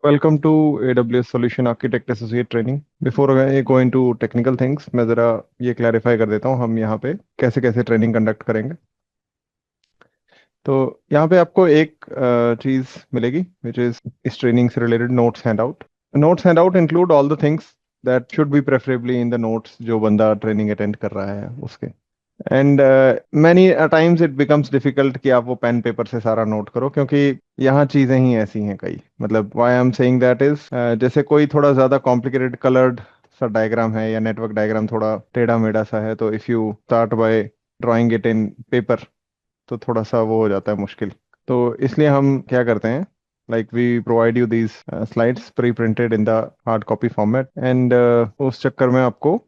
Welcome to AWS Solution Architect Associate Training. Before I go into technical things, मैं ज़रा ये clarify कर देता हूँ हम यहाँ पे कैसे कैसे ट्रेनिंग कंडक्ट करेंगे। तो यहाँ पे आपको एक चीज़ मिलेगी विच इज़ इस ट्रेनिंग से related notes handout. Notes handout include all the things that should be preferably in the notes जो बंदा ट्रेनिंग अटेंड कर रहा है उसके। And many times it becomes difficult कि आप वो पेन पेपर से सारा नोट करो, क्योंकि यहाँ चीजें ही ऐसी हैं कई। मतलब why I am saying that is, जैसे कोई थोड़ा ज्यादा कॉम्प्लिकेटेड कलर्ड सा डायग्राम है या नेटवर्क डायग्राम थोड़ा टेढ़ा मेढ़ा सा है, तो if you start by drawing it in paper तो थोड़ा सा वो हो जाता है मुश्किल। तो इसलिए हम क्या करते हैं, like we provide you these slides pre printed in the hard copy format, and उस चक्कर में आपको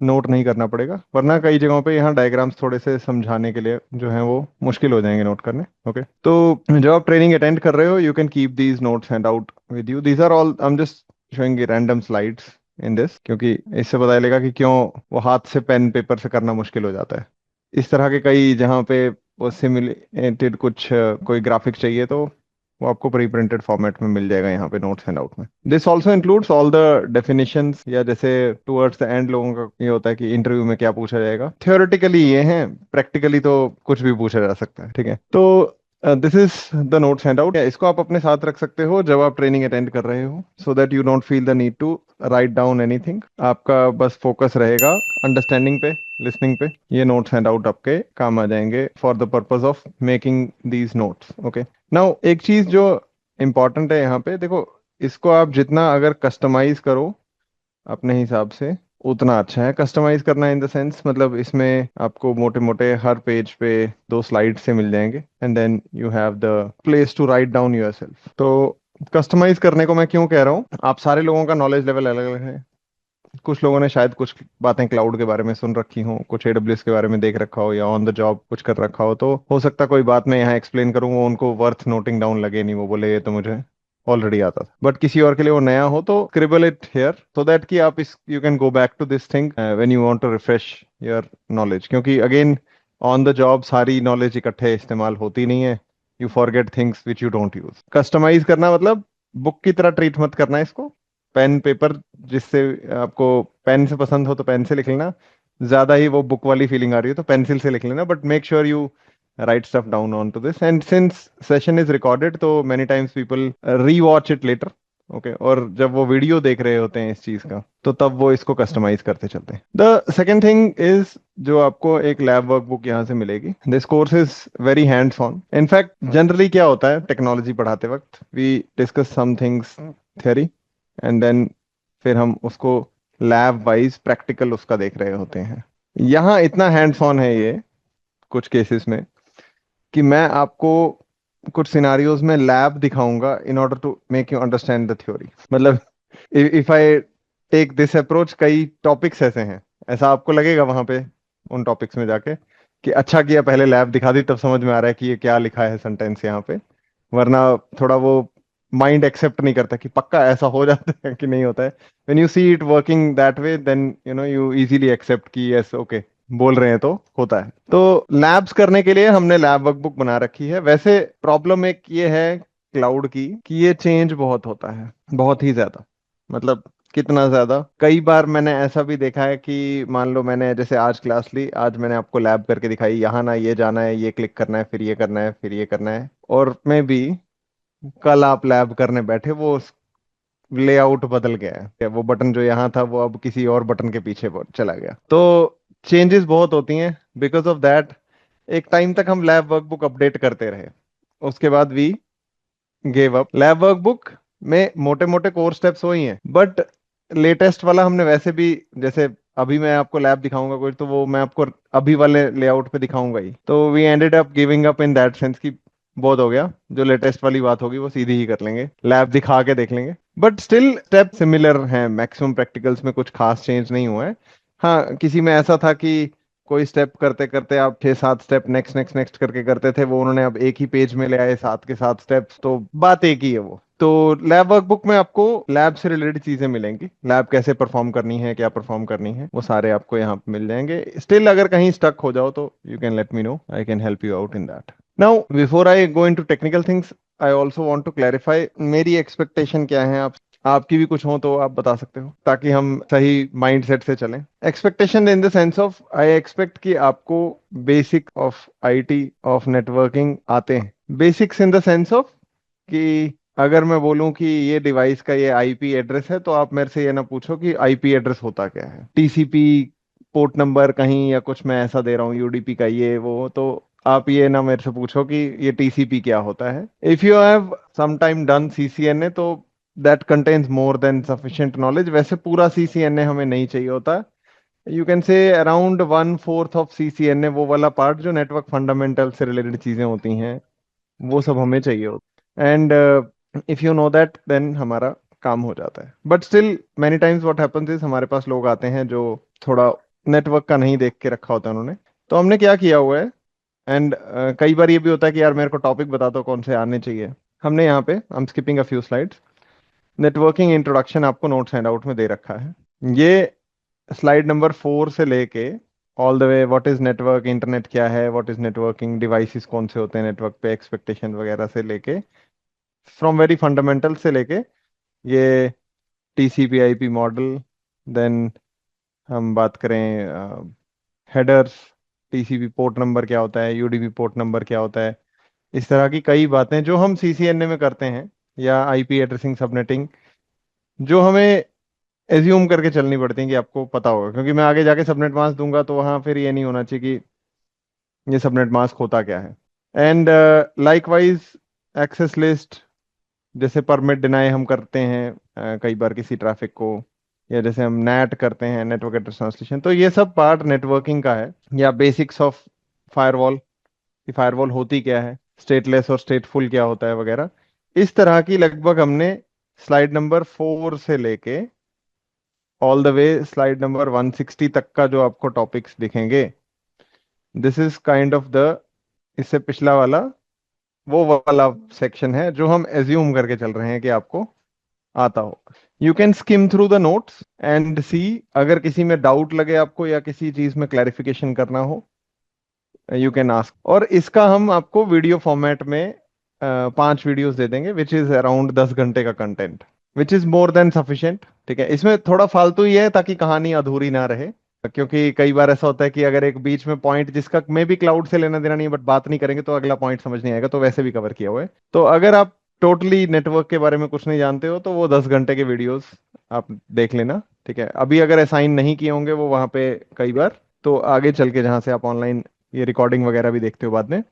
नोट नहीं करना पड़ेगा, वरना कई जगहों पे यहाँ डायग्राम्स थोड़े से समझाने के लिए जो है वो मुश्किल हो जाएंगे नोट करने। ओके, तो जब आप ट्रेनिंग अटेंड कर रहे हो you can keep these notes hand out with you. These are all, I am just showing random slides in this, क्योंकि इससे पता चलेगा कि क्यों वो हाथ से पेन पेपर से करना मुश्किल हो जाता है। इस तरह के कई जहाँ पे वो सिमुलेटेड कुछ कोई ग्राफिक्स चाहिए तो वो आपको प्री प्रिंटेड फॉर्मेट में मिल जाएगा यहाँ पे नोट्स हैंड आउट में। This also includes all the definitions, या जैसे टुवर्ड्स द एंड लोगों का ये होता है कि इंटरव्यू में क्या पूछा जाएगा। थियोरेटिकली ये है, प्रैक्टिकली तो कुछ भी पूछा जा सकता है। ठीक है, तो this is the notes hand out. इसको आप अपने साथ रख सकते हो जब आप ट्रेनिंग अटेंड कर रहे हो, so that you don't feel the need to write down anything. आपका बस फोकस रहेगा अंडरस्टैंडिंग पे, लिसनिंग पे। ये नोट्स हैंड आउट आपके काम आ जाएंगे for the purpose of making these notes. Okay, now एक चीज जो इम्पोर्टेंट है यहाँ पे, देखो, इसको आप जितना अगर कस्टमाइज करो अपने हिसाब से उतना अच्छा है। कस्टमाइज करना इन द सेंस, मतलब इसमें आपको मोटे मोटे हर पेज पे दो स्लाइड से मिल जाएंगे, and then you have the place to write down yourself. तो कस्टमाइज करने को मैं क्यों कह रहा हूँ, आप सारे लोगों का नॉलेज लेवल अलग अलग है। कुछ लोगों ने शायद कुछ बातें क्लाउड के बारे में सुन रखी हो, कुछ एडब्ल्यूएस के बारे में देख रखा हो, या ऑन द जॉब कुछ कर रखा हो, तो हो सकता कोई बात मैं यहाँ एक्सप्लेन करूँ वो उनको वर्थ नोटिंग डाउन लगे नहीं, वो बोले ये तो मुझे ऑलरेडी आता था। बट किसी और के लिए वो नया हो तो scribble it here so that कि आप इस you can go back to this thing when you want to refresh your knowledge, क्योंकि अगेन ऑन द जॉब सारी नॉलेज इकट्ठे इस्तेमाल होती नहीं है। You forget things which you don't use. Customize करना मतलब बुक की तरह ट्रीट मत करना इसको। पेन पेपर जिससे आपको पेन से पसंद हो तो पेन से लिख लेना, ज्यादा ही वो बुक वाली फीलिंग आ रही है तो पेंसिल से लिख लेना, but make sure you write stuff down on to this. And since session is recorded तो many times people rewatch it later. Okay, और जब वो वीडियो देख रहे होते हैं इस चीज का तो तब वो इसको कस्टमाइज करते चलते हैं। द सेकेंड थिंग इज, जो आपको एक लैब वर्कबुक यहाँ से मिलेगी। This course is very hands on. In fact generally क्या होता है टेक्नोलॉजी पढ़ाते वक्त, we discuss some things theory, and then फिर हम उसको लैब वाइज प्रैक्टिकल उसका देख रहे होते हैं। यहाँ इतना हैंड्स ऑन है ये कुछ केसेस में कि मैं आपको कुछ सिनारियोज में लैब दिखाऊंगा in order to make you understand the theory. मतलब if I take this approach, कई टॉपिक्स ऐसे हैं, ऐसा आपको लगेगा वहां पे उन टॉपिक्स में जाके कि अच्छा किया पहले लैब दिखा दी, तब समझ में आ रहा है कि ये क्या लिखा है सेंटेंस यहाँ पे। वरना थोड़ा वो माइंड एक्सेप्ट नहीं करता कि पक्का ऐसा हो जाता है कि नहीं होता है। When you see it working that way then you easily accept कि यस ओके, बोल रहे हैं तो होता है। तो लैब्स करने के लिए हमने लैब वर्कबुक बना रखी है। वैसे प्रॉब्लम एक ये है क्लाउड की कि ये चेंज बहुत होता है, बहुत ही ज्यादा। मतलब कितना ज्यादा, कई बार मैंने ऐसा भी देखा है कि मान लो मैंने जैसे आज क्लास ली, आज मैंने आपको लैब करके दिखाई, यहाँ ना ये जाना है, ये क्लिक करना है, फिर ये करना है, फिर ये करना है, और मैं भी कल आप लैब करने बैठे वो लेआउट बदल गया है, क्या वो बटन जो यहाँ था वो अब किसी और बटन के पीछे चला गया। तो चेंजेस बहुत होती हैं। बिकॉज ऑफ दैट एक टाइम तक हम लैब वर्कबुक अपडेट करते रहे, उसके बाद we gave up. Lab workbook में मोटे मोटे कोर स्टेप्स वही हैं, बट लेटेस्ट वाला हमने वैसे भी, जैसे अभी मैं आपको लैब दिखाऊंगा कोई तो वो मैं आपको अभी वाले लेआउट पे दिखाऊंगा ही, तो we ended up giving up in that sense कि बहुत हो गया, जो लेटेस्ट वाली बात होगी वो सीधी ही कर लेंगे, लैब दिखा के देख लेंगे। बट स्टिल स्टेप सिमिलर हैं, मैक्सिमम प्रैक्टिकल्स में कुछ खास चेंज नहीं हुआ है। हाँ, किसी में ऐसा था कि कोई स्टेप करते करते आप 6-7 स्टेप नेक्स्ट नेक्स्ट नेक्स्ट करके करते थे, वो उन्होंने अब एक ही पेज में ले आए 7 के 7 स्टेप्स, तो बात एक ही है वो। तो लैब वर्कबुक में आपको लैब से रिलेटेड चीजें मिलेंगी, लैब कैसे परफॉर्म करनी है, क्या परफॉर्म करनी है, वो सारे आपको यहाँ पे मिल जाएंगे। स्टिल अगर कहीं स्टक हो जाओ तो you can let me know, I can help you out in that. Now before I go into technical things, I also want to clarify मेरी एक्सपेक्टेशन क्या है, आपकी भी कुछ हो तो आप बता सकते हो, ताकि हम सही माइंडसेट से चलें। Expectation in the sense of I expect कि आपको basic of IT of networking आते हैं। Basics in the sense of कि अगर मैं बोलूं कि ये डिवाइस का ये आईपी एड्रेस है, तो आप मेरे से ये ना पूछो कि आईपी एड्रेस होता क्या है, टीसीपी पोर्ट नंबर कहीं या कुछ मैं ऐसा दे रहा हूँ यूडीपी का ये वो, तो आप ये ना मेरे से पूछो कि ये टीसीपी क्या होता है। If you have some time done CCNA, तो that contains more than sufficient knowledge. वैसे पूरा सीसीएनए हमें नहीं चाहिए होता, you can say around 1/4 of CCNA, वो वाला पार्ट जो नेटवर्क फंडामेंटल से रिलेटेड चीजें होती हैं, वो सब हमें चाहिए होता है। And if you know that, then हमारा काम हो जाता है। But still many times what happens is, हमारे पास लोग आते हैं जो थोड़ा नेटवर्क का नहीं देख के रखा होता है उन्होंने। तो हमने क्या किया हुआ है, एंड कई बार ये भी होता है कि यार मेरे को टॉपिक बता दो कौन से आने चाहिए। हमने यहाँ पे, I am skipping a few slides, networking introduction आपको नोट्स हैंड आउट में दे रखा है। ये स्लाइड नंबर 4 से लेके all the way, what is network, internet क्या है, व्हाट इज नेटवर्किंग, डिवाइसेस कौन से होते हैं नेटवर्क पे, एक्सपेक्टेशन वगैरह से लेके, फ्रॉम वेरी फंडामेंटल से लेके ये टीसीपी आईपी मॉडल, देन हम बात करें हेडर्स, टीसीपी पोर्ट नंबर क्या होता है, यूडीपी पोर्ट नंबर क्या होता है, इस तरह की कई बातें जो हम सीसीएनए में करते हैं, या आईपी एड्रेसिंग सबनेटिंग, जो हमें एज्यूम करके चलनी पड़ती है कि आपको पता होगा, क्योंकि मैं आगे जाके सबनेट मास्क दूंगा तो वहां फिर ये नहीं होना चाहिए कि ये सबनेट मास्क होता क्या है। एंड लाइकवाइज एक्सेस लिस्ट, जैसे परमिट डिनाई हम करते हैं कई बार किसी ट्रैफिक को, या जैसे हम नैट करते हैं, नेटवर्क एड्रेस ट्रांसलेशन, तो ये सब पार्ट नेटवर्किंग का है। या बेसिक्स ऑफ फायरवॉल, कि फायरवॉल होती क्या है, स्टेटलेस और स्टेटफुल क्या होता है वगैरह, इस तरह की लगभग हमने स्लाइड नंबर 4 से लेके all the way slide number 160 तक का जो आपको टॉपिक्स दिखेंगे, this is kind of the, इससे पिछला वाला वो वाला सेक्शन है जो हम एज्यूम करके चल रहे हैं कि आपको आता हो। You can skim through the notes and see, अगर किसी में डाउट लगे आपको या किसी चीज में क्लैरिफिकेशन करना हो, यू कैन आस्क। और इसका हम आपको वीडियो फॉर्मेट में 5 वीडियोस दे देंगे, विच इज अराउंड 10 घंटे का content, which is more than sufficient. ठीक है, इसमें थोड़ा फालतू ही है ताकि कहानी अधूरी ना रहे, क्योंकि कई बार ऐसा होता है कि अगर एक बीच में पॉइंट जिसका मे भी क्लाउड से लेना देना नहीं है, बट बात नहीं करेंगे तो अगला पॉइंट समझ नहीं आएगा, तो वैसे भी कवर किया हुआ है। तो अगर आप टोटली नेटवर्क के बारे में कुछ नहीं जानते हो, तो वो 10 घंटे के वीडियोस आप देख लेना। ठीक है, अभी अगर असाइन नहीं किए होंगे वो वहां पे कई बार, तो आगे चल के जहां से आप ऑनलाइन ये रिकॉर्डिंग वगैरह भी देखते हो बाद में,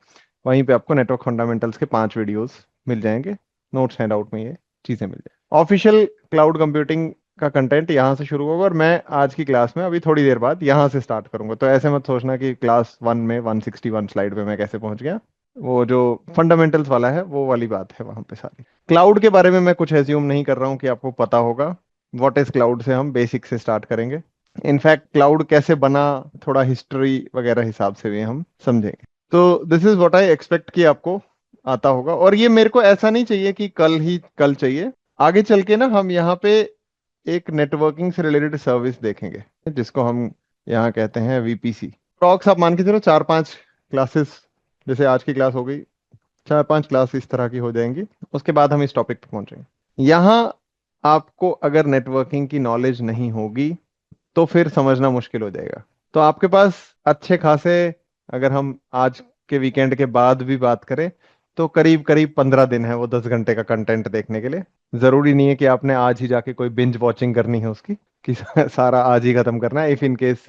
वहीं पे आपको नेटवर्क फंडामेंटल्स के 5 वीडियोस मिल जाएंगे, नोट्स हैंड आउट में ये चीजें मिल जाए। ऑफिशियल क्लाउड कंप्यूटिंग का कंटेंट यहाँ से शुरू होगा, और मैं आज की क्लास में अभी थोड़ी देर बाद यहाँ से स्टार्ट करूंगा। तो ऐसे मत सोचना कि क्लास 1 में 161 स्लाइड पे मैं कैसे पहुंच गया, वो जो फंडामेंटल्स वाला है वो वाली बात है वहां पे सारी। क्लाउड के बारे में मैं कुछ एज्यूम नहीं कर रहा हूँ कि आपको पता होगा। व्हाट इज क्लाउड से हम बेसिक से स्टार्ट करेंगे। इनफैक्ट क्लाउड कैसे बना, थोड़ा हिस्ट्री वगैरह हिसाब से भी हम समझेंगे। तो this is what I expect कि आपको आता होगा। और ये मेरे को ऐसा नहीं चाहिए कि कल ही कल चाहिए, आगे चल के ना हम यहाँ पे एक नेटवर्किंग से रिलेटेड सर्विस देखेंगे, जिसको हम यहाँ कहते हैं वीपीसी। प्रॉक्स आप मान के चलो 4-5 क्लासेस, जैसे आज की क्लास हो गई, 4-5 क्लास इस तरह की हो जाएंगी, उसके बाद हम इस टॉपिक पे पहुंचेंगे। यहाँ आपको अगर नेटवर्किंग की नॉलेज नहीं होगी तो फिर समझना मुश्किल हो जाएगा। तो आपके पास अच्छे खासे, अगर हम आज के वीकेंड के बाद भी बात करें, तो करीब करीब 15 दिन है वो 10 घंटे का कंटेंट देखने के लिए। जरूरी नहीं है कि आपने आज ही जाके कोई बिंज वॉचिंग करनी है उसकी, कि सारा आज ही खत्म करना है, इफ इन केस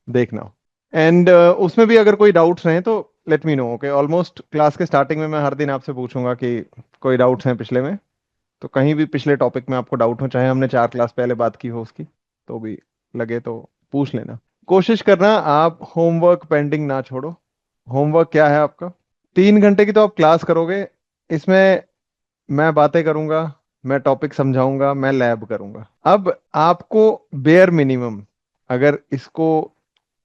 देखना हो। एंड उसमें भी अगर कोई डाउट्स हैं तो late me no. Okay, almost class के स्टार्टिंग में मैं हर दिन आपसे पूछूंगा कि कोई डाउट्स हैं पिछले में, तो कहीं भी पिछले टॉपिक में आपको डाउट हो, चाहे हमने 4 क्लास पहले बात की हो उसकी, तो भी लगे तो पूछ लेना। कोशिश करना आप होमवर्क पेंडिंग ना छोड़ो। होमवर्क क्या है आपका, 3 घंटे की तो आप क्लास करोगे, इसमें मैं बातें करूंगा, मैं टॉपिक समझाऊंगा, मैं लैब करूंगा। अब आपको बेयर मिनिमम, अगर इसको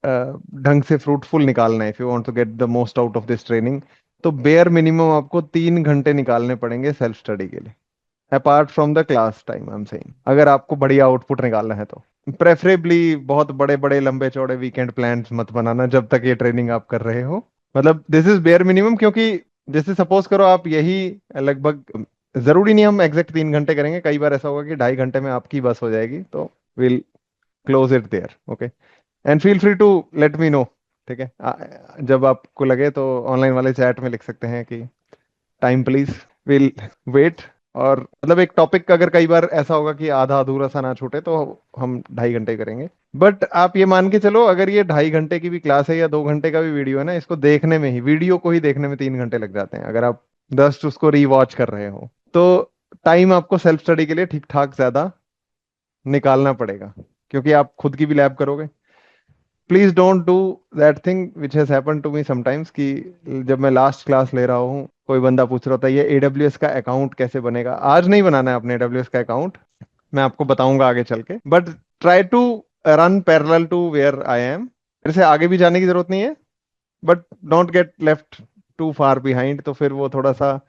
ढंग से फ्रूटफुल निकालना है, if you want to get the most out of this training, तो बेयर मिनिमम आपको 3 घंटे निकालने पड़ेंगे सेल्फ स्टडी के लिए, apart from the class time I am saying, अगर आपको बढ़िया आउटपुट निकालना है तो। प्रेफरेबली बहुत बड़े बड़े लंबे चौड़े वीकेंड प्लान्स मत बनाना जब तक ये ट्रेनिंग आप कर रहे हो। मतलब दिस इज बेयर मिनिमम, क्योंकि जैसे सपोज करो आप यही लगभग, जरूरी नहीं हम एग्जैक्ट 3 घंटे करेंगे, कई बार ऐसा होगा कि 2.5 घंटे में आपकी बस हो जाएगी, तो will close it there. Okay, and feel free to let me know. ठीक है, जब आपको लगे तो ऑनलाइन वाले चैट में लिख सकते हैं कि टाइम प्लीज, विल वेट। और मतलब एक टॉपिक का अगर कई बार ऐसा होगा कि आधा अधूरा सा ना छूटे, तो हम 2.5 घंटे करेंगे। बट आप ये मान के चलो, अगर ये 2.5 घंटे की भी क्लास है या 2 घंटे का भी वीडियो है ना, इसको देखने में ही, वीडियो को ही देखने में 3 घंटे लग जाते हैं, अगर आप जस्ट उसको रीवॉच कर रहे हो तो टाइम आपको सेल्फ स्टडी के लिए ठीक ठाक ज्यादा निकालना पड़ेगा, क्योंकि आप खुद की भी लैब करोगे। Please don't do that thing which has happen to me sometimes, कि जब मैं लास्ट क्लास ले रहा हूँ कोई बंदा पूछ रहा था ये एडब्ल्यूएस का अकाउंट कैसे बनेगा। आज नहीं बनाना है अपने एडब्ल्यूएस का अकाउंट, मैं आपको बताऊंगा आगे चल के, but try to run parallel to where I am. मेरे से आगे भी जाने की जरूरत नहीं है, but don't get left too far behind. तो फिर वो थोड़ा सा,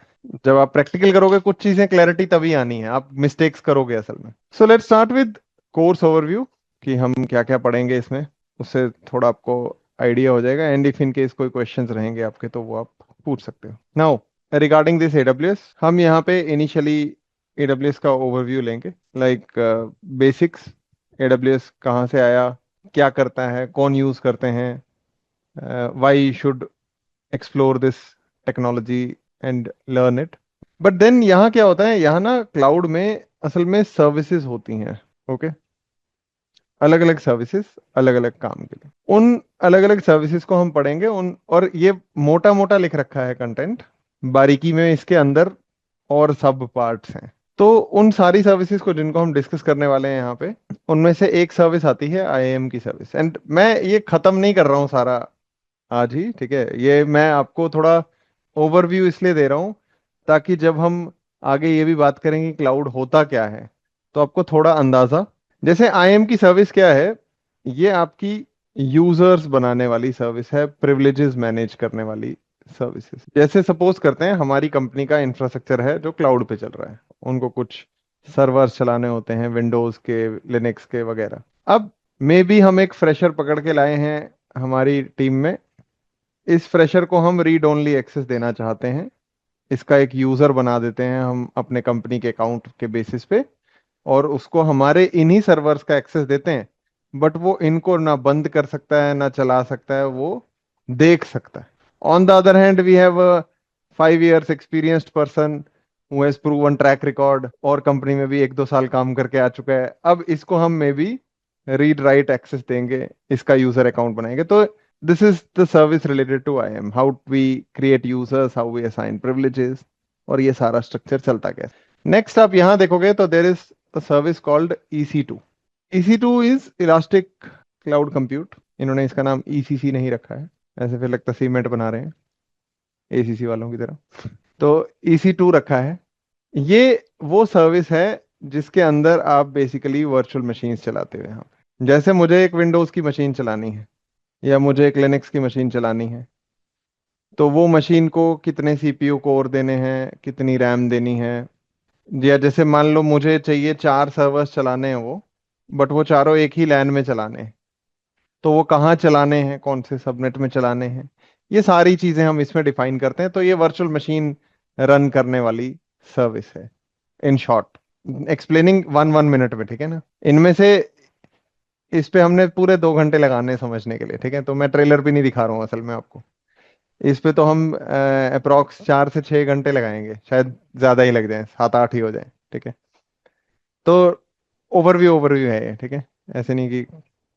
जब आप प्रैक्टिकल करोगे कुछ चीजें क्लैरिटी तभी आनी है, आप मिस्टेक्स करोगे असल में। So let's start with course overview, कि हम क्या क्या पढ़ेंगे इसमें, उससे थोड़ा आपको आइडिया हो जाएगा। एंड इफ इन केस कोई क्वेश्चंस रहेंगे आपके तो वो आप पूछ सकते हो। नाउ रिगार्डिंग दिस एडब्ल्यूएस, हम यहाँ पे इनिशियली एडब्ल्यूएस का ओवरव्यू लेंगे, लाइक बेसिक्स, एडब्ल्यूएस कहाँ से आया, क्या करता है, कौन यूज करते हैं, why should explore this technology and learn it. But then यहाँ क्या होता है, यहाँ ना क्लाउड में असल में सर्विसेज होती हैं। ओके, अलग अलग सर्विसेज, अलग अलग काम के लिए, उन अलग अलग सर्विसेज को हम पढ़ेंगे। उन, और ये मोटा मोटा लिख रखा है कंटेंट, बारीकी में इसके अंदर और सब पार्ट्स हैं। तो उन सारी सर्विसेज को जिनको हम डिस्कस करने वाले हैं यहाँ पे, उनमें से एक सर्विस आती है आईएएम की सर्विस। एंड मैं ये खत्म नहीं कर रहा हूँ सारा आज ही, ठीक है, ये मैं आपको थोड़ा ओवरव्यू इसलिए दे रहा हूँ ताकि जब हम आगे ये भी बात करेंगे क्लाउड होता क्या है, तो आपको थोड़ा अंदाजा। जैसे आईएम की सर्विस क्या है, ये आपकी यूजर्स बनाने वाली सर्विस है, प्रिविलेजेस मैनेज करने वाली सर्विसेज। जैसे सपोज करते हैं हमारी कंपनी का इंफ्रास्ट्रक्चर है जो क्लाउड पे चल रहा है, उनको कुछ सर्वर्स चलाने होते हैं, विंडोज के, लिनक्स के वगैरह। अब मे बी हम एक फ्रेशर पकड़ के लाए हैं हमारी टीम में, इस फ्रेशर को हम रीड ओनली एक्सेस देना चाहते हैं, इसका एक यूजर बना देते हैं हम अपने कंपनी के अकाउंट के बेसिस पे, और उसको हमारे इन्हीं सर्वर्स का एक्सेस देते हैं। बट वो इनको ना बंद कर सकता है ना चला सकता है, वो देख सकता है। On the other hand we have 5 years experienced person who has proven track record, और कंपनी में भी 1-2 साल काम करके आ चुका है। अब इसको हम maybe read write access देंगे, इसका यूजर अकाउंट बनाएंगे। तो this is the service related to IAM, how we create users, how we assign privileges, और ये सारा स्ट्रक्चर चलता कैसे। नेक्स्ट आप यहां देखोगे तो there is the service called EC2। EC2 is elastic cloud compute. इन्होंने इसका नाम ECC नहीं रखा है, ऐसे फिर लगता सीमेंट बना रहे हैं ACC वालों की तरह। तो EC2 रखा है। ये वो सर्विस है जिसके अंदर आप बेसिकली वर्चुअल मशीन्स चलाते हो। यहाँ पे जैसे मुझे एक विंडोज की मशीन चलानी है या मुझे एक लिनक्स की मशीन चलानी है, तो वो मशीन को कितने CPU कोर देने हैं, कितनी रैम देनी है, या जैसे मान लो मुझे चाहिए 4 सर्वर्स चलाने हैं वो, बट वो चारों एक ही लैन में चलाने हैं, तो वो कहाँ चलाने हैं, कौन से सबनेट में चलाने हैं, ये सारी चीजें हम इसमें डिफाइन करते हैं। तो ये वर्चुअल मशीन रन करने वाली सर्विस है, इन शॉर्ट, एक्सप्लेनिंग 1 1 मिनट में, ठीक है ना। इनमें से इस पे हमने पूरे 2 घंटे लगाने हैं समझने के लिए, ठीक है, तो मैं ट्रेलर भी नहीं दिखा रहा हूँ असल में आपको। इस पे तो हम अप्रोक्स 4 से 6 घंटे लगाएंगे, शायद ज्यादा ही लग जाए, 7 8 ही हो जाए, ठीक है। तो ओवरव्यू ओवरव्यू है ये, ठीक है, ऐसे नहीं कि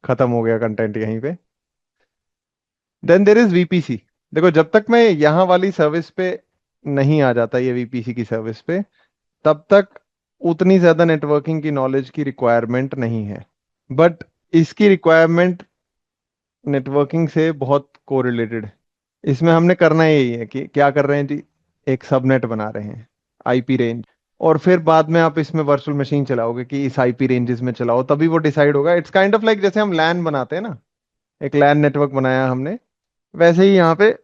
खत्म हो गया कंटेंट यहीं पे। Then there is VPC। देखो जब तक मैं यहाँ वाली सर्विस पे नहीं आ जाता, ये VPC की सर्विस पे, तब तक उतनी ज्यादा नेटवर्किंग की नॉलेज की रिक्वायरमेंट नहीं है। बट इसकी रिक्वायरमेंट नेटवर्किंग से बहुत कोरिलेटेड है। इसमें हमने करना यही है कि क्या कर रहे हैं जी, एक सबनेट बना रहे हैं, IP रेंज, और फिर बाद में आप इसमें वर्चुअल मशीन चलाओगे कि इस IP रेंजेस में चलाओ, तभी वो डिसाइड होगा। इट्स काइंड ऑफ लाइक जैसे हम लैन बनाते हैं ना, एक लैन नेटवर्क बनाया हमने, वैसे ही यहाँ पे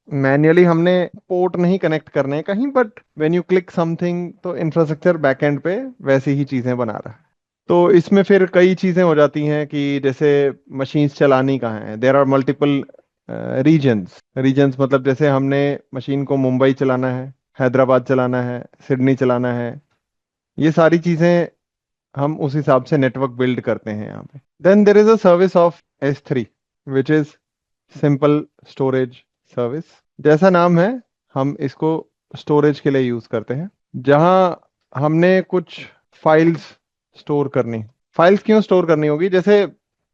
मैन्युअली हमने पोर्ट नहीं कनेक्ट करने हैं कहीं, but when you click something तो इंफ्रास्ट्रक्चर बैकएंड पे वैसी ही चीजें बना रहा है। तो इसमें फिर कई चीजें हो जाती हैं कि जैसे मशीन्स चलानी कहाँ है, there are multiple regions. Regions मतलब जैसे हमने मशीन को मुंबई चलाना है, हैदराबाद चलाना है, सिडनी चलाना है, ये सारी चीजें हम उस हिसाब से नेटवर्क बिल्ड करते हैं यहाँ पे। Then there is a service of S3 which is simple storage service. जैसा नाम है, हम इसको स्टोरेज के लिए यूज करते हैं, जहां हमने कुछ फाइल्स स्टोर करनी। फाइल्स क्यों स्टोर करनी होगी? जैसे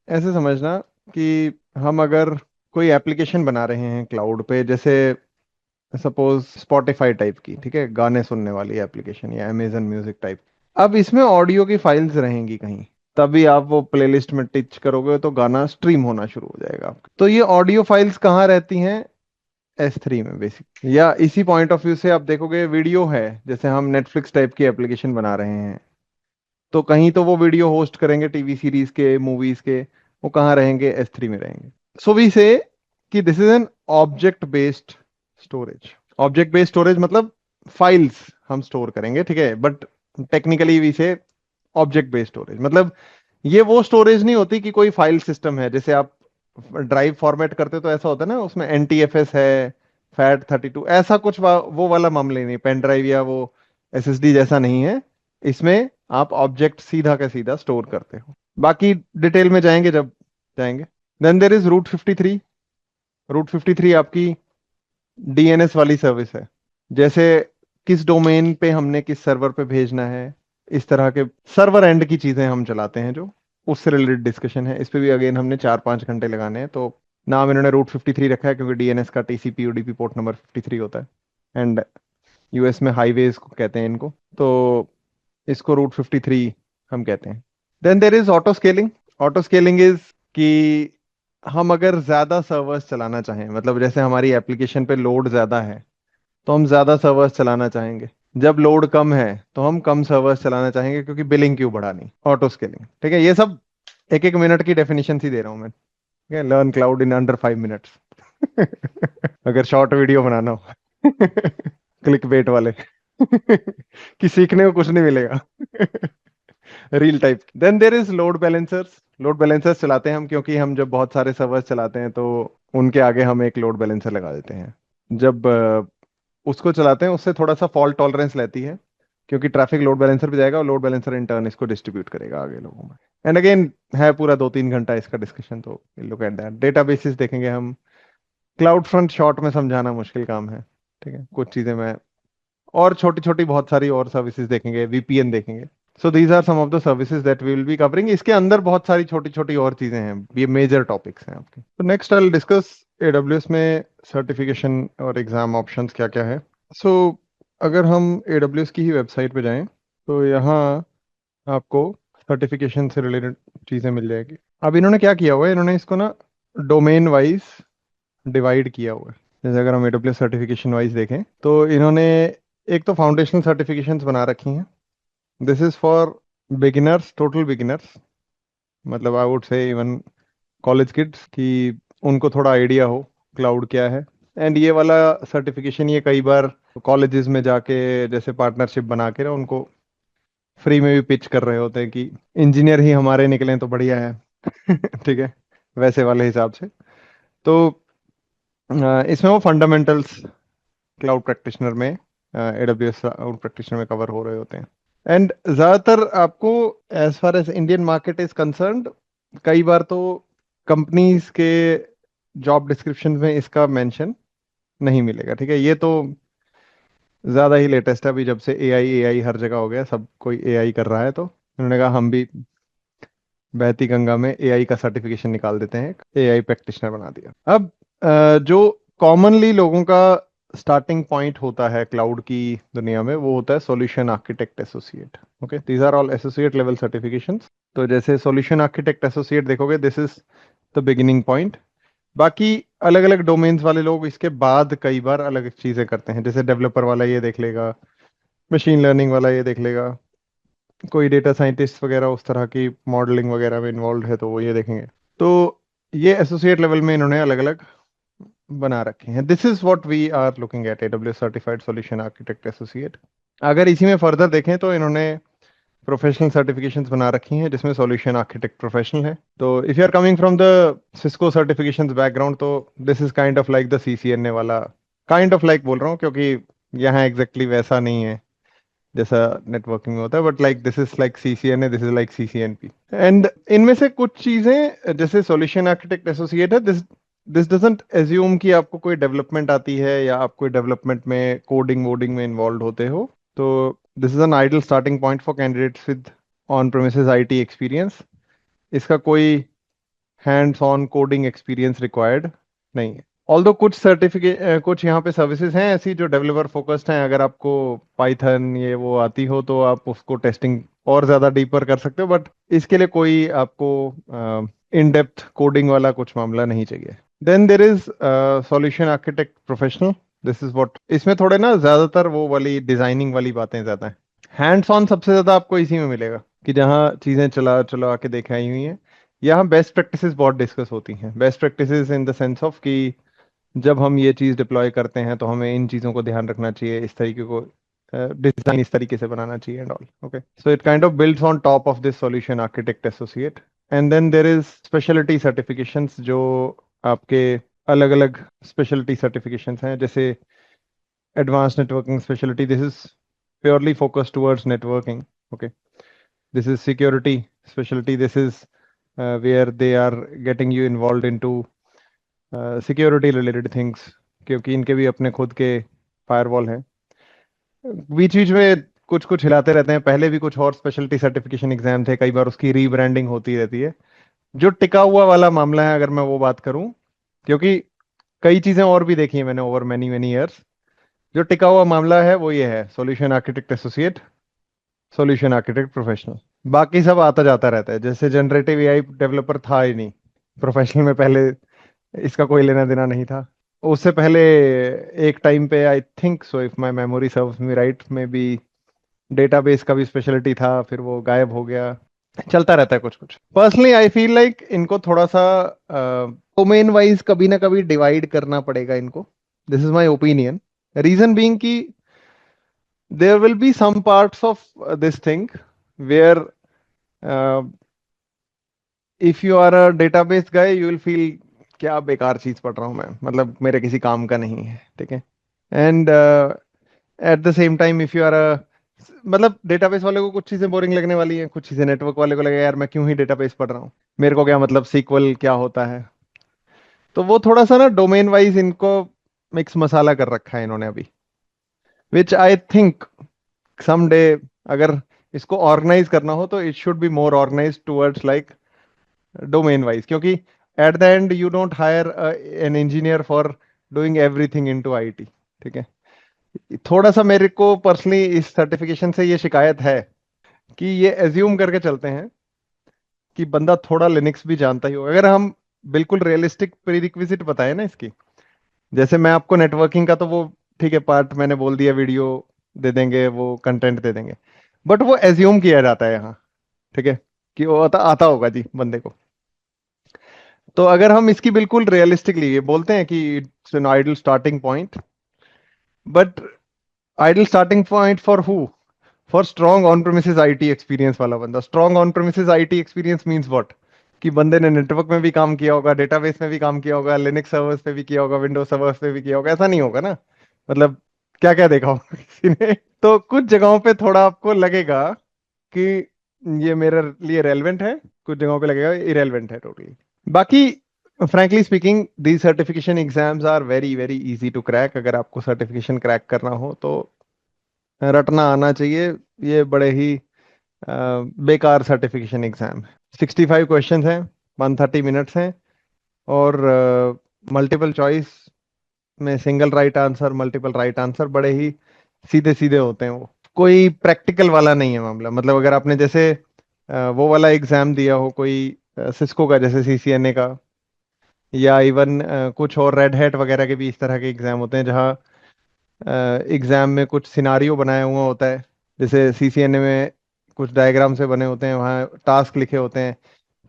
ऐसे समझना कि हम अगर कोई एप्लीकेशन बना रहे हैं क्लाउड पे, जैसे सपोज स्पॉटिफाई टाइप की, ठीक है, गाने सुनने वाली एप्लीकेशन, या अमेजन म्यूजिक टाइप। अब इसमें ऑडियो की फाइल्स रहेंगी कहीं, तभी आप वो प्लेलिस्ट में टिच करोगे तो गाना स्ट्रीम होना शुरू हो जाएगा आपका। तो ये ऑडियो फाइल्स कहाँ रहती हैं? S3 में बेसिक। या इसी पॉइंट ऑफ व्यू से आप देखोगे, वीडियो है, जैसे हम नेटफ्लिक्स टाइप की एप्लीकेशन बना रहे हैं, तो कहीं तो वो वीडियो होस्ट करेंगे टीवी सीरीज के, मूवीज के, वो कहाँ रहेंगे? S3 में रहेंगे। सो वी से कि this is an object based storage. Object based storage मतलब फाइल्स हम स्टोर करेंगे, ठीक है, बट टेक्निकली वी से ऑब्जेक्ट बेस्ड स्टोरेज मतलब ये वो स्टोरेज नहीं होती कि कोई फाइल सिस्टम है, जैसे आप ड्राइव फॉर्मेट करते तो ऐसा होता है ना, उसमें NTFS है, FAT32, ऐसा कुछ वो वाला मामले नहीं, पेन ड्राइव या वो SSD जैसा नहीं है। इसमें आप ऑब्जेक्ट सीधा का सीधा स्टोर करते हो। बाकी डिटेल में जाएंगे जब जाएंगे। Then there is route 53। Route 53 आपकी DNS वाली सर्विस है। जैसे किस डोमेन पे हमने किस सर्वर पे भेजना है, इस तरह के सर्वर एंड की चीजें हम चलाते हैं, जो उससे रिलेटेड डिस्कशन है। इस पे भी अगेन हमने 4-5 घंटे लगाने हैं, तो नाम इन्होंने रूट 53 रखा है क्योंकि DNS का TCP UDP पोर्ट नंबर 53 होता है, एंड US में हाईवेज को कहते हैं इनको, तो इसको रूट 53 हम कहते हैं। Then there is auto scaling. Auto scaling is कि हम अगर ज्यादा सर्वर्स चलाना चाहें, मतलब जैसे हमारी एप्लीकेशन पे लोड ज्यादा है तो हम ज्यादा सर्वर्स चलाना चाहेंगे, जब लोड कम है तो हम कम सर्वर्स चलाना चाहेंगे, क्योंकि बिलिंग क्यों बढ़ानी, ऑटो स्केलिंग। ठीक है, ये सब एक एक मिनट की डेफिनेशन ही दे रहा हूं मैं, ठीक है। Learn cloud in under 5 minutes अगर शॉर्ट वीडियो बनाना हो क्लिक बेट वाले कि सीखने को कुछ नहीं मिलेगा real type. Then there is load balancers. Load balancers चलाते हैं हम क्योंकि हम जब बहुत सारे सर्वर्स चलाते हैं तो उनके आगे हम एक लोड बैलेंसर लगा देते हैं। जब उसको चलाते हैं उससे थोड़ा सा फॉल्ट टॉलरेंस लेती है, क्योंकि ट्रैफिक लोड बैलेंसर पे जाएगा और लोड बैलेंसर इन टर्न इसको डिस्ट्रीब्यूट करेगा आगे लोगों में। एंड अगेन है पूरा 2-3 घंटा इसका डिस्कशन, तो लुक एट दैट। डेटाबेसेस देखेंगे हम। क्लाउड फ्रंट शॉर्ट में समझाना मुश्किल काम है, ठीक है, कुछ चीजें मैं, और छोटी छोटी बहुत सारी और सर्विसेज देखेंगे, VPN देखेंगे। So these are some of the services that we will be covering. इसके अंदर बहुत सारी छोटी छोटी और चीजें हैं, ये मेजर टॉपिक्स हैं आपके। तो next I will discuss AWS में सर्टिफिकेशन और एग्जाम ऑप्शंस क्या क्या है। सो अगर हम AWS की ही वेबसाइट पे जाएं तो यहाँ आपको सर्टिफिकेशन से रिलेटेड चीज़ें मिल जाएगी। अब इन्होंने क्या किया हुआ है, इन्होंने इसको ना डोमेन वाइज डिवाइड किया हुआ है। जैसे अगर हम AWS सर्टिफिकेशन वाइज देखें तो इन्होंने एक तो फाउंडेशनल सर्टिफिकेशंस बना रखी हैं। This is for beginners, total beginners, मतलब I would say even college kids, कि उनको थोड़ा आइडिया हो क्लाउड क्या है। एंड ये वाला सर्टिफिकेशन ये कई बार कॉलेजेस में जाके जैसे पार्टनरशिप बना के ना उनको फ्री में भी पिच कर रहे होते हैं कि इंजीनियर ही हमारे निकले तो बढ़िया है ठीक है, वैसे वाले हिसाब से। तो इसमें वो फंडामेंटल्स क्लाउड प्रैक्टिशनर में, AWS क्लाउड प्रैक्टिशनर में कवर हो रहे होते हैं। एंड ज्यादातर आपको, as far as Indian market is concerned, कई बार तो कंपनीज के जॉब डिस्क्रिप्शन में इसका मेंशन नहीं मिलेगा, ठीक है। ये तो ज्यादा ही लेटेस्ट है, अभी जब से AI हर जगह हो गया, सब कोई AI कर रहा है, तो उन्होंने कहा हम भी बहती गंगा में AI का सर्टिफिकेशन निकाल देते हैं, AI प्रैक्टिशनर बना दिया। अब जो कॉमनली लोगों का स्टार्टिंग पॉइंट होता है क्लाउड की दुनिया में, वो होता है solution architect associate. Okay, these are all associate level certifications. तो जैसे सॉल्यूशन आर्किटेक्ट एसोसिएट देखोगे, this is the beginning point. बाकी अलग अलग डोमेन्स वाले लोग इसके बाद कई बार अलग चीजें करते हैं, जैसे डेवलपर वाला ये देख लेगा, मशीन लर्निंग वाला ये देख लेगा, कोई डेटा साइंटिस्ट वगैरह उस तरह की मॉडलिंग वगैरह में इन्वॉल्व है तो वो ये देखेंगे। तो ये एसोसिएट लेवल में इन्होंने अलग अलग बना रखे हैं। This is what we are looking at, AWS certified solution architect associate. अगर इसी में फर्दर देखें तो इन्होंने प्रोफेशनल सर्टिफिकेशंस बना रखी हैं जिसमें सॉल्यूशन आर्किटेक्ट प्रोफेशनल है। तो if you are coming from the Cisco certifications background, तो this is kind of like the CCNA वाला, काइंड ऑफ लाइक बोल रहा हूँ क्योंकि यहाँ एग्जैक्टली वैसा नहीं है जैसा नेटवर्किंग में होता है, but like this is like CCNA, this is like CCNP. And इनमें से कुछ चीजें जैसे सॉल्यूशन आर्किटेक्ट एसोसिएट है, दिस दिस डजंट एज्यूम कि आपको कोई डेवलपमेंट आती है या आप कोई डेवलपमेंट में कोडिंग वोडिंग में इन्वॉल्व होते हो। तो this is an ideal starting point for candidates with on premises IT experience. इसका कोई hands on coding experience required नहीं है। ऑल्दो कुछ सर्टिफिकेट कुछ यहाँ पे सर्विसेज हैं ऐसी जो डेवलपर फोकस्ड हैं, अगर आपको पाइथन ये वो आती हो तो आप उसको टेस्टिंग और ज्यादा डीपर कर सकते हो, बट इसके लिए कोई आपको इन डेप्थ कोडिंग वाला कुछ मामला नहीं चाहिए। Then there is solution architect professional. This is what, इसमें थोड़े ना ज्यादातर वो वाली डिजाइनिंग वाली बातें ज्यादा हैं। हैंड्स ऑन सबसे ज्यादा आपको इसी में मिलेगा कि जहाँ चीजें चला चला के दिखाई हुई हैं। यहाँ बेस्ट प्रैक्टिसेस बहुत डिस्कस होती हैं। Best practices in the sense of कि जब हम ये चीज डिप्लॉय करते हैं तो हमें इन चीजों को ध्यान रखना चाहिए, इस तरीके को डिजाइन इस तरीके से बनाना चाहिए and all. Okay, so it kind of builds on top of this solution architect associate. And then there is specialty certifications, जो आपके अलग अलग स्पेशलिटी सर्टिफिकेशंस हैं, जैसे advance networking specialty, this is purely focused towards networking. Okay, this is security specialty, this is where they are getting you involved into security related things, क्योंकि इनके भी अपने खुद के फायरवॉल हैं। बीच बीच में कुछ कुछ हिलाते रहते हैं। पहले भी कुछ और स्पेशलिटी सर्टिफिकेशन एग्जाम थे, कई बार उसकी रीब्रांडिंग होती रहती है। जो टिका हुआ वाला मामला है, अगर मैं वो बात करूं, क्योंकि कई चीजें और भी देखी हैं मैंने ओवर मैनी मैनी ईयर्स, जो टिका हुआ मामला है वो ये है solution architect associate, solution architect professional. बाकी सब आता जाता रहता है। जैसे जनरेटिव एआई डेवलपर था ही नहीं प्रोफेशनल में पहले, इसका कोई लेना देना नहीं था। उससे पहले एक टाइम पे I think so, if my memory serves me right, में भी डेटाबेस का भी स्पेशलिटी था, फिर वो गायब हो गया। चलता रहता है कुछ कुछ। पर्सनली आई फील लाइक इनको थोड़ा सा डोमेन वाइज कभी ना कभी डिवाइड करना पड़ेगा इनको। This is my opinion. Reason being कि there will be some parts of this thing where uh, if you are a database guy you will feel क्या बेकार चीज पढ़ रहा हूँ मैं, मतलब मेरे किसी काम का नहीं है, ठीक है। And at the same time if you are a, मतलब डेटाबेस वाले को कुछ चीजें बोरिंग लगने वाली हैं, कुछ चीजें नेटवर्क वाले को लगेगा यार मैं क्यों ही डेटाबेस पढ़ रहा हूँ, मेरे को क्या मतलब सीक्वल क्या होता है। तो वो थोड़ा सा ना डोमेन वाइज इनको मिक्स मसाला कर रखा है इन्होंने अभी, विच आई थिंक समडे अगर इसको ऑर्गेनाइज करना हो तो it should be more organise towards like domain wise, क्योंकि at the end you don't hire an engineer for doing everything into IT, ठीक है। थोड़ा सा मेरे को पर्सनली इस सर्टिफिकेशन से ये शिकायत है कि ये एज्यूम करके चलते हैं कि बंदा थोड़ा लिनक्स भी जानता ही होगा। अगर हम बिल्कुल रियलिस्टिक प्रीरिक्विजिट बताए ना इसकी, जैसे मैं आपको नेटवर्किंग का तो वो ठीक है पार्ट मैंने बोल दिया, वीडियो दे देंगे, वो कंटेंट दे देंगे, बट वो एज्यूम किया जाता है यहाँ, ठीक है, कि वो आता होगा जी बंदे को। तो अगर हम इसकी बिल्कुल रियलिस्टिकली ये बोलते हैं कि it's an ideal starting point, but ideal starting point for who? For strong on premises IT experience वाला बंदा। Strong on premises IT experience means what? कि बंदे ने नेटवर्क में भी काम किया होगा, डेटाबेस में भी काम किया होगा, लिनक्स सर्वर्स पे भी किया होगा, विंडोज सर्वर्स पे भी किया होगा। ऐसा नहीं होगा ना, मतलब क्या क्या देखा होगा किसी ने। तो कुछ जगहों पे थोड़ा आपको लगेगा कि ये मेरे लिए रेलेवेंट है, कुछ जगहों पे लगेगा इरेलेवेंट है टोटली। बाकी frankly speaking the certification exams are very very easy to crack. अगर आपको सर्टिफिकेशन क्रैक करना हो तो रटना आना चाहिए। ये बड़े ही बेकार सर्टिफिकेशन एग्जाम है। 65 क्वेश्चन हैं, 130 मिनट्स हैं, और मल्टीपल चॉइस में single right answer, multiple right answer, बड़े ही सीधे सीधे होते हैं। वो कोई प्रैक्टिकल वाला नहीं है मामला। मतलब अगर आपने जैसे वो वाला एग्जाम दिया हो कोई सिस्को का, जैसे सीसीएनए का, या इवन कुछ और रेड हैट वगैरह के भी इस तरह के एग्जाम होते हैं जहाँ एग्जाम में कुछ सिनारियो बनाया हुआ होता है। जैसे सीसीएनए में कुछ डायग्राम से बने होते हैं, वहाँ टास्क लिखे होते हैं,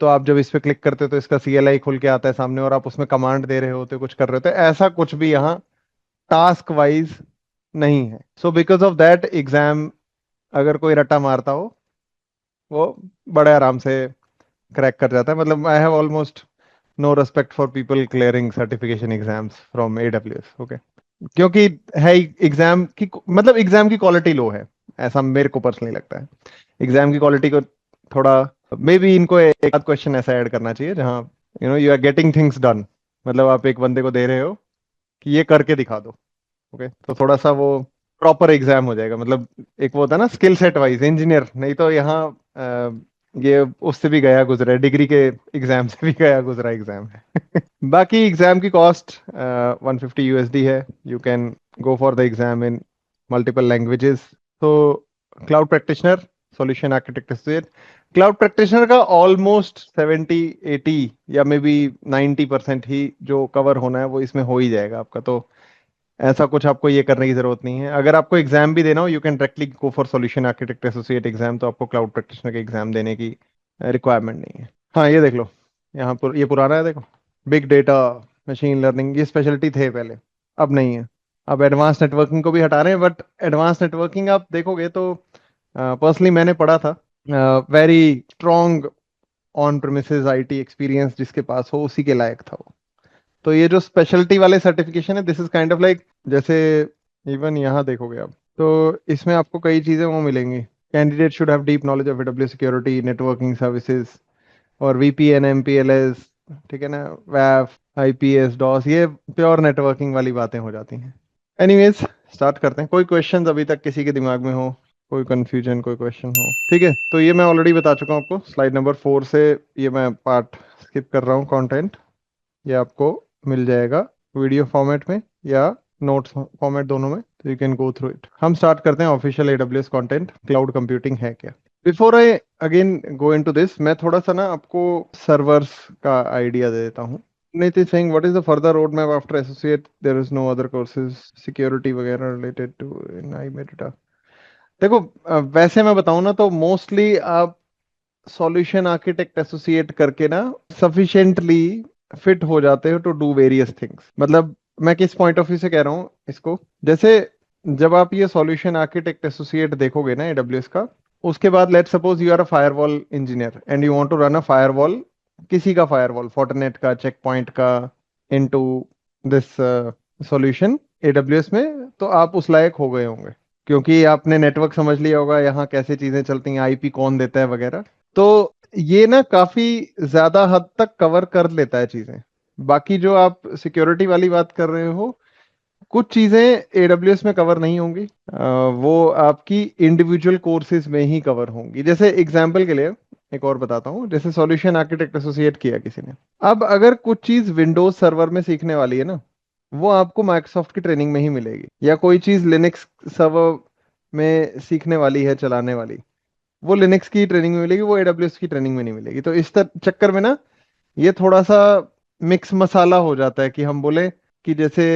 तो आप जब इस पे क्लिक करते हो तो इसका सीएलआई खुल के आता है सामने, और आप उसमें कमांड दे रहे होते हो, कुछ कर रहे होते हैं। ऐसा कुछ भी यहाँ टास्क वाइज नहीं है। So because of that exam अगर कोई रट्टा मारता हो वो बड़े आराम से क्रैक कर जाता है। मतलब I have almost no respect for people clearing certification exams from AWS. Okay, क्योंकि है एग्जाम की, मतलब एग्जाम की क्वालिटी लो है, ऐसा मेरे को पर्सनली लगता है। एग्जाम की क्वालिटी को थोड़ा, मे बी इनको एक आध क्वेश्चन ऐसा ऐड करना चाहिए जहाँ you are getting things done. मतलब आप एक बंदे को दे रहे हो कि ये करके दिखा दो। ओके, तो थोड़ा सा वो प्रॉपर एग्जाम हो जाएगा। मतलब एक वो होता है ना स्किल सेट वाइज इंजीनियर, नहीं तो यहाँ ये उससे भी गया गुजरा है, डिग्री के एग्जाम से भी गया गुजरा एग्जाम है। बाकी एग्जाम की कॉस्ट 150 USD है। You can go for the exam in multiple languages. तो cloud practitioner, solution architect associate, cloud practitioner का ऑलमोस्ट 70-80 या मे बी 90% ही जो कवर होना है वो इसमें हो ही जाएगा आपका। तो ऐसा कुछ आपको ये करने की जरूरत नहीं है। अगर आपको एग्जाम भी देना हो, you can directly go for solution architect associate exam, तो आपको क्लाउड प्रैक्टिशनर के एग्जाम देने की रिक्वायरमेंट नहीं है। हाँ, ये देख लो, यहाँ पर ये पुराना है देखो, बिग डेटा, मशीन लर्निंग, ये स्पेशलिटी थे पहले, अब नहीं है। अब एडवांस नेटवर्किंग को भी हटा रहे हैं, बट एडवांस नेटवर्किंग आप देखोगे तो पर्सनली मैंने पढ़ा था, very strong on premises IT experience जिसके पास हो उसी के लायक था वो। तो ये जो स्पेशलिटी वाले सर्टिफिकेशन है, this is kind of like, जैसे इवन यहाँ देखोगे आप तो इसमें आपको कई चीजें वो मिलेंगी। Candidate should have deep knowledge of AW security, networking services और वीपीएन, एमपीएलएस, ठीक है ना, वैफ, आईपीएस, डॉस, ये प्योर नेटवर्किंग वाली बातें हो जाती हैं। एनीवेज, स्टार्ट करते हैं। कोई क्वेश्चंस अभी तक किसी के दिमाग में हो, कोई कंफ्यूजन, कोई क्वेश्चन हो? ठीक है, तो ये मैं ऑलरेडी बता चुका हूँ आपको स्लाइड नंबर 4 से। ये मैं पार्ट स्किप कर रहा हूँ, कंटेंट ये आपको मिल जाएगा वीडियो फॉर्मेट में या नोट्स फॉर्मेट, दोनों में, तो you can go through it. हम स्टार्ट करते हैं official AWS content, cloud computing है क्या। Before I again go into this, मैं थोड़ा सा ना आपको सर्वर्स का आइडिया दे देता हूँ। Nit is saying, what is the further roadmap after associate? There is no other courses, security वगैरह related to in iMetadata। देखो, वैसे मैं बताऊं ना तो मोस्टली आप सॉल्यूशन आर्किटेक्ट एसोसिएट करके ना सफिशिएंटली फिट हो जाते हो टू डू वेरियस थिंग्स। मतलब मैं किस पॉइंट ऑफ व्यू से कह रहा हूँ इसको, जैसे जब आप ये सॉल्यूशन आर्किटेक्ट एसोसिएट देखोगे ना एडब्ल्यूएस का, उसके बाद let suppose you are a firewall engineer and you want to run a firewall, किसी का फायरवॉल, फोर्टिनेट का, चेक पॉइंट का, इनटू दिस सॉल्यूशन एडब्ल्यूएस में, तो आप उस लायक हो गए होंगे क्योंकि आपने नेटवर्क समझ लिया होगा, यहाँ कैसे चीजें चलती हैं, आईपी कौन देता है वगैरह। तो ये ना काफी ज्यादा हद तक कवर कर लेता है चीजें। बाकी जो आप सिक्योरिटी वाली बात कर रहे हो, कुछ चीजें एडब्ल्यूएस में कवर नहीं होंगी, वो आपकी इंडिविजुअल कोर्सेज में ही कवर होंगी। जैसे एग्जांपल के लिए एक और बताता हूँ, जैसे सॉल्यूशन आर्किटेक्ट एसोसिएट किया किसी ने, अब अगर कुछ चीज विंडोज सर्वर में सीखने वाली है ना, वो आपको माइक्रोसॉफ्ट की ट्रेनिंग में ही मिलेगी, या कोई चीज लिनक्स सर्वर में सीखने वाली है चलाने वाली, वो लिनक्स की ट्रेनिंग में मिलेगी, वो एडब्ल्यूएस की ट्रेनिंग में नहीं मिलेगी। तो इस चक्कर में ना ये थोड़ा सा मिक्स मसाला हो जाता है कि हम बोले कि जैसे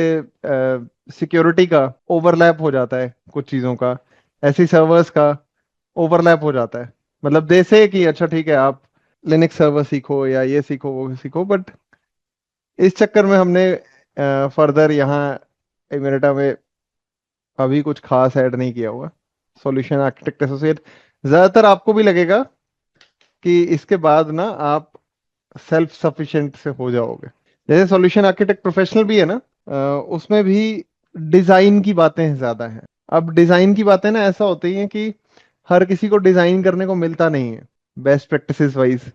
सिक्योरिटी का ओवरलैप हो जाता है कुछ चीजों का, ऐसी सर्वर्स का ओवरलैप हो जाता है। मतलब दे से कि अच्छा ठीक है, आप लिनक्स सर्वर सीखो या ये सीखो वो सीखो, बट इस चक्कर में हमने फर्दर यहाँ इमेरिटा में अभी कुछ खास ऐड नहीं किया हुआ। सॉल्यूशन आर्किटेक्ट एसोसिएट, ज्यादातर आपको भी लगेगा कि इसके बाद ना आप सेल्फ सफिशिएंट से हो जाओगे। जैसे सॉल्यूशन आर्किटेक्ट प्रोफेशनल भी है ना, उसमें भी डिजाइन की बातें ज्यादा हैं। अब डिजाइन की बातें ना ऐसा होती हैं कि हर किसी को डिजाइन करने को मिलता नहीं है बेस्ट प्रैक्टिसेस वाइज।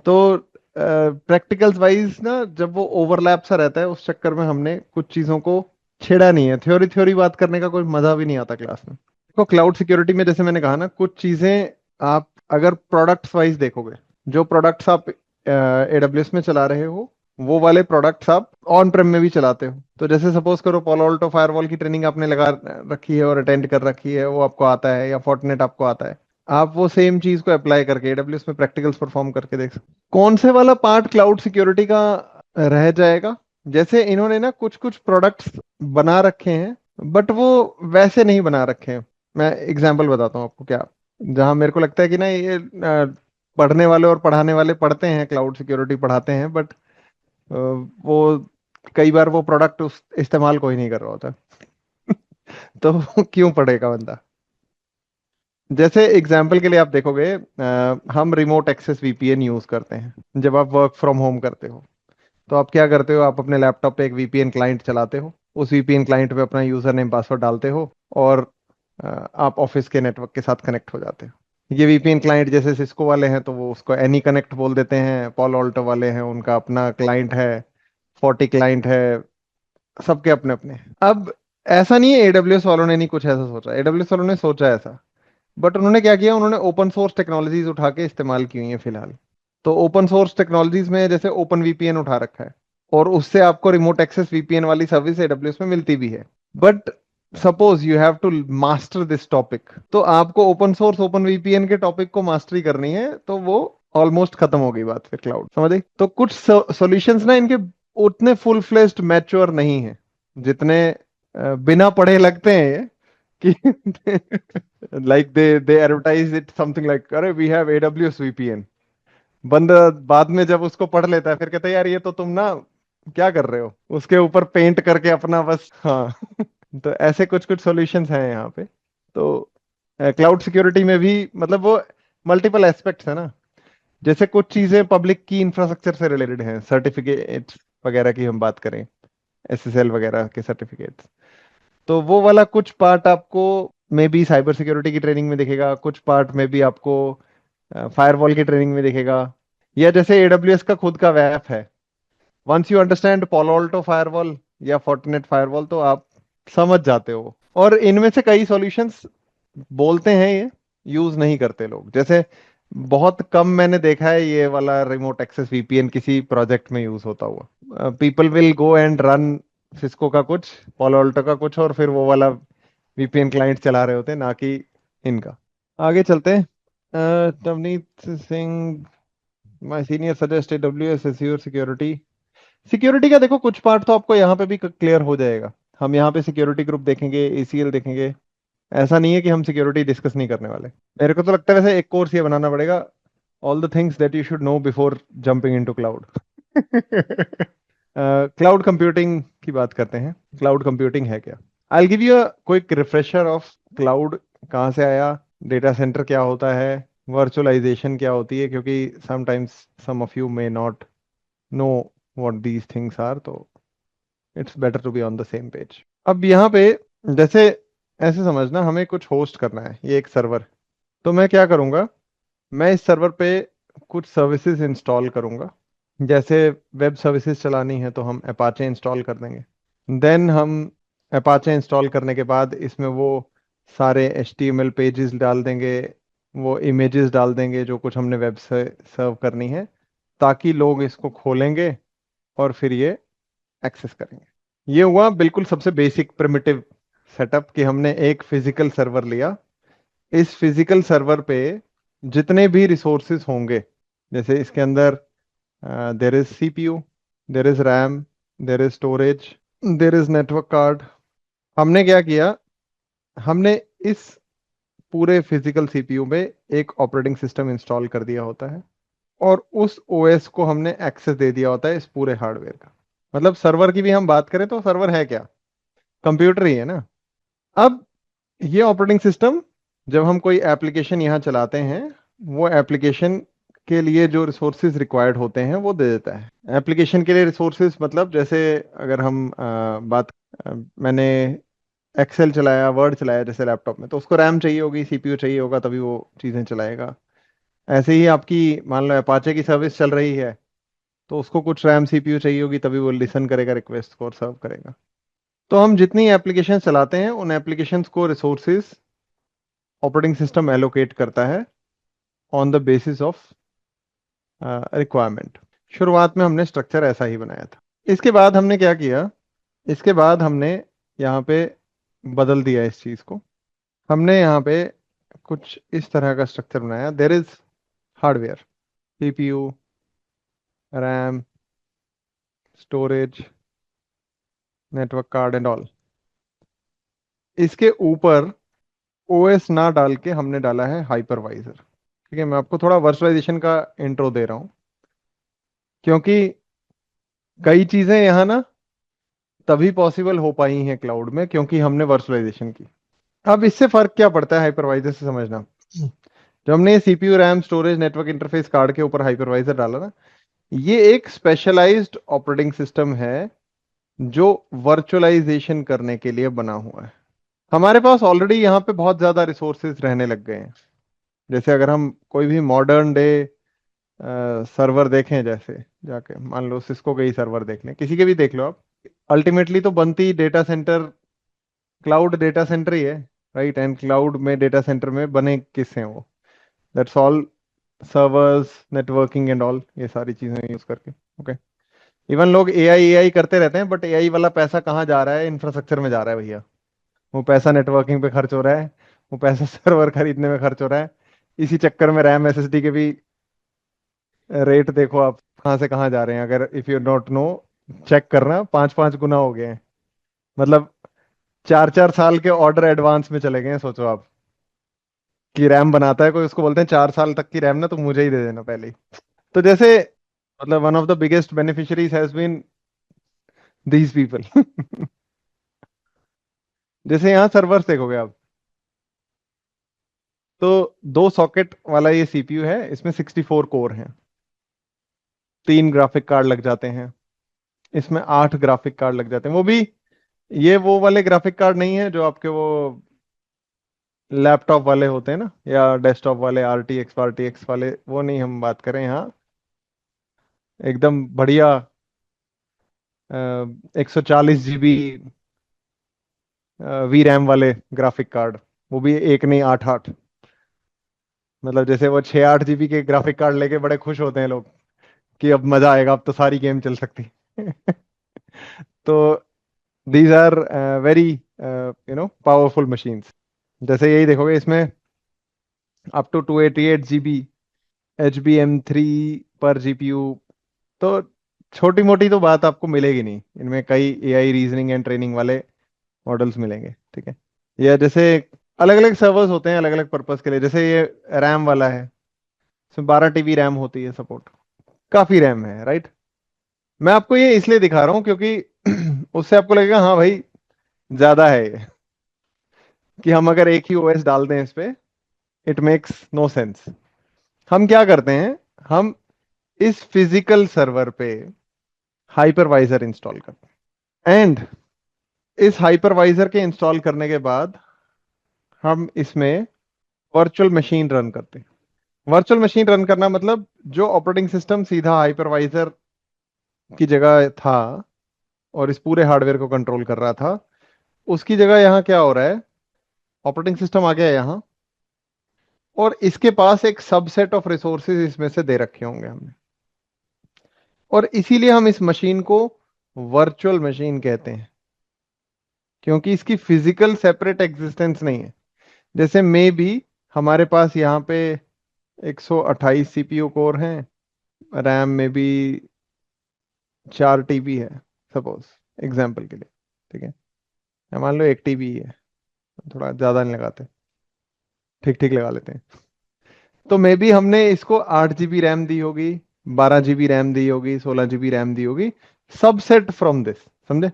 तो प्रैक्टिकल्स वाइज ना जब वो ओवरलैप सा रहता है, उस चक्कर में हमने कुछ चीजों को छेड़ा नहीं है। थ्योरी थ्योरी बात करने का कोई मजा भी नहीं आता क्लास में। तो क्लाउड सिक्योरिटी में जैसे मैंने कहा ना, कुछ चीजें आप अगर प्रोडक्ट्स वाइज देखोगे, जो प्रोडक्ट्स आप एडब्ल्यूएस में चला रहे हो, वो वाले प्रोडक्ट्स आप ऑन प्रेम में भी चलाते हो। तो जैसे सपोज करो पोलो अल्टो फायरवॉल की ट्रेनिंग आपने लगा रखी है और अटेंड कर रखी है, वो आपको आता है, या फोर्टिनेट आपको आता है, आप वो सेम चीज को अप्लाई करके एडब्ल्यूएस में प्रैक्टिकल्स परफॉर्म करके देख सकते हो। कौन से वाला पार्ट क्लाउड सिक्योरिटी का रह जाएगा, जैसे इन्होंने ना कुछ कुछ प्रोडक्ट्स बना रखे हैं, बट वो वैसे नहीं बना रखे हैं। मैं एग्जांपल बताता हूँ आपको क्या, जहां मेरे को लगता है कि ना ये पढ़ने वाले और पढ़ाने वाले पढ़ते हैं, क्लाउड सिक्योरिटी पढ़ाते हैं, बट वो कई बार वो प्रोडक्ट उस इस्तेमाल कोई नहीं कर रहा होता। तो क्यों पढ़ेगा बंदा। जैसे एग्जाम्पल के लिए आप देखोगे, हम रिमोट एक्सेस वीपीएन यूज करते हैं जब आप वर्क फ्रॉम होम करते हो। तो आप क्या करते हो, आप अपने लैपटॉप पे एक वीपीएन क्लाइंट चलाते हो, उस वीपीएन क्लाइंट पे अपना यूजर नेम पासवर्ड डालते हो, और आप ऑफिस के नेटवर्क के साथ कनेक्ट हो जाते हो। ये वीपीएन क्लाइंट जैसे सिस्को वाले हैं तो वो उसको एनी कनेक्ट बोल देते हैं, पॉल ऑल्टो वाले हैं उनका अपना क्लाइंट है, फोर्टी क्लाइंट है, सबके अपने अपने हैं। अब ऐसा नहीं है एडब्ल्यूएस वालों ने नहीं कुछ ऐसा सोचा, एडब्ल्यूएस वालों ने सोचा ऐसा, बट उन्होंने क्या किया, उन्होंने ओपन सोर्स टेक्नोलॉजीज उठा के इस्तेमाल की हुई है फिलहाल। तो ओपन सोर्स टेक्नोलॉजीज में जैसे ओपन वीपीएन उठा रखा है, और उससे आपको रिमोट एक्सेस वीपीएन वाली सर्विस एडब्ल्यूएस में मिलती भी है। But suppose you have to master this topic, तो आपको ओपन सोर्स ओपन वीपीएन के टॉपिक को मास्टरी करनी है, तो वो ऑलमोस्ट खत्म हो गई बात, फिर क्लाउड समझ गई। तो कुछ सॉल्यूशंस ना इनके उतने फुल फ्लेज्ड मैच्योर नहीं है जितने बिना पढ़े लगते हैं ये, कि like they advertise it something like अरे वी हैव एडब्ल्यूएस वीपीएन। बंदा बाद में जब उसको पढ़ लेता है फिर कहता है यार ये तो तुम ना क्या कर रहे हो, उसके ऊपर पेंट करके अपना बस, हाँ। तो ऐसे कुछ कुछ सॉल्यूशंस हैं यहाँ पे। तो क्लाउड सिक्योरिटी में भी मतलब वो मल्टीपल एस्पेक्ट्स है ना। जैसे कुछ चीजें पब्लिक की इंफ्रास्ट्रक्चर से रिलेटेड हैं, सर्टिफिकेट वगैरह की हम बात करें, एसएसएल वगैरह के सर्टिफिकेट्स, तो वो वाला कुछ पार्ट आपको मे बी साइबर सिक्योरिटी की ट्रेनिंग में दिखेगा, कुछ पार्ट में भी आपको फायरवॉल की ट्रेनिंग में दिखेगा। या जैसे एडब्ल्यूएस का खुद का वैप है, once you understand Palo firewall या फोर्टिनेट फायरवॉल तो आप समझ जाते हो। और इनमें से कई सॉल्यूशंस बोलते हैं ये यूज नहीं करते लोग, जैसे बहुत कम मैंने देखा है ये वाला रिमोट एक्सेस वीपीएन किसी प्रोजेक्ट में यूज होता हुआ। People will go and run Cisco का कुछ, पॉलो अल्टो का कुछ, और फिर वो वाला वीपीएन क्लाइंट चला रहे होते हैं, ना कि इनका। आगे चलते हैं। Tavneet Singh, my senior suggest AWS Azure security. Security का देखो कुछ पार्ट तो आपको यहाँ पे भी क्लियर हो जाएगा। हम यहाँ पे सिक्योरिटी ग्रुप देखेंगे, एसीएल देखेंगे, ऐसा नहीं है कि हम सिक्योरिटी डिस्कस नहीं करने वाले। मेरे को तो लगता है वैसे एक कोर्स ये बनाना पड़ेगा, all the things that you should know before jumping into cloud. Cloud computing की बात करते हैं। क्लाउड कंप्यूटिंग है क्या? I give you a quick refresher of cloud कहाँ से आया, डेटा सेंटर क्या होता है, वर्चुअलाइजेशन क्या होती है, क्योंकि sometimes some of you may not know what these things are, तो it's better to be on the same page. अब यहाँ पे जैसे ऐसे समझना, हमें कुछ होस्ट करना है, ये एक सर्वर। तो मैं क्या करूँगा, मैं इस सर्वर पे कुछ सर्विसेज इंस्टॉल करूँगा। जैसे वेब सर्विसेज चलानी है तो हम अपाचे इंस्टॉल कर देंगे। देन हम अपाचे इंस्टॉल करने के बाद इसमें वो सारे HTML पेजेस डाल देंगे, वो इमेजेस डाल देंगे जो कुछ हमने वेब से सर्व करनी है, ताकि लोग इसको खोलेंगे और फिर ये एक्सेस करेंगे। ये हुआ बिल्कुल सबसे बेसिक प्रिमिटिव सेटअप, कि हमने एक फिजिकल सर्वर लिया। इस फिजिकल सर्वर पे जितने भी रिसोर्सेज होंगे, जैसे इसके अंदर there is CPU, there is RAM, there is storage, there is network card. हमने क्या किया, हमने इस पूरे फिजिकल सीपीयू में एक ऑपरेटिंग सिस्टम इंस्टॉल कर दिया होता है, और उस ओएस को हमने एक्सेस दे दिया होता है इस पूरे हार्डवेयर का। मतलब सर्वर की भी हम बात करें तो सर्वर है क्या, कंप्यूटर ही है ना। अब ये ऑपरेटिंग सिस्टम जब हम कोई एप्लीकेशन यहाँ चलाते हैं, वो एप्लीकेशन के लिए जो रिसोर्सेज रिक्वायर्ड होते हैं वो दे देता है। एप्लीकेशन के लिए रिसोर्सेज मतलब जैसे अगर हम मैंने एक्सेल चलाया, वर्ड चलाया जैसे लैपटॉप में, तो उसको रैम चाहिए होगी, सीपीयू चाहिए होगा, तभी वो चीज़ें चलाएगा। ऐसे ही आपकी मान लो अपाचे की सर्विस चल रही है, तो उसको कुछ रैम सीपीयू चाहिए होगी, तभी वो लिसन करेगा रिक्वेस्ट को और सर्व करेगा। तो हम जितनी एप्लीकेशन चलाते हैं उन एप्लीकेशंस को रिसोर्सेज ऑपरेटिंग सिस्टम एलोकेट करता है on the basis of requirement. शुरुआत में हमने स्ट्रक्चर ऐसा ही बनाया था। इसके बाद हमने क्या किया, इसके बाद हमने यहाँ पे बदल दिया इस चीज को। हमने यहाँ पे कुछ इस तरह का स्ट्रक्चर बनाया। There is hardware, CPU, RAM, storage, network card and all. इसके ऊपर ओएस ना डाल के हमने डाला है हाइपरवाइजर। ठीक है, मैं आपको थोड़ा वर्चुअलाइजेशन का इंट्रो दे रहा हूँ, क्योंकि कई चीजें यहाँ ना तभी पॉसिबल हो पाई हैं क्लाउड में क्योंकि हमने वर्चुअलाइजेशन की। अब इससे फर्क क्या पड़ता है हाइपरवाइजर से, समझना। जो हमने ये CPU RAM storage network interface card के ऊपर हाइपरवाइजर डाला ना, ये एक स्पेशलाइज्ड ऑपरेटिंग सिस्टम है जो वर्चुअलाइजेशन करने के लिए बना हुआ है। हमारे पास ऑलरेडी यहाँ पे बहुत ज्यादा रिसोर्सेज रहने लग गए हैं। जैसे अगर हम कोई भी मॉडर्न डे सर्वर देखें, जैसे जाके मान लो सिस्को के ही सर्वर देख लें, किसी के भी देख लो आप, अल्टीमेटली तो बनती data centre, cloud data centre ही है, राइट। एंड क्लाउड में डेटा सेंटर में बने किस हैं वो, that's all servers, networking and all, ये सारी चीजें यूज करके। ओके। इवन लोग एआई एआई करते रहते हैं, बट एआई वाला पैसा कहाँ जा रहा है? इंफ्रास्ट्रक्चर में जा रहा है भैया। वो पैसा नेटवर्किंग पे खर्च हो रहा है, वो पैसा सर्वर खरीदने में खर्च हो रहा है। इसी चक्कर में रैम एसएसडी के भी रेट देखो आप कहाँ से कहाँ जा रहे हैं। अगर if you not know, check करना, 5-5 गुना हो गए हैं। मतलब 4-4 साल के ऑर्डर एडवांस में चले गए हैं, सोचो आप। कि रैम बनाता है कोई, उसको बोलते हैं 4 साल तक की रैम ना तुम मुझे ही दे देना पहले ही। तो जैसे मतलब one of the biggest beneficiaries has been these people. जैसे यहाँ सर्वर्स देखोगे आप, तो 2 सॉकेट वाला ये सीपीयू है, इसमें 64 कोर हैं, 3 ग्राफिक कार्ड लग जाते हैं, इसमें 8 ग्राफिक कार्ड लग जाते हैं। वो भी ये वो वाले ग्राफिक कार्ड नहीं है जो आपके वो लैपटॉप वाले होते हैं ना, या डेस्कटॉप वाले आर टी एक्स वाले, वो नहीं हम बात करें यहाँ। एकदम बढ़िया 140 GB वी रैम वाले ग्राफिक कार्ड, वो भी एक नहीं, 8-8। मतलब जैसे वो 6-8 GB के ग्राफिक कार्ड लेके बड़े खुश होते हैं लोग कि अब मजा आएगा, अब तो सारी गेम चल सकती। तो these are very powerful machines. जैसे यही देखोगे, इसमें अप टू 288 GB HBM3 पर जीपीयू। तो छोटी मोटी तो बात आपको मिलेगी नहीं, इनमें कई एआई रीजनिंग एंड ट्रेनिंग वाले मॉडल्स मिलेंगे, ठीक है। या जैसे अलग अलग सर्वर्स होते हैं अलग अलग पर्पस के लिए। जैसे ये रैम वाला है, इसमें 12 TB रैम होती है सपोर्ट, काफी रैम है, राइट। मैं आपको ये इसलिए दिखा रहा हूँ क्योंकि उससे आपको लगेगा हाँ भाई ज्यादा है ये, कि हम अगर एक ही ओएस डाल दें इस पे, इट मेक्स नो सेंस। हम क्या करते हैं, हम इस फिजिकल सर्वर पे हाइपरवाइजर इंस्टॉल करते हैं, एंड इस हाइपरवाइजर के इंस्टॉल करने के बाद हम इसमें वर्चुअल मशीन रन करते हैं। वर्चुअल मशीन रन करना मतलब जो ऑपरेटिंग सिस्टम सीधा हाइपरवाइजर की जगह था और इस पूरे हार्डवेयर को कंट्रोल कर रहा था, उसकी जगह यहाँ क्या हो रहा है, ऑपरेटिंग सिस्टम आ गया है यहाँ, और इसके पास एक सबसेट ऑफ रिसोर्सेज इसमें से दे रखे होंगे हमने। और इसीलिए हम इस मशीन को वर्चुअल मशीन कहते हैं, क्योंकि इसकी फिजिकल सेपरेट एग्जिस्टेंस नहीं है। जैसे मे बी हमारे पास यहाँ पे 128 सीपीयू कोर हैं, रैम में भी 4 TB है, सपोज एग्जाम्पल के लिए, ठीक है। या मान लो 1 TB है, थोड़ा ज्यादा नहीं लगाते, ठीक ठीक लगा लेते हैं। तो मे बी हमने इसको 8 GB रैम दी होगी, 12 GB रैम दी होगी, 16 GB रैम दी होगी, सबसेट फ्रॉम दिस, समझे।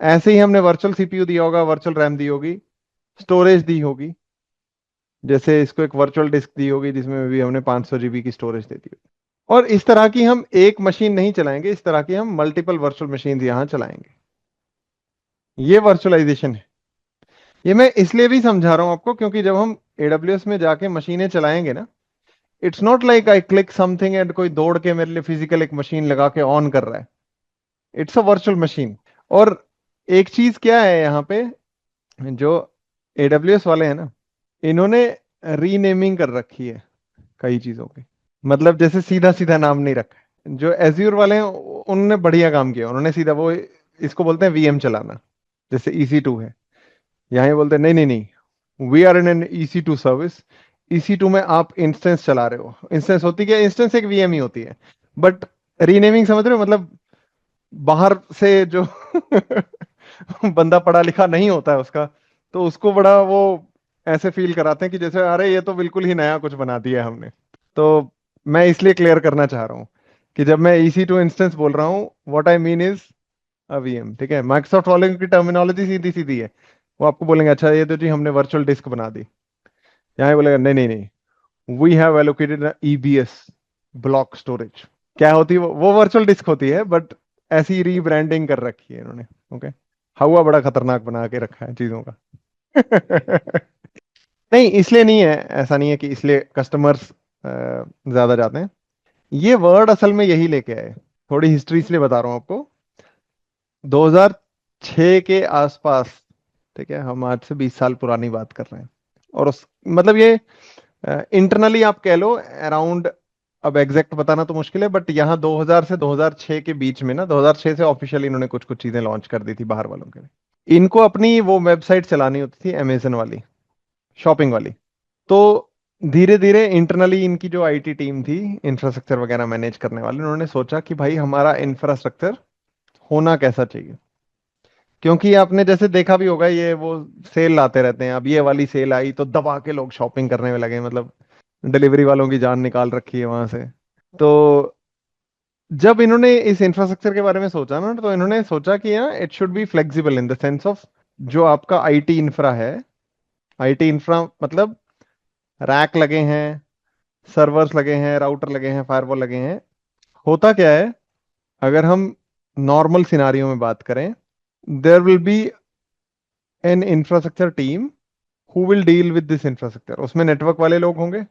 ऐसे ही हमने वर्चुअल सीपीयू दिया होगा, वर्चुअल रैम दी होगी, स्टोरेज दी होगी। जैसे इसको एक वर्चुअल डिस्क दी होगी जिसमें भी हमने 500 GB की स्टोरेज दे दी होगी। और इस तरह की हम एक मशीन नहीं चलाएंगे, इस तरह की हम मल्टीपल वर्चुअल मशीन यहां चलाएंगे। ये वर्चुअलाइजेशन है। ये मैं इसलिए भी समझा रहा हूं आपको क्योंकि जब हम एडब्ल्यूएस में जाके मशीनें चलाएंगे ना, it's not like I click something and कोई दौड़ के मेरे लिए फिजिकल एक मशीन लगा के ऑन कर रहा है। It's a virtual machine. और एक चीज क्या है यहाँ पे, जो एडब्ल्यूएस वाले हैं ना, इन्होंने रीनेमिंग कर रखी है कई चीजों की। मतलब जैसे सीधा सीधा नाम नहीं रखा है। जो एज्यूर वाले हैं उन्होंने बढ़िया काम किया, उन्होंने सीधा वो इसको बोलते हैं वीएम चलाना। जैसे EC2 है, यहाँ ये बोलते हैं नहीं नहीं नहीं, we are in an EC2 service. EC2 में आप इंस्टेंस चला रहे हो। इंस्टेंस होती क्या, इंस्टेंस एक वीएम ही होती है, बट रीनेमिंग समझ रहे हो, मतलब बाहर से जो बंदा पढ़ा लिखा नहीं होता है उसका, तो उसको बड़ा वो ऐसे फील कराते हैं कि जैसे अरे ये तो बिल्कुल ही नया कुछ बना दिया है हमने। तो मैं इसलिए क्लियर करना चाह रहा हूँ कि जब मैं EC2 इंस्टेंस बोल रहा हूँ, what I mean is VM, ठीक है। माइक्रोसॉफ्ट वालों की टर्मिनोलॉजी सीधी सीधी है, वो आपको बोलेंगे अच्छा ये तो जी हमने वर्चुअल डिस्क बना दी, यहाँ ही बोलेगा नहीं नहीं नहीं, we have allocated EBS block storage. क्या होती है वो वर्चुअल डिस्क होती है, बट ऐसी रीब्रांडिंग कर रखी है इन्होंने। ओके, हवा बड़ा खतरनाक बना के रखा है चीजों का। नहीं, इसलिए नहीं है, ऐसा नहीं है कि इसलिए कस्टमर्स ज्यादा जाते हैं। ये वर्ड असल में यही लेके आए। थोड़ी हिस्ट्री इसलिए बता रहा हूँ आपको। 2006 के आसपास, ठीक है, हम आज से 20 साल पुरानी बात कर रहे हैं। और उस मतलब ये इंटरनली आप कह लो अराउंड, अब एग्जैक्ट बताना तो मुश्किल है, बट यहाँ 2000 से 2006 के बीच में ना, 2006 से ऑफिशियली इन्होंने कुछ कुछ चीजें लॉन्च कर दी थी बाहर वालों के लिए। इनको अपनी वो वेबसाइट चलानी होती थी, अमेजन वाली, शॉपिंग वाली। तो धीरे धीरे इंटरनली इनकी जो आईटी टीम थी, इंफ्रास्ट्रक्चर वगैरह मैनेज करने वाले, उन्होंने सोचा कि भाई हमारा इंफ्रास्ट्रक्चर होना कैसा चाहिए। क्योंकि आपने जैसे देखा भी होगा, ये वो सेल लाते रहते हैं। अब ये वाली सेल आई तो दबा के लोग शॉपिंग करने में लगे, मतलब डिलीवरी वालों की जान निकाल रखी है वहां से। तो जब इन्होंने इस इंफ्रास्ट्रक्चर के बारे में सोचा ना, तो इन्होंने सोचा कि ना it should be flexible in the sense of, जो आपका आईटी इंफ्रा है, आईटी इंफ्रा मतलब रैक लगे हैं, सर्वर्स लगे हैं, राउटर लगे हैं, फायरवॉल लगे हैं। होता क्या है, अगर हम नॉर्मल सिनारियो में बात करें, there will be an infrastructure team who will deal with this infrastructure. उसमें नेटवर्क वाले लोग होंगे,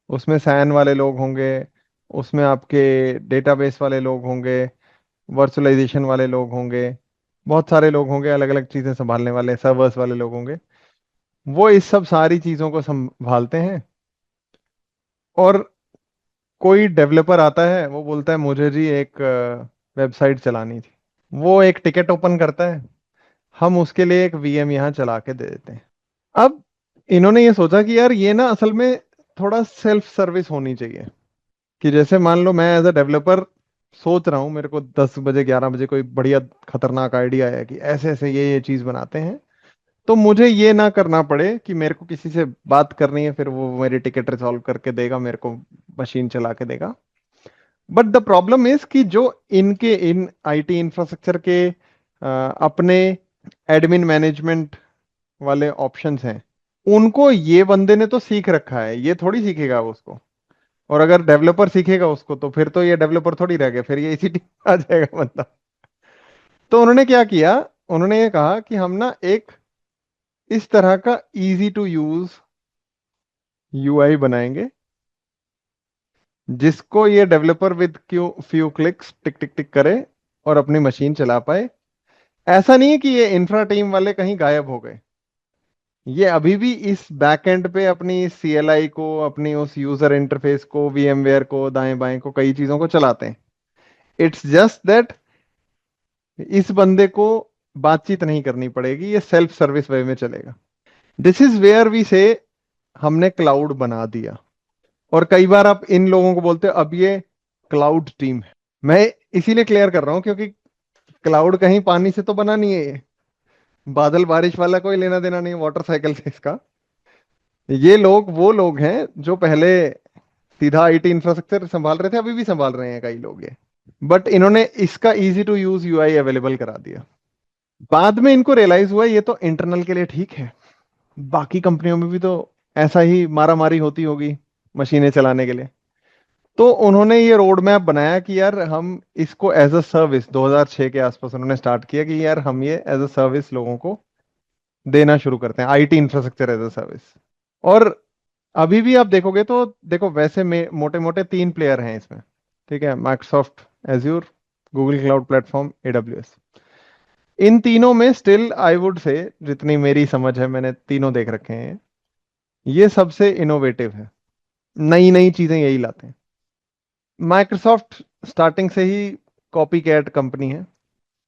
उसमें सैन वाले लोग होंगे, उसमें आपके डेटाबेस वाले लोग होंगे, वर्चुअलाइजेशन वाले लोग होंगे, बहुत सारे लोग होंगे, अलग अलग चीजें संभालने वाले सर्वर्स वाले लोग होंगे। वो इस सब सारी चीजों को संभालते हैं। और कोई डेवलपर आता है, वो बोलता है मुझे जी एक वेबसाइट चलानी थी। वो एक टिकट ओपन करता है, हम उसके लिए एक वीएम यहाँ चला के दे देते हैं। अब इन्होंने ये सोचा कि यार ये ना असल में थोड़ा सेल्फ सर्विस होनी चाहिए। कि जैसे मान लो मैं एज अ डेवलपर सोच रहा हूँ, मेरे को 10 बजे 11 बजे कोई बढ़िया खतरनाक आइडिया है कि ऐसे ऐसे ये चीज बनाते हैं, तो मुझे ये ना करना पड़े कि मेरे को किसी से बात करनी है, फिर वो मेरी टिकट रिजॉल्व करके देगा मेरे को, मशीन चला के देगा। बट द प्रॉब्लम इज कि जो इनके इन आईटी इंफ्रास्ट्रक्चर के अपने एडमिन मैनेजमेंट वाले ऑप्शंस हैं, उनको ये बंदे ने तो सीख रखा है, ये थोड़ी सीखेगा वो उसको। और अगर डेवलपर सीखेगा उसको, तो फिर तो ये डेवलपर थोड़ी रह गया, फिर ये इसी टीम आ जाएगा बंदा। तो उन्होंने क्या किया, उन्होंने ये कहा कि हम ना एक इस तरह का इजी टू यूज यूआई बनाएंगे, जिसको ये developer with cue few clicks tick tick tick करे और अपनी मशीन चला पाए। ऐसा नहीं है कि ये इंफ्रा टीम वाले कहीं गायब हो गए। ये अभी भी इस बैकएंड पे अपनी सीएलआई को, अपनी उस यूजर इंटरफेस को, वीएमवेयर को, दाएं बाएं को, कई चीजों को चलाते हैं। इट्स जस्ट दैट इस बंदे को बातचीत नहीं करनी पड़ेगी, ये सेल्फ सर्विस वे में चलेगा। दिस इज वेयर वी से हमने क्लाउड बना दिया। और कई बार आप इन लोगों को बोलते हो अब ये क्लाउड टीम है। मैं इसीलिए क्लियर कर रहा हूं क्योंकि क्लाउड कहीं पानी से तो बना नहीं है ये। बादल बारिश वाला कोई लेना देना नहीं वाटर साइकिल से इसका। ये लोग वो लोग हैं जो पहले सीधा आईटी इंफ्रास्ट्रक्चर संभाल रहे थे, अभी भी संभाल रहे हैं कई लोग ये। बट इन्होंने इसका easy to use UI available करा दिया। बाद में इनको रियलाइज हुआ ये तो इंटरनल के लिए ठीक है, बाकी कंपनियों में भी तो ऐसा ही मारा मारी होती होगी मशीनें चलाने के लिए। तो उन्होंने ये रोड मैप बनाया कि यार हम इसको एज अ सर्विस, 2006 के आसपास उन्होंने स्टार्ट किया कि यार हम ये एज अ सर्विस लोगों को देना शुरू करते हैं, IT infrastructure as a service. और अभी भी आप देखोगे तो देखो, वैसे में मोटे मोटे तीन प्लेयर हैं इसमें, ठीक है, Microsoft Azure, Google cloud platform, AWS. इन तीनों में स्टिल आई वुड से, जितनी मेरी समझ है, मैंने तीनों देख रखे हैं, ये सबसे इनोवेटिव है। नई नई चीजें यही लाते हैं। माइक्रोसॉफ्ट स्टार्टिंग से ही कॉपी कैट कंपनी है।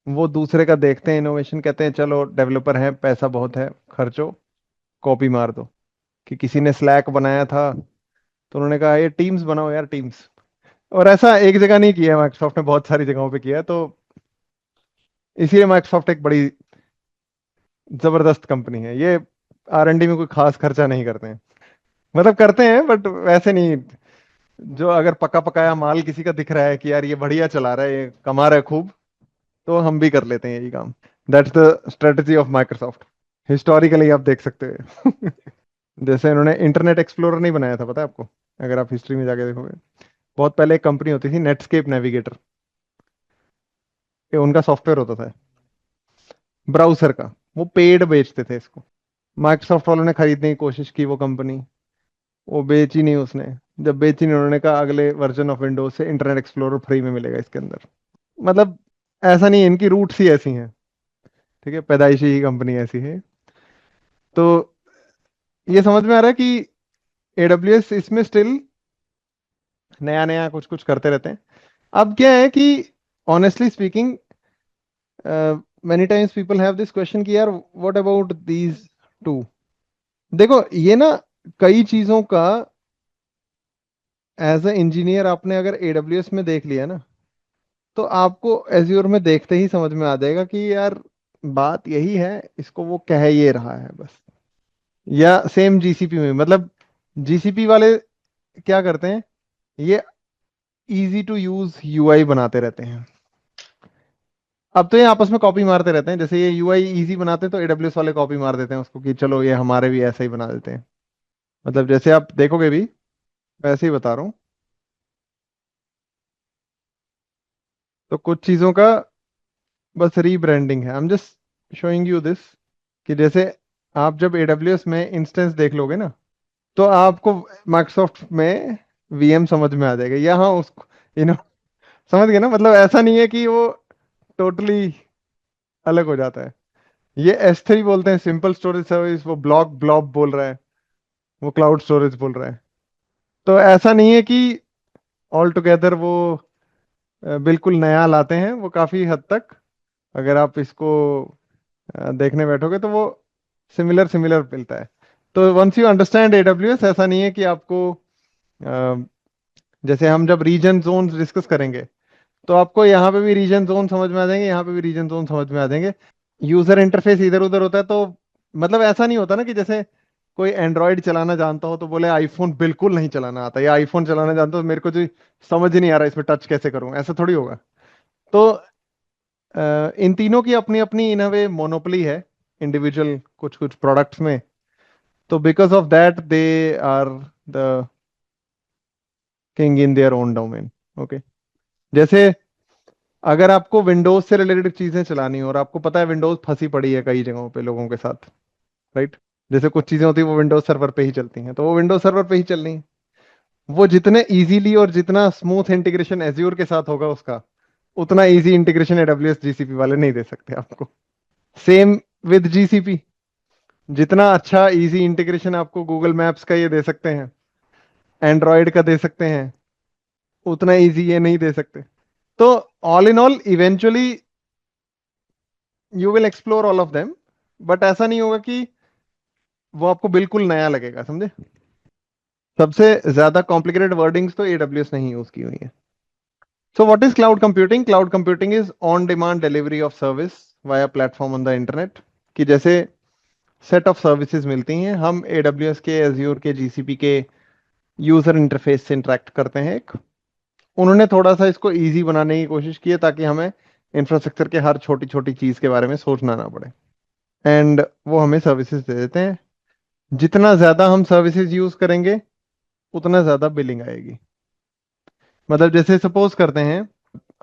वो दूसरे का देखते हैं इनोवेशन, कहते हैं चलो डेवलपर है, पैसा बहुत है, खर्चो, कॉपी मार दो। कि किसी ने स्लैक बनाया था, तो उन्होंने कहा ये टीम्स बनाओ यार, टीम्स। और ऐसा एक जगह नहीं किया है माइक्रोसॉफ्ट ने, बहुत सारी जगहों पे किया है। तो इसीलिए माइक्रोसॉफ्ट एक बड़ी जबरदस्त कंपनी है ये। आर एंड डी में कोई खास खर्चा नहीं करते हैं, मतलब करते हैं बट वैसे नहीं। जो अगर पका पकाया माल किसी का दिख रहा है कि यार ये बढ़िया चला रहा है, ये कमा रहा है खूब, तो हम भी कर लेते हैं यही काम। That's the strategy of Microsoft, historically आप देख सकते हैं। जैसे इन्होंने इंटरनेट एक्सप्लोरर नहीं बनाया था, पता है आपको? अगर आप हिस्ट्री में जाके देखोगे, बहुत पहले एक कंपनी होती थी नेटस्केप नेविगेटर, ये उनका सॉफ्टवेयर होता था ब्राउजर का। वो पेड बेचते थे इसको। माइक्रोसॉफ्ट वालों ने खरीदने की कोशिश की वो कंपनी, वो बेची नहीं उसने। जब बेची नहीं, उन्होंने कहा अगले वर्जन ऑफ विंडोज से इंटरनेट एक्सप्लोरर फ्री में मिलेगा इसके अंदर। मतलब ऐसा नहीं है, इनकी रूट्स ही ऐसी हैं। ठीक है, पैदाइशी ही कंपनी ऐसी है। तो ये समझ में आ रहा है कि एडब्ल्यूएस इसमें स्टिल नया नया कुछ कुछ करते रहते हैं। अब क्या है कि honestly speaking, many times people have this question कि यार व्हाट अबाउट दीज टू। देखो ये ना, कई चीजों का एज अ इंजीनियर आपने अगर एडब्ल्यूएस में देख लिया ना, तो आपको एज्योर में देखते ही समझ में आ जाएगा कि यार बात यही है, इसको वो कह ये रहा है बस। या सेम जीसीपी में, मतलब जीसीपी वाले क्या करते हैं, ये इजी टू यूज यूआई बनाते रहते हैं। अब तो ये आपस में कॉपी मारते रहते हैं, जैसे ये यूआई इजी बनाते हैं तो एडब्ल्यूएस वाले कॉपी मार देते हैं उसको कि चलो ये हमारे भी ऐसा ही बना देते हैं। मतलब जैसे आप देखोगे भी, वैसे ही बता रहा हूँ। तो कुछ चीजों का बस रीब्रांडिंग है। आई am just showing you this, कि जैसे आप जब एडब्ल्यूएस में इंस्टेंस देख लोगे ना, तो आपको माइक्रोसॉफ्ट में वीएम समझ में आ जाएगा। यहाँ उसको समझ गए ना? मतलब ऐसा नहीं है कि वो टोटली अलग हो जाता है। ये S3 बोलते हैं, सिंपल स्टोरेज सर्विस, वो ब्लॉक ब्लॉब बोल रहा है, वो क्लाउड स्टोरेज बोल रहा है। तो ऐसा नहीं है कि ऑल टुगेदर वो बिल्कुल नया लाते हैं। वो काफी हद तक, अगर आप इसको देखने बैठोगे तो वो सिमिलर सिमिलर मिलता है। तो वंस यू अंडरस्टैंड एडब्ल्यूएस, ऐसा नहीं है कि आपको जैसे हम जब रीजन जोन डिस्कस करेंगे, तो आपको यहाँ पे भी रीजन जोन समझ में आ जाएंगे, यहाँ पे भी रीजन जोन समझ में आ जाएंगे। यूजर इंटरफेस इधर उधर होता है, तो मतलब ऐसा नहीं होता ना कि जैसे कोई एंड्रॉयड चलाना जानता हो तो बोले आईफोन बिल्कुल नहीं चलाना आता, या आईफोन चलाना जानता हो तो मेरे को जो समझ ही नहीं आ रहा इसमें टच कैसे करूं, ऐसा थोड़ी होगा। तो इन तीनों की अपनी अपनी इन अ वे मोनोपोली है इंडिविजुअल कुछ कुछ प्रोडक्ट्स में। तो because of that they are the king in their own domain. Okay. जैसे अगर आपको विंडोज से रिलेटेड चीजें चलानी हो, और आपको पता है विंडोज फंसी पड़ी है कई जगहों पे लोगों के साथ, राइट? जैसे कुछ चीजें होती है वो विंडोज सर्वर पे ही चलती हैं, तो वो विंडोज सर्वर पे ही चलनी है। वो जितने इजीली और जितना स्मूथ इंटीग्रेशन एज्योर के साथ होगा उसका, उतना इजी इंटीग्रेशन एडब्ल्यूएस जीसीपी वाले नहीं दे सकते आपको। सेम विद जीसीपी, जितना अच्छा इजी इंटीग्रेशन आपको गूगल मैप्स का ये दे सकते हैं, एंड्रॉयड का दे सकते हैं, उतना इजी ये नहीं दे सकते। तो all in all eventually you will explore all of them, but ऐसा नहीं होगा कि वो आपको बिल्कुल नया लगेगा, समझे? सबसे ज्यादा कॉम्प्लिकेटेड वर्डिंग्स तो एडब्ल्यूएस ने ही यूज की हुई है। So what is cloud computing? Cloud computing is on demand delivery of service via platform on the internet. कि जैसे सेट ऑफ सर्विसेज मिलती हैं, हम एडब्ल्यूएस के, एज्योर के, जीसीपी के यूजर इंटरफेस से इंटरेक्ट करते हैं एक। उन्होंने थोड़ा सा इसको इजी बनाने की कोशिश की है ताकि हमें इंफ्रास्ट्रक्चर के हर छोटी छोटी चीज के बारे में सोचना ना पड़े। एंड वो हमें सर्विसेज दे देते हैं। जितना ज्यादा हम सर्विसेज यूज करेंगे, उतना ज्यादा बिलिंग आएगी। मतलब जैसे सपोज करते हैं,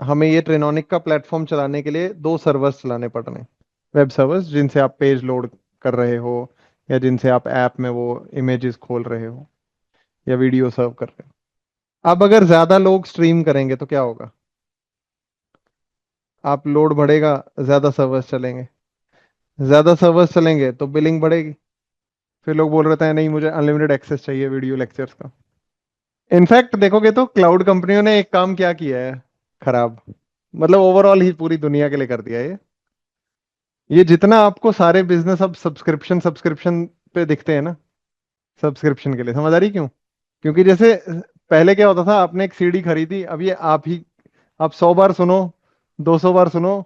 हमें ये ट्रेनोनिक का प्लेटफॉर्म चलाने के लिए 2 सर्वर्स चलाने पड़ रहे हैं, वेब सर्वर्स, जिनसे आप पेज लोड कर रहे हो, या जिनसे आप ऐप में वो इमेजेस खोल रहे हो, या वीडियो सर्व कर रहे हो। अब अगर ज्यादा लोग स्ट्रीम करेंगे तो क्या होगा? आप लोड बढ़ेगा, ज्यादा सर्वर्स चलेंगे, ज्यादा सर्वर्स चलेंगे तो बिलिंग बढ़ेगी। फिर लोग बोल रहे थे नहीं मुझे अनलिमिटेड एक्सेस चाहिए वीडियो लेक्चर्स का। इनफैक्ट देखोगे तो क्लाउड कंपनियों ने एक काम क्या किया है खराब, मतलब ओवरऑल ही पूरी दुनिया के लिए कर दिया है ये जितना आपको सारे बिजनेस अब सब्सक्रिप्शन सब्सक्रिप्शन पे दिखते हैं ना, सब्सक्रिप्शन के लिए, समझ आ रही क्यों? क्योंकि जैसे पहले क्या होता था, आपने एक सीडी खरीदी, अब ये आप 100 बार सुनो, 200 बार सुनो,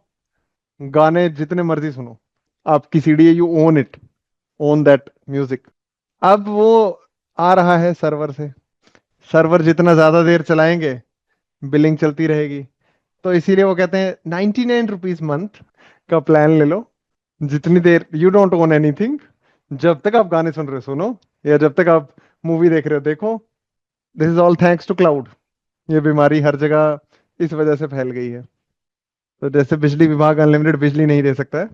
गाने जितने मर्जी सुनो, आपकी सीडी है, you own it, own that music. अब वो आ रहा है सर्वर से, सर्वर जितना ज्यादा देर चलाएंगे, बिलिंग चलती रहेगी। तो इसीलिए वो कहते हैं 99 रुपीज मंथ का प्लान ले लो, जितनी देर, यू डोंट ओन एनीथिंग, जब तक आप गाने सुन रहे हो सुनो, या जब तक आप मूवी देख रहे हो देखो, this is all thanks to cloud. ये बीमारी हर जगह इस वजह से फैल गई है। तो जैसे बिजली विभाग अनलिमिटेड बिजली नहीं दे सकता है,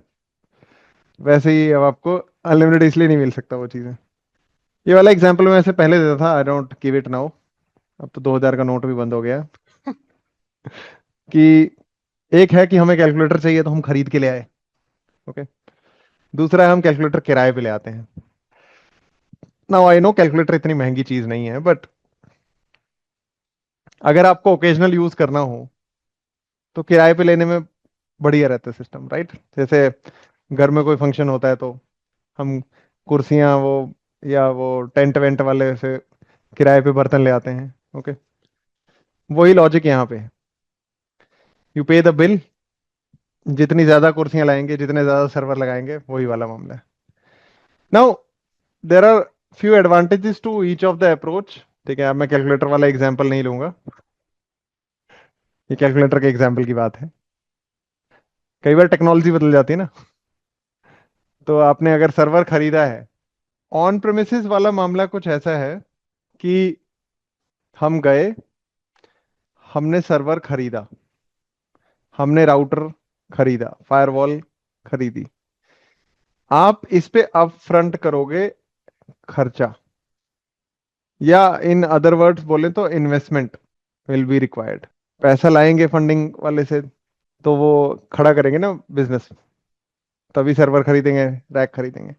वैसे ही अब आपको अनलिमिटेड इसलिए नहीं मिल सकता वो चीजें। ये वाला एग्जांपल मैं ऐसे पहले देता था, I don't give it now. अब तो 2000 का नोट भी बंद हो गया कि एक है कि हमें कैलकुलेटर चाहिए तो हम खरीद के ले आए, ओके। दूसरा है हम कैलकुलेटर किराए पे ले आते हैं। नाउ आई नो कैलकुलेटर इतनी महंगी चीज नहीं है, बट अगर आपको ओकेजनल यूज करना हो तो किराए पे लेने में बढ़िया रहता है सिस्टम, राइट। जैसे घर में कोई फंक्शन होता है तो हम कुर्सियां वो, या वो टेंट वेंट वाले से किराए पे बर्तन ले आते हैं, ओके। वही लॉजिक यहाँ पे है। यू पे द बिल, जितनी ज्यादा कुर्सियां लाएंगे जितने ज्यादा सर्वर लगाएंगे, वही वाला मामला है। Now there are few advantages to each of the approach. ठीक है, अब मैं कैलकुलेटर वाला एग्जाम्पल नहीं लूंगा, ये कैलकुलेटर के एग्जाम्पल की बात है। कई बार टेक्नोलॉजी बदल जाती है ना। तो आपने अगर सर्वर खरीदा है, ऑन प्रेमिसेस वाला मामला कुछ ऐसा है कि हम गए, हमने सर्वर खरीदा, हमने राउटर खरीदा, फायरवॉल खरीदी। आप इस पे अप फ्रंट करोगे खर्चा, या इन अदर वर्ड्स बोले तो इन्वेस्टमेंट विल बी रिक्वायर्ड। पैसा लाएंगे फंडिंग वाले से, तो वो खड़ा करेंगे ना बिजनेस, तभी सर्वर खरीदेंगे, रैक खरीदेंगे।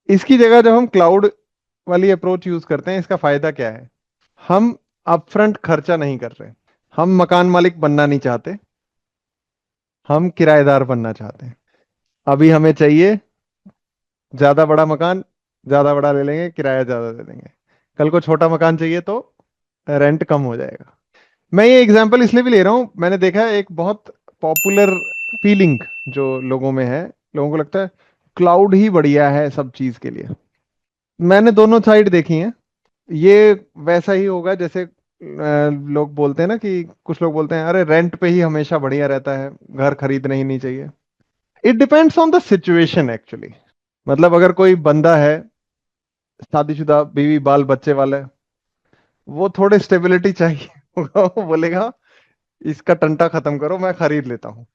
इसकी जगह जब हम क्लाउड वाली अप्रोच यूज करते हैं, इसका फायदा क्या है? हम अपफ्रंट खर्चा नहीं कर रहे। हम मकान मालिक बनना नहीं चाहते, हम किराएदार बनना चाहते हैं। अभी हमें चाहिए ज्यादा बड़ा मकान, ज्यादा बड़ा ले लेंगे, किराया ज्यादा दे देंगे। कल को छोटा मकान चाहिए तो रेंट कम हो जाएगा। मैं ये एग्जांपल इसलिए भी ले रहा हूं, मैंने देखा है एक बहुत पॉपुलर फीलिंग जो लोगों में है, लोगों को लगता है क्लाउड ही बढ़िया है सब चीज के लिए। मैंने दोनों साइड देखी हैं। ये वैसा ही होगा जैसे लोग बोलते हैं ना, कि कुछ लोग बोलते हैं अरे रेंट पे ही हमेशा बढ़िया रहता है, घर खरीदना ही नहीं चाहिए। It depends on the situation actually. मतलब अगर कोई बंदा है शादीशुदा, बीवी बाल बच्चे वाला है, वो थोड़े स्टेबिलिटी चाहिए होगा, वो बोलेगा इसका टंटा खत्म करो, मैं खरीद लेता हूँ।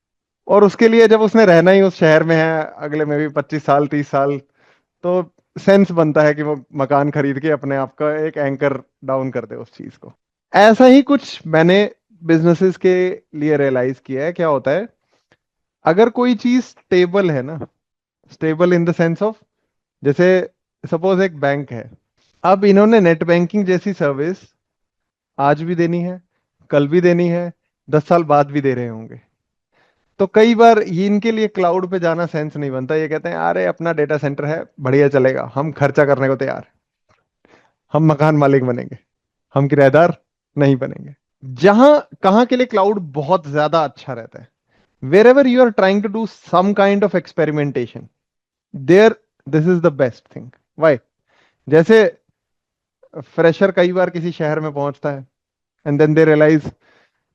और उसके लिए जब उसने रहना ही उस शहर में है अगले में भी 25 साल 30 साल, तो सेंस बनता है कि वो मकान खरीद के अपने आप का एक एंकर डाउन कर दे उस चीज को। ऐसा ही कुछ मैंने बिजनेसेस के लिए रियलाइज किया है। क्या होता है, अगर कोई चीज स्टेबल है ना, stable in the sense of, जैसे सपोज एक बैंक है, अब इन्होंने नेट बैंकिंग जैसी सर्विस आज भी देनी है, कल भी देनी है, 10 साल बाद भी दे रहे होंगे। तो कई बार ये इनके लिए क्लाउड पे जाना सेंस नहीं बनता। ये कहते हैं अरे अपना डेटा सेंटर है, बढ़िया चलेगा, हम खर्चा करने को तैयार हैं, हम मकान मालिक बनेंगे, हम किराएदार नहीं बनेंगे। जहां कहाँ के लिए क्लाउड बहुत ज्यादा अच्छा रहता है, wherever you are trying to do some kind of experimentation, there this is the best thing. Why? जैसे फ्रेशर कई बार किसी शहर में पहुंचता है, एंड देन दे रियलाइज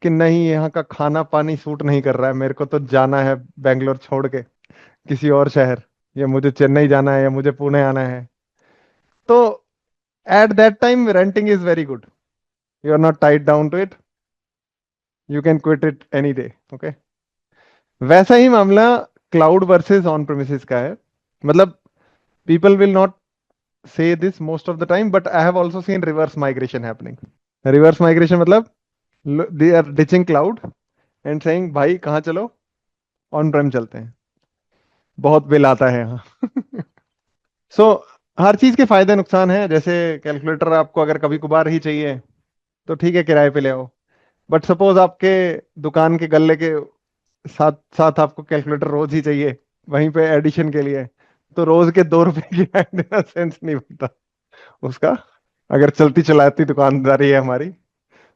कि नहीं यहाँ का खाना पानी सूट नहीं कर रहा है, मेरे को तो जाना है बैंगलोर छोड़ के किसी और शहर, या मुझे चेन्नई जाना है, या मुझे पुणे आना है। तो at that time renting is very good, you are not tied down to it, you can quit it any day, okay. वैसा ही मामला क्लाउड वर्सेस ऑन प्रेमिसेस का है। मतलब people will not say this most of the time, but I have also seen reverse migration happening. Reverse migration मतलब they are ditching cloud and saying भाई कहाँ चलो, ऑन प्रेम चलते हैं, बहुत बिल आता है यहाँ। सो हर चीज के फायदे नुकसान हैं। जैसे कैलकुलेटर आपको अगर कभी कभार ही चाहिए तो ठीक है किराए पे ले आओ, बट सपोज आपके दुकान के गल्ले के साथ साथ आपको कैलकुलेटर रोज ही चाहिए वहीं पे एडिशन के लिए, तो रोज के 2 रुपए किराया देना सेंस नहीं बनता उसका। अगर चलती चलाती दुकानदारी है हमारी,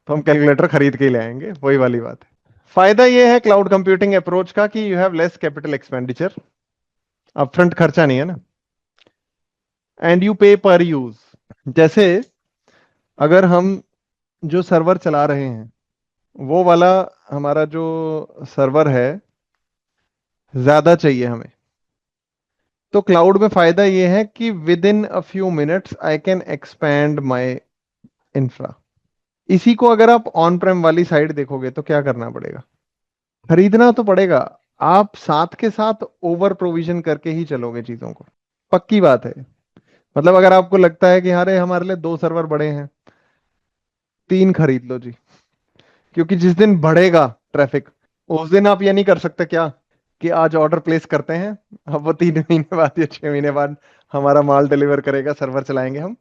तो हम कैलकुलेटर खरीद के ही ले आएंगे, वही वाली बात है। फायदा ये है क्लाउड कंप्यूटिंग अप्रोच का कि you have less capital expenditure, upfront खर्चा नहीं है ना, एंड यू पे पर यूज। जैसे अगर हम जो सर्वर चला रहे हैं, वो वाला हमारा जो सर्वर है ज्यादा चाहिए हमें, तो क्लाउड में फायदा ये है कि with in a few minutes I can expand my infra. इसी को अगर आप ऑन प्रेम वाली साइड देखोगे तो क्या करना पड़ेगा? खरीदना तो पड़ेगा। आप साथ के साथ ओवर प्रोविजन करके ही चलोगे चीजों को, पक्की बात है। मतलब अगर आपको लगता है कि अरे हमारे लिए 2 सर्वर बड़े हैं, 3 खरीद लो जी। क्योंकि जिस दिन बढ़ेगा ट्रैफिक, उस दिन आप ये नहीं कर सकते क्या कि आज ऑर्डर प्लेस करते हैं, अब वो 3 महीने बाद या 6 महीने बाद हमारा माल डिलीवर करेगा, सर्वर चलाएंगे हम।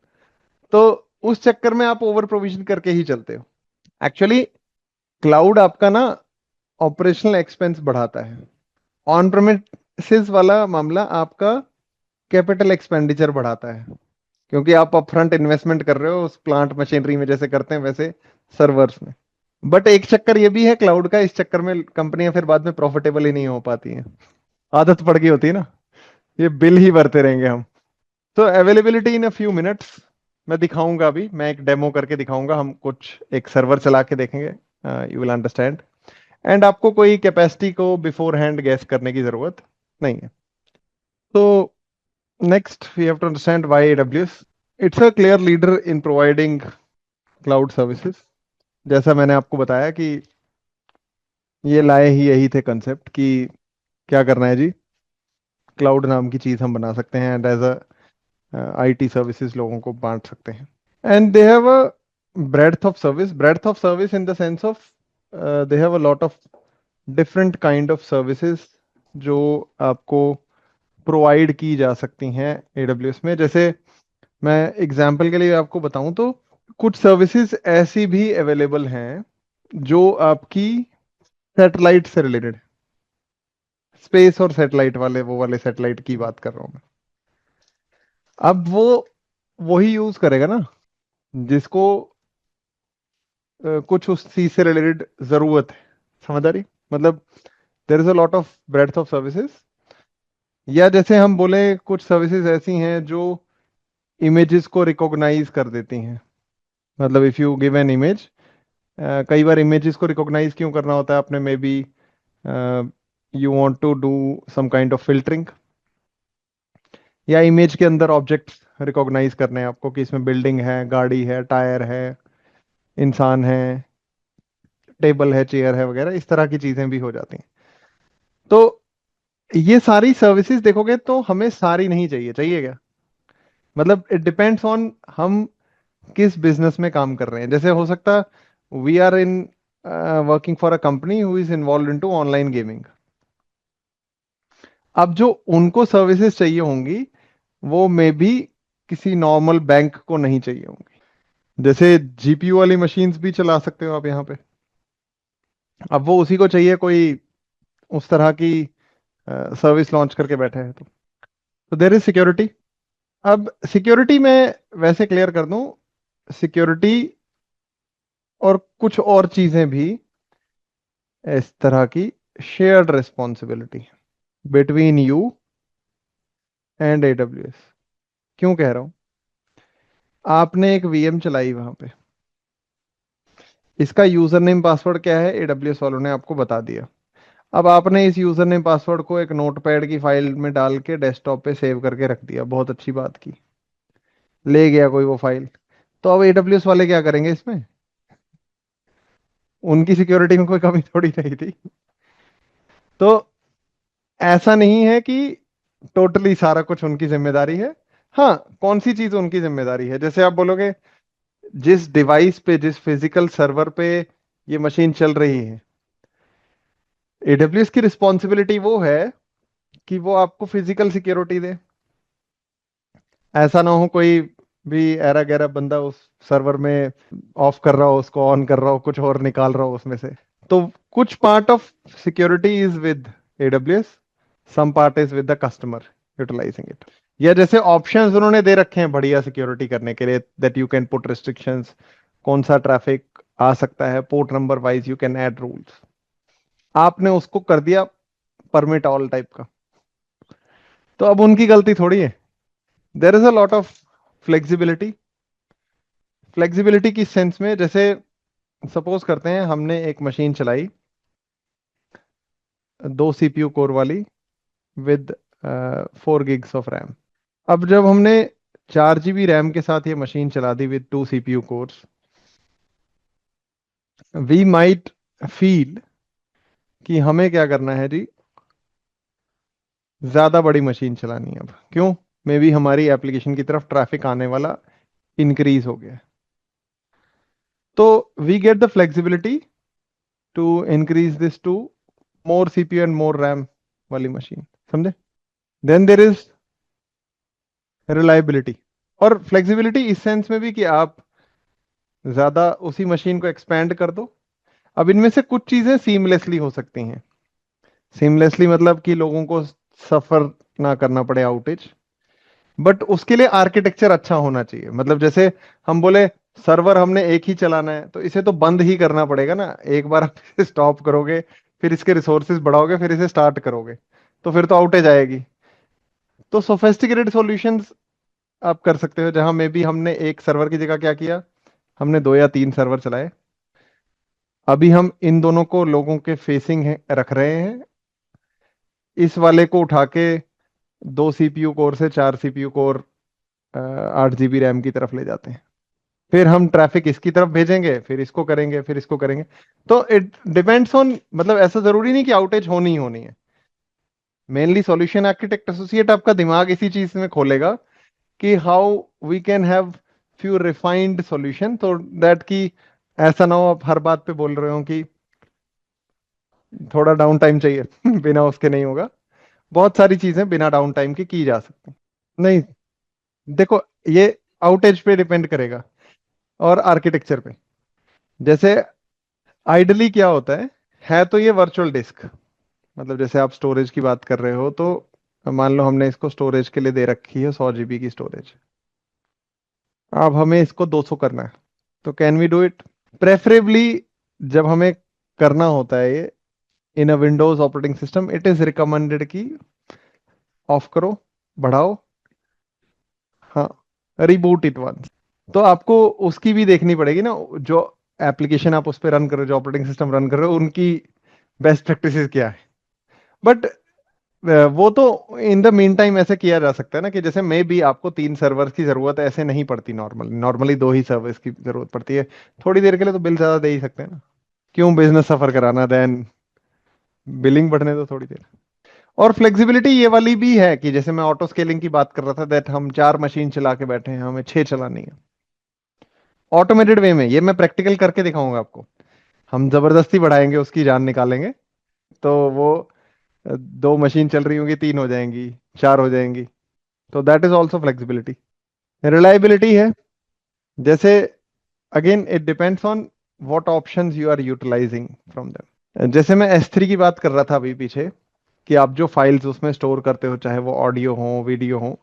तो उस चक्कर में आप ओवर प्रोविजन करके ही चलते हो। एक्चुअली क्लाउड आपका ना ऑपरेशनल एक्सपेंस बढ़ाता है। ऑन प्रेमिसेस वाला मामला आपका कैपिटल एक्सपेंडिचर बढ़ाता है, क्योंकि आप अपफ्रंट इन्वेस्टमेंट कर रहे हो उस प्लांट मशीनरी में जैसे करते हैं वैसे सर्वर्स में। बट एक चक्कर ये भी है क्लाउड का, इस चक्कर में कंपनियां फिर बाद में प्रॉफिटेबल ही नहीं हो पाती हैं। आदत पड़ गई होती है ना, ये बिल ही भरते रहेंगे हम। तो availability in a few minutes, मैं दिखाऊंगा, अभी मैं एक डेमो करके दिखाऊंगा, हम कुछ एक सर्वर चला के देखेंगे, यू विल अंडरस्टैंड। एंड आपको कोई कैपेसिटी को बिफोर हैंड गैस करने की जरूरत नहीं है। तो next we have to understand why AWS it's a clear leader in providing cloud services. जैसा मैंने आपको बताया कि ये लाए ही यही थे कंसेप्ट कि क्या करना है जी, क्लाउड नाम की चीज हम बना सकते हैं and as a IT services लोगों को बांट सकते हैं। And they have a breadth of service in the sense of they have a lot of different kind of services जो आपको प्रोवाइड की जा सकती हैं एडब्ल्यूएस में। जैसे मैं एग्जांपल के लिए आपको बताऊं तो कुछ सर्विसेज ऐसी भी अवेलेबल हैं जो आपकी सैटेलाइट से रिलेटेड, स्पेस और सैटेलाइट वाले, वो वाले सैटेलाइट की बात कर रहा हूं मैं। अब वो वही यूज करेगा ना जिसको कुछ उस चीज से रिलेटेड जरूरत है। समझ आ रही? मतलब there is a lot of breadth of services. या जैसे हम बोले कुछ सर्विसेज ऐसी हैं जो इमेजेस को रिकॉग्नाइज कर देती हैं। मतलब if you give an image, कई बार इमेजेस को रिकॉग्नाइज क्यों करना होता है आपने, may be you want to do some kind of filtering, या इमेज के अंदर ऑब्जेक्ट्स रिकॉग्नाइज करने हैं आपको कि इसमें बिल्डिंग है, गाड़ी है, टायर है, इंसान है, टेबल है, चेयर है वगैरह, इस तरह की चीजें भी हो जाती हैं। तो ये सारी सर्विसेज देखोगे तो हमें सारी नहीं चाहिए, चाहिए क्या? मतलब इट डिपेंड्स ऑन हम किस बिजनेस में काम कर रहे हैं। जैसे हो सकता we are in working for a company who is involve into online gaming. अब जो उनको सर्विसेज चाहिए होंगी वो मे बी किसी नॉर्मल बैंक को नहीं चाहिए होंगी। जैसे जीपीयू वाली मशीन्स भी चला सकते हो आप यहाँ पे, अब वो उसी को चाहिए कोई उस तरह की सर्विस लॉन्च करके बैठे हैं। तो देर इज सिक्योरिटी। अब सिक्योरिटी में वैसे क्लियर कर दूं, सिक्योरिटी और कुछ और चीजें भी इस तरह की shared responsibility between you and AWS. क्यों कह रहा हूं? आपने एक वीएम चलाई वहां पे, इसका यूजर नेम पासवर्ड क्या है एडब्ल्यूएस वालों ने आपको बता दिया। अब आपने इस यूजर नेम पासवर्ड को एक नोटपैड की फाइल में डाल के डेस्कटॉप पे सेव करके रख दिया, बहुत अच्छी बात की। ले गया कोई वो फाइल, तो अब एडब्ल्यूएस वाले क्या करेंगे इसमें? उनकी सिक्योरिटी में कोई कमी थोड़ी नहीं थी। तो ऐसा नहीं है कि टोटली सारा कुछ उनकी जिम्मेदारी है। हाँ, कौन सी चीज उनकी जिम्मेदारी है? जैसे आप बोलोगे जिस डिवाइस पे, जिस फिजिकल सर्वर पे ये मशीन चल रही है, एडब्ल्यूएस की रिस्पॉन्सिबिलिटी वो है कि वो आपको फिजिकल सिक्योरिटी दे। ऐसा ना हो कोई भी ऐरा गैरा बंदा उस सर्वर में ऑफ कर रहा हो, उसको ऑन कर रहा हो, कुछ और निकाल रहा हो उसमें से। तो कुछ part of security is with AWS, some part is with the customer utilising it. या जैसे ऑप्शंस उन्होंने दे रखे हैं बढ़िया सिक्योरिटी करने के लिए, that you can put restrictions, कौन सा ट्रैफिक आ सकता है, port number wise you can add rules. आपने उसको कर दिया परमिट ऑल टाइप का, तो अब उनकी गलती थोड़ी है। देर is a lot of flexibility. Flexibility की सेंस में, जैसे सपोज करते हैं हमने एक मशीन चलाई 2 सीपीयू कोर वाली विद 4 gigs ऑफ रैम। अब जब हमने 4 GB रैम के साथ ये मशीन चला दी with 2 CPU cores, we might feel कि हमें क्या करना है जी, ज्यादा बड़ी मशीन चलानी है। अब क्यों? मे बी हमारी एप्लीकेशन की तरफ ट्रैफिक आने वाला इंक्रीज हो गया है। तो we get the flexibility to increase this to more CPU and more RAM वाली मशीन। समझे? देन देर इज रिलायबिलिटी और फ्लेक्सिबिलिटी इस सेंस में भी कि आप ज्यादा उसी मशीन को एक्सपेंड कर दो। अब इनमें से कुछ चीजें सीमलेसली हो सकती हैं। सीमलेसली मतलब कि लोगों को सफर ना करना पड़े आउटेज, बट उसके लिए आर्किटेक्चर अच्छा होना चाहिए। मतलब जैसे हम बोले सर्वर हमने एक ही चलाना है, तो इसे तो बंद ही करना पड़ेगा ना। एक बार आप इसे स्टॉप करोगे, फिर इसके रिसोर्सेज बढ़ाओगे, फिर इसे स्टार्ट करोगे, तो फिर तो आउटेज आएगी। तो सोफेस्टिकेटेड सॉल्यूशंस आप कर सकते हो, जहां में भी हमने एक सर्वर की जगह क्या किया, हमने 2 या 3 सर्वर चलाए। अभी हम इन दोनों को लोगों के फेसिंग रख रहे हैं। इस वाले को उठा के 2 CPU कोर से 4 CPU कोर 8 GB रैम की तरफ ले जाते हैं। फिर हम ट्रैफिक इसकी तरफ भेजेंगे, फिर इसको करेंगे, फिर इसको करेंगे। तो इट डिपेंड्स ऑन, मतलब ऐसा जरूरी नहीं कि आउटेज होनी ही होनी है। मेनली सॉल्यूशन आर्किटेक्ट एसोसिएट आपका दिमाग इसी चीज में खोलेगा कि how we can have few refined solution, तो दैट कि ऐसा ना हो आप हर बात पे बोल रहे हो कि थोड़ा डाउन टाइम चाहिए बिना उसके नहीं होगा। बहुत सारी चीजें बिना डाउन टाइम के की जा सकती हैं। नहीं, देखो, ये आउटेज पे डिपेंड करेगा और आर्किटेक्चर पे। जैसे आइडली क्या होता है तो ये वर्चुअल डिस्क। मतलब जैसे आप स्टोरेज की बात कर रहे हो, तो मान लो हमने इसको स्टोरेज के लिए दे रखी है 100 GB की स्टोरेज। अब हमें इसको 200 करना है, तो can we do it? Preferably जब हमें करना होता है ये in a Windows operating system, it is recommended कि ऑफ करो, बढ़ाओ, हाँ, रिबूट इट वंस। तो आपको उसकी भी देखनी पड़ेगी ना, जो एप्लीकेशन आप उस पर रन कर रहे हो, जो ऑपरेटिंग सिस्टम रन कर रहे हो, उनकी बेस्ट प्रैक्टिसेस क्या है। बट वो तो इन द मीन टाइम ऐसे किया जा सकता है ना कि जैसे मे बी आपको 3 सर्वर्स की जरूरत ऐसे नहीं पड़ती, नॉर्मली 2 ही सर्वर्स की जरूरत पड़ती है। थोड़ी देर के लिए तो बिल ज्यादा दे ही सकते हैं ना। क्यों बिजनेस सफर कराना, देन बिलिंग बढ़ने दो थोड़ी देर। और फ्लेक्सिबिलिटी ये वाली भी है कि जैसे मैं ऑटो स्केलिंग की बात कर रहा था, दैट हम 4 मशीन चला के बैठे हैं, हमें 6 चलानी है ऑटोमेटेड वे में। ये मैं प्रैक्टिकल करके दिखाऊंगा आपको। हम जबरदस्ती बढ़ाएंगे, उसकी जान निकालेंगे, तो वो 2 मशीन चल रही होंगी, 3 हो जाएंगी, 4 हो जाएंगी। तो that is also flexibility. Reliability है, जैसे again it depends on what options you are utilising from them. जैसे मैं S3 की बात कर रहा था अभी पीछे, कि आप जो फाइल्स उसमें स्टोर करते हो, चाहे वो ऑडियो हो, वीडियो हो,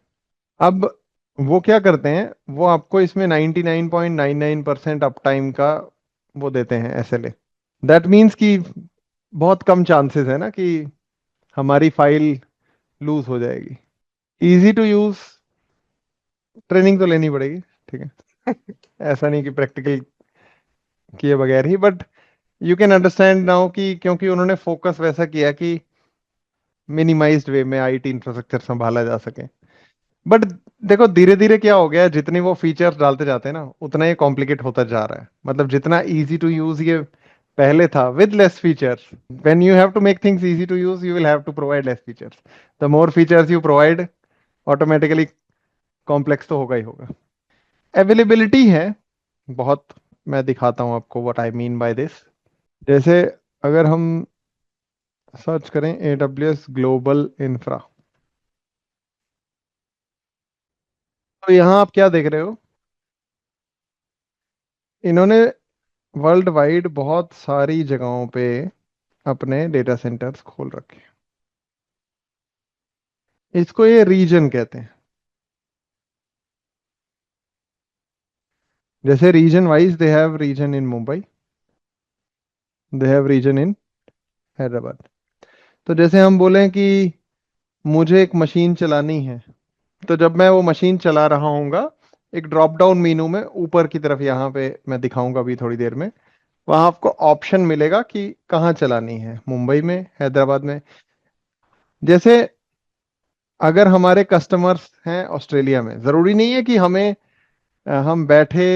अब वो क्या करते हैं, वो आपको इसमें 99.99% अप टाइम का वो देते हैं, SLA। दैट मीन्स कि बहुत कम चांसेस है ना कि हमारी फाइल लूज हो जाएगी। इजी टू यूज, ट्रेनिंग तो लेनी पड़ेगी, ठीक है। ऐसा नहीं कि प्रैक्टिकल किए बगैर ही, but you can understand now कि क्योंकि उन्होंने फोकस वैसा किया कि मिनिमाइज्ड वे में आईटी इंफ्रास्ट्रक्चर संभाला जा सके। बट देखो, धीरे धीरे क्या हो गया है, जितनी वो फीचर्स डालते जाते हैं ना, उतना ये कॉम्प्लिकेट होता जा रहा है। मतलब जितना इजी टू यूज ये पहले था with less features, when you have to make things easy to use you will have to provide less features. The more features you provide, automatically complex तो होगा ही होगा। अवेलेबिलिटी है बहुत। मैं दिखाता हूं आपको what I mean by this. जैसे अगर हम सर्च करें AWS ग्लोबल इंफ्रा, तो यहाँ आप क्या देख रहे हो, इन्होंने वर्ल्ड वाइड बहुत सारी जगहों पे अपने डेटा सेंटर्स खोल रखे हैं। इसको ये रीजन कहते हैं। जैसे region wise they have region in Mumbai, they have region in Hyderabad. तो जैसे हम बोलें कि मुझे एक मशीन चलानी है, तो जब मैं वो मशीन चला रहा हूँगा, एक ड्रॉप डाउन मेनू में ऊपर की तरफ, यहाँ पे मैं दिखाऊंगा अभी थोड़ी देर में, वहां आपको ऑप्शन मिलेगा कि कहाँ चलानी है, मुंबई में, हैदराबाद में। जैसे अगर हमारे कस्टमर्स हैं ऑस्ट्रेलिया में, जरूरी नहीं है कि हमें हम बैठे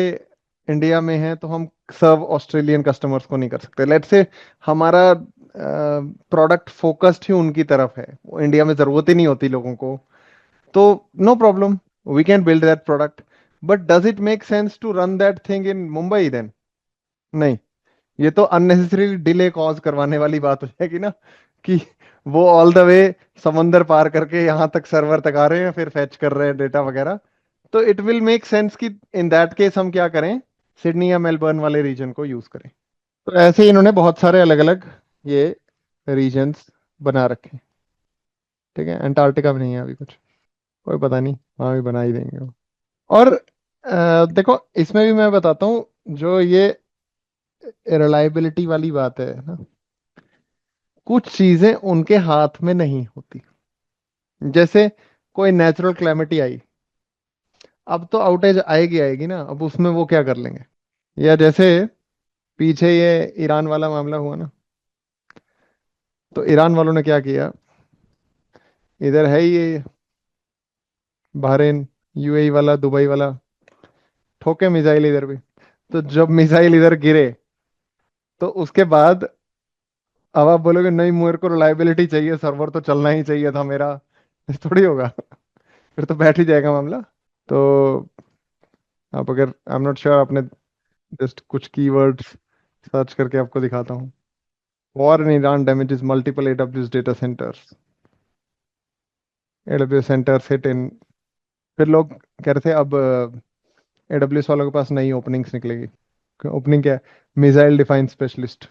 इंडिया में हैं तो हम सर्व ऑस्ट्रेलियन कस्टमर्स को नहीं कर सकते। लेट्स से हमारा प्रोडक्ट फोकस्ड ही उनकी तरफ है, वो इंडिया में जरूरत ही नहीं होती लोगों को, तो no problem, we can build that product. But does it make sense to run that thing in Mumbai then? नहीं। ये तो अननेसेसरी डिले कॉज करवाने वाली बात हो जाएगी ना, कि वो ऑल द वे समंदर पार करके यहाँ तक सर्वर तक आ रहे हैं, फिर फैच कर रहे हैं डेटा वगैरह। तो इट विल मेक सेंस कि इन दैट केस हम क्या करें, सिडनी या मेलबर्न वाले रीजन को यूज करें। तो ऐसे ही इन्होंने बहुत सारे अलग अलग ये रीजन्स बना रखे हैं। ठीक है, अंटार्कटिका में नहीं है अभी कुछ, कोई पता नहीं, वहां भी बना ही देंगे वो। और देखो इसमें भी मैं बताता हूँ, जो ये रिलायबिलिटी वाली बात है ना, कुछ चीजें उनके हाथ में नहीं होती। जैसे कोई नेचुरल क्लैमिटी आई, अब तो आउटेज आएगी आएगी ना, अब उसमें वो क्या कर लेंगे। या जैसे पीछे ये ईरान वाला मामला हुआ ना, तो ईरान वालों ने क्या किया, इधर है ही ये बहरीन, यूएई वाला, दुबई वाला, ठोके मिसाइल इधर भी। तो जब मिसाइल इधर गिरे, तो उसके बाद अब आप बोलोगे नहीं मेरे को रिलायबिलिटी चाहिए, सर्वर तो चलना ही चाहिए था मेरा, ऐसे थोड़ी होगा। फिर तो बैठ ही जाएगा मामला। तो आप अगर, आई एम नॉट श्योर, आपने जस्ट कुछ कीवर्ड्स सर्च करके आपको दिखाता हूँ। War in Iran damages multiple AWS data centres, AWS centres hit in. फिर लोग कह रहे थे अब एडब्ल्यूएस वालों के पास नई ओपनिंग्स निकलेगी। ओपनिंग क्या है? Missile defines specialist.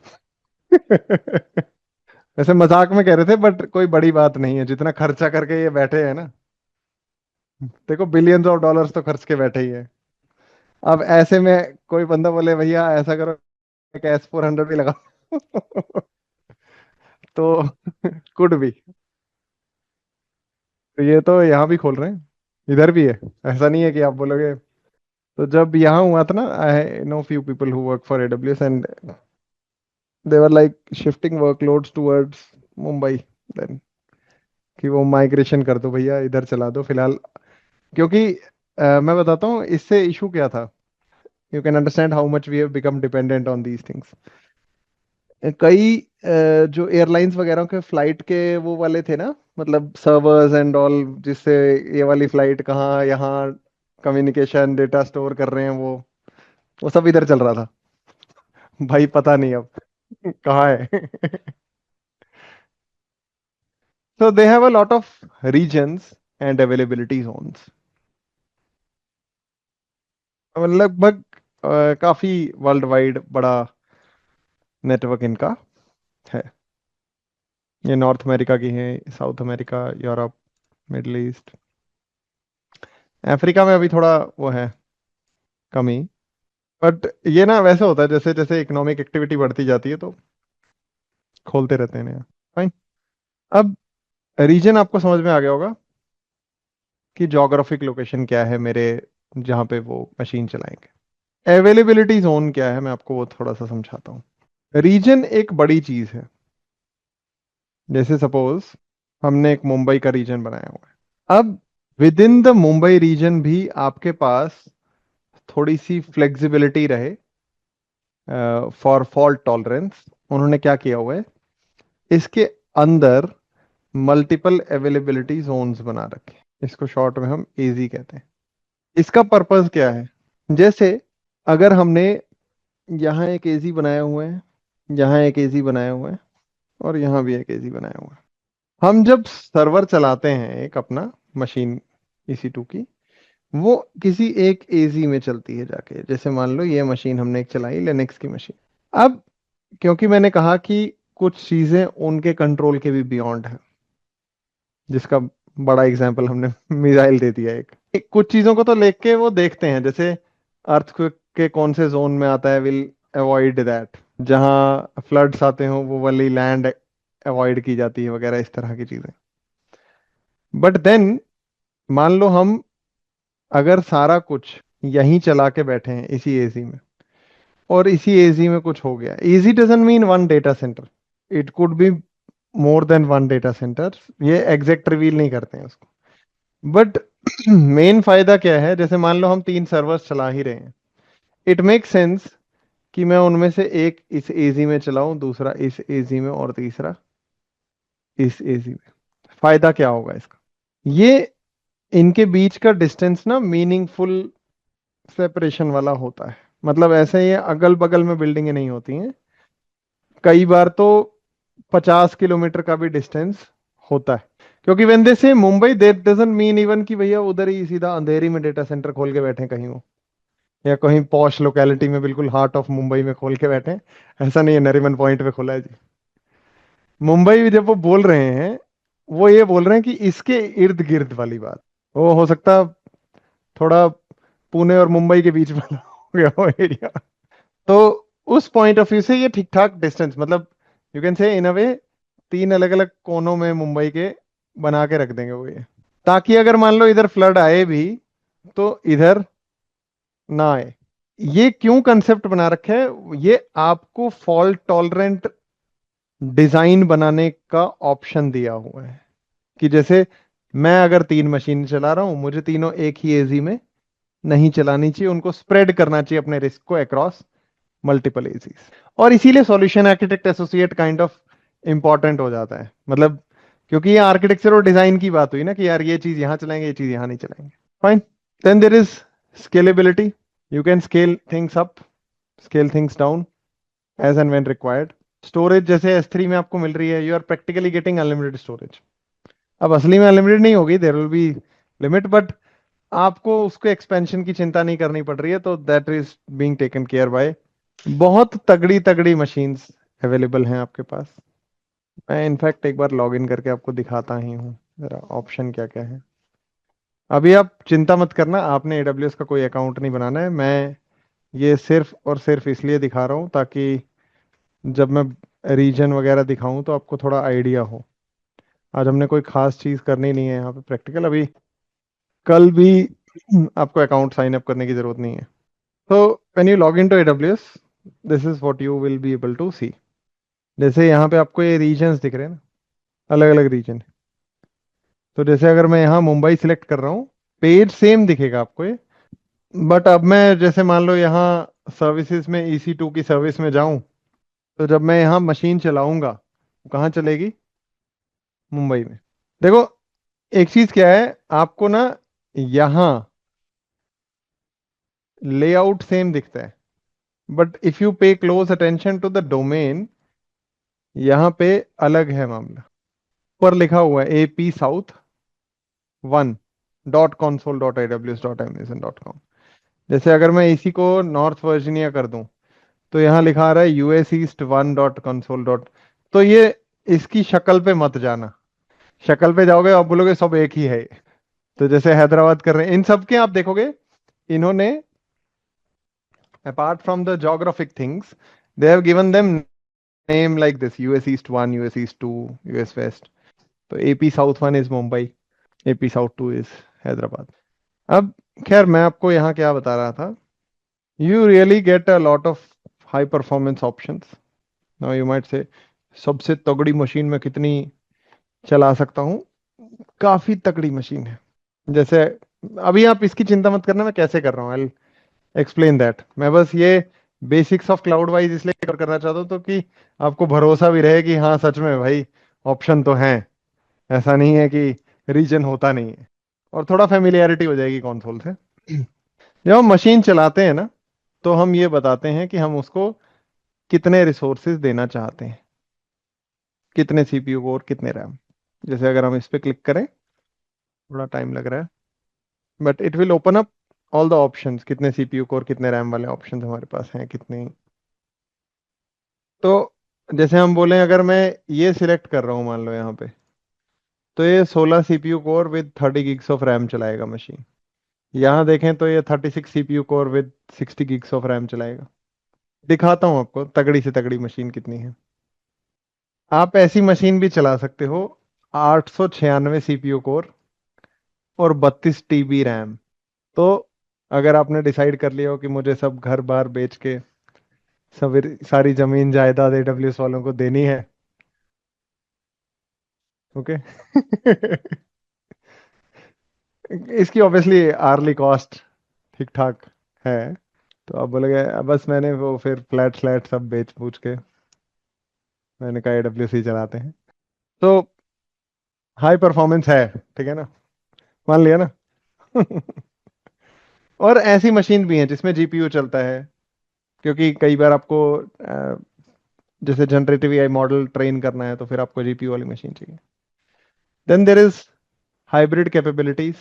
वैसे मजाक में कह रहे थे, बट कोई बड़ी बात नहीं है, जितना खर्चा करके ये बैठे हैं ना, देखो बिलियंस ऑफ डॉलर्स तो खर्च के बैठे ही है। अब ऐसे में कोई बंदा बोले भैया ऐसा करो, एक S-400 भी लगा। तो कुड भी। तो ये तो यहाँ भी खोल रहे हैं, इधर भी है, ऐसा नहीं है कि आप बोलोगे। तो जब यहाँ हुआ था ना, I know few people who work for AWS and they were like shifting workloads towards Mumbai then, कि वो माइग्रेशन कर दो भैया, इधर चला दो फिलहाल। क्योंकि मैं बताता हूँ इससे इशू क्या था, you can understand how much we have become dependent on these things. कई जो एयरलाइंस वगैरह के फ्लाइट के वो वाले थे ना, मतलब सर्वर्स एंड ऑल, जिससे ये वाली फ्लाइट कहाँ, यहाँ कम्युनिकेशन डेटा स्टोर कर रहे हैं, वो सब इधर चल रहा था। भाई पता नहीं अब कहाँ है। So they have a lot of regions and availability zones. लगभग काफी वर्ल्ड वाइड बड़ा नेटवर्क इनका है। ये नॉर्थ अमेरिका की है, south America, Europe, middle east. Africa में अभी थोड़ा वो है, कमी। बट ये ना वैसे होता है, जैसे जैसे इकोनॉमिक एक्टिविटी बढ़ती जाती है तो खोलते रहते हैं नया। फाइन। अब रीजन आपको समझ में आ गया होगा कि जोग्राफिक लोकेशन क्या है मेरे, जहाँ पे वो मशीन चलाएंगे। अवेलेबिलिटी जोन क्या है, मैं आपको वो थोड़ा सा समझाता हूँ। रीजन एक बड़ी चीज है। जैसे सपोज हमने एक मुंबई का रीजन बनाया हुआ है, अब within the Mumbai region भी आपके पास थोड़ी सी फ्लेक्सिबिलिटी रहे फॉर फॉल्ट टॉलरेंस। उन्होंने क्या किया हुआ है, इसके अंदर मल्टीपल अवेलेबिलिटी जोन्स बना रखे हैं। इसको शॉर्ट में हम एजी कहते हैं। इसका पर्पस क्या है, जैसे अगर हमने यहाँ एक एजी बनाया हुआ है, यहाँ एक एजी बनाया हुआ है, और यहाँ भी एक एजी बनाया हुआ है। हम जब सर्वर चलाते हैं एक अपना मशीन EC2 की, वो किसी एक एजी में चलती है जाके। जैसे मान लो ये मशीन हमने एक चलाई, लिनक्स की मशीन। अब क्योंकि मैंने कहा कि कुछ चीजें उनके कंट्रोल के भी बियॉन्ड है, जिसका बड़ा एग्जांपल हमने मिसाइल दे दिया कुछ चीजों को तो लेके वो देखते हैं, जैसे अर्थक्वेक के कौन से जोन में आता है, विल अवॉइड दैट। जहाँ फ्लड्स आते हो वो वाली लैंड अवॉइड की जाती है वगैरह, इस तरह की चीजें। बट देन मान लो हम अगर सारा कुछ यहीं चला के बैठे हैं इसी एजी में, और इसी एजी में कुछ हो गया, AZ doesn't mean one data centre, it could be more than one data centre. ये एग्जैक्ट रिवील नहीं करते हैं उसको। बट मेन फायदा क्या है, जैसे मान लो हम 3 सर्वर्स चला ही रहे हैं, इट मेक सेंस कि मैं उनमें से एक इस एजी में चलाऊं, दूसरा इस एजी में, और तीसरा इस एजी में। फायदा क्या होगा इसका, ये इनके बीच का डिस्टेंस ना मीनिंगफुल सेपरेशन वाला होता है। मतलब ऐसे ये अगल बगल में बिल्डिंगें नहीं होती हैं, कई बार तो 50 किलोमीटर का भी डिस्टेंस होता है। क्योंकि वेन दे से Mumbai, that doesn't mean even कि भैया उधर ही सीधा अंधेरी में डेटा सेंटर खोल के बैठे कहीं हो, या कहीं पॉश लोकेलिटी में बिल्कुल हार्ट ऑफ मुंबई में खोल के बैठे हैं। ऐसा नहीं है नरीमन पॉइंट पे खोला है जी। मुंबई जब वो बोल रहे हैं, वो ये बोल रहे हैं कि इसके इर्द गिर्द वाली बात। वो हो सकता थोड़ा पुणे और मुंबई के बीच में हो गया वो एरिया। तो उस पॉइंट ऑफ व्यू से ये ठीक ठाक डिस्टेंस, मतलब यू कैन से इन अ वे 3 अलग अलग कोनों में मुंबई के बना के रख देंगे वो ये, ताकि अगर मान लो इधर फ्लड आए भी तो इधर ना आए। ये क्यों कंसेप्ट बना रखा है, ये आपको फॉल्ट टॉलरेंट डिजाइन बनाने का ऑप्शन दिया हुआ है। कि जैसे मैं अगर 3 मशीन चला रहा हूं, मुझे तीनों एक ही एजी में नहीं चलानी चाहिए, उनको स्प्रेड करना चाहिए अपने रिस्क को अक्रॉस मल्टीपल एजीज। और इसीलिए solution architect associate kind of important हो जाता है। मतलब क्योंकि ये आर्किटेक्चर और डिजाइन की बात हुई ना, कि यार ये चीज यहां चलाएंगे, ये चीज यहां नहीं चलाएंगे। Fine. Then there is scalability. You can scale things up, scale things down as and when required. Storage जैसे S3 में आपको मिल रही है, you are practically getting unlimited storage. अब असली में अनलिमिटेड नहीं होगी, there will be limit, but आपको उसको एक्सपेंशन की चिंता नहीं करनी पड़ रही है, तो that is being taken care by. बहुत तगड़ी तगड़ी मशीन्स अवेलेबल हैं आपके पास। मैं इनफैक्ट एक बार लॉग इन करके आपको दिखाता ही हूँ जरा ऑप्शन क्या क्या है। अभी आप चिंता मत करना, आपने AWS का कोई अकाउंट नहीं बनाना है। मैं ये सिर्फ और सिर्फ इसलिए दिखा रहा हूँ ताकि जब मैं रीजन वगैरह दिखाऊं तो आपको थोड़ा आइडिया हो। आज हमने कोई खास चीज करनी नहीं है यहाँ पे प्रैक्टिकल अभी। कल भी आपको अकाउंट साइन अप करने की जरूरत नहीं है। तो when you log in to AWS, this is what you will be able to see. जैसे यहाँ पे आपको ये रीजन्स दिख रहे हैं ना, अलग अलग रीजन। तो जैसे अगर मैं यहाँ मुंबई सिलेक्ट कर रहा हूँ, पेज सेम दिखेगा आपको ये। बट अब मैं जैसे मान लो यहाँ सर्विसेज में EC2 की सर्विस में जाऊं, तो जब मैं यहाँ मशीन चलाऊंगा, कहाँ चलेगी? मुंबई में। देखो, एक चीज क्या है, आपको ना यहाँ लेआउट सेम दिखता है, but if you pay close attention to the domain, यहाँ पे अलग है मामला। पर लिखा हुआ है AP South 1 .console.aws.amazon.com। जैसे अगर मैं इसी को नॉर्थ वर्जीनिया कर दूं, तो यहाँ लिखा आ रहा है US East 1 .console. तो ये इसकी शक्ल पे मत जाना। शक्ल पे जाओगे आप बोलोगे सब एक ही है। तो जैसे हैदराबाद कर रहे हैं, इन सब के आप देखोगे, इन्होंने apart from the geographic things, they have given them name like this: US East 1, US East 2, US West। तो AP South 1 is Mumbai, AP South 2 is Hyderabad. अब खैर, मैं आपको यहाँ क्या बता रहा था, you really get a lot of high performance options. Now you might say सबसे तगड़ी मशीन में कितनी चला सकता हूँ? काफी तगड़ी मशीन है। जैसे अभी आप इसकी चिंता मत करना मैं कैसे कर रहा हूँ, आई एक्सप्लेन दैट। मैं बस ये बेसिक्स ऑफ क्लाउड वाइज इसलिए कवर करना चाहता हूँ तो कि आपको भरोसा भी रहे कि हाँ सच में भाई ऑप्शन तो हैं, ऐसा नहीं है कि रीजन होता नहीं है। और थोड़ा फेमिलियरिटी हो जाएगी कंसोल से। जब हम मशीन चलाते हैं ना, तो हम ये बताते हैं कि हम उसको कितने रिसोर्सेज देना चाहते हैं, कितने CPU कोर, कितने रैम। जैसे अगर हम इस पे क्लिक करें, थोड़ा टाइम लग रहा है, but it will open up all the options, कितने CPU कोर, कितने रैम वाले ऑप्शंस हमारे पास हैं, कितने। तो जैसे हम बोले, अगर मैं ये सिलेक्ट कर रहा हूँ मान लो यहाँ पे, तो ये 16 CPU core with 30 gigs of RAM चलाएगा मशीन। यहाँ देखें तो ये 36 CPU core with 60 gigs of RAM चलाएगा। दिखाता हूँ आपको तगड़ी से तगड़ी मशीन कितनी है। आप ऐसी मशीन भी चला सकते हो 896 CPU कोर और 32 TB रैम। तो अगर आपने डिसाइड कर लिया हो कि मुझे सब घर बार बेच के सब सारी जमीन जायदाद AWS वालों को देनी है, ओके इसकी ऑब्वियसली आर्ली कॉस्ट ठीक ठाक है। तो आप बोलोगे बस मैंने वो फिर फ्लैट फ्लैट सब बेच पूछ के मैंने कहा AWS चलाते हैं। तो हाई परफॉर्मेंस है, ठीक है ना, मान लिया ना। और ऐसी मशीन भी हैं जिसमें जीपीयू चलता है, क्योंकि कई बार आपको जैसे जनरेटिव एआई मॉडल ट्रेन करना है तो फिर आपको जीपीयू वाली मशीन चाहिए। Then there is hybrid capabilities.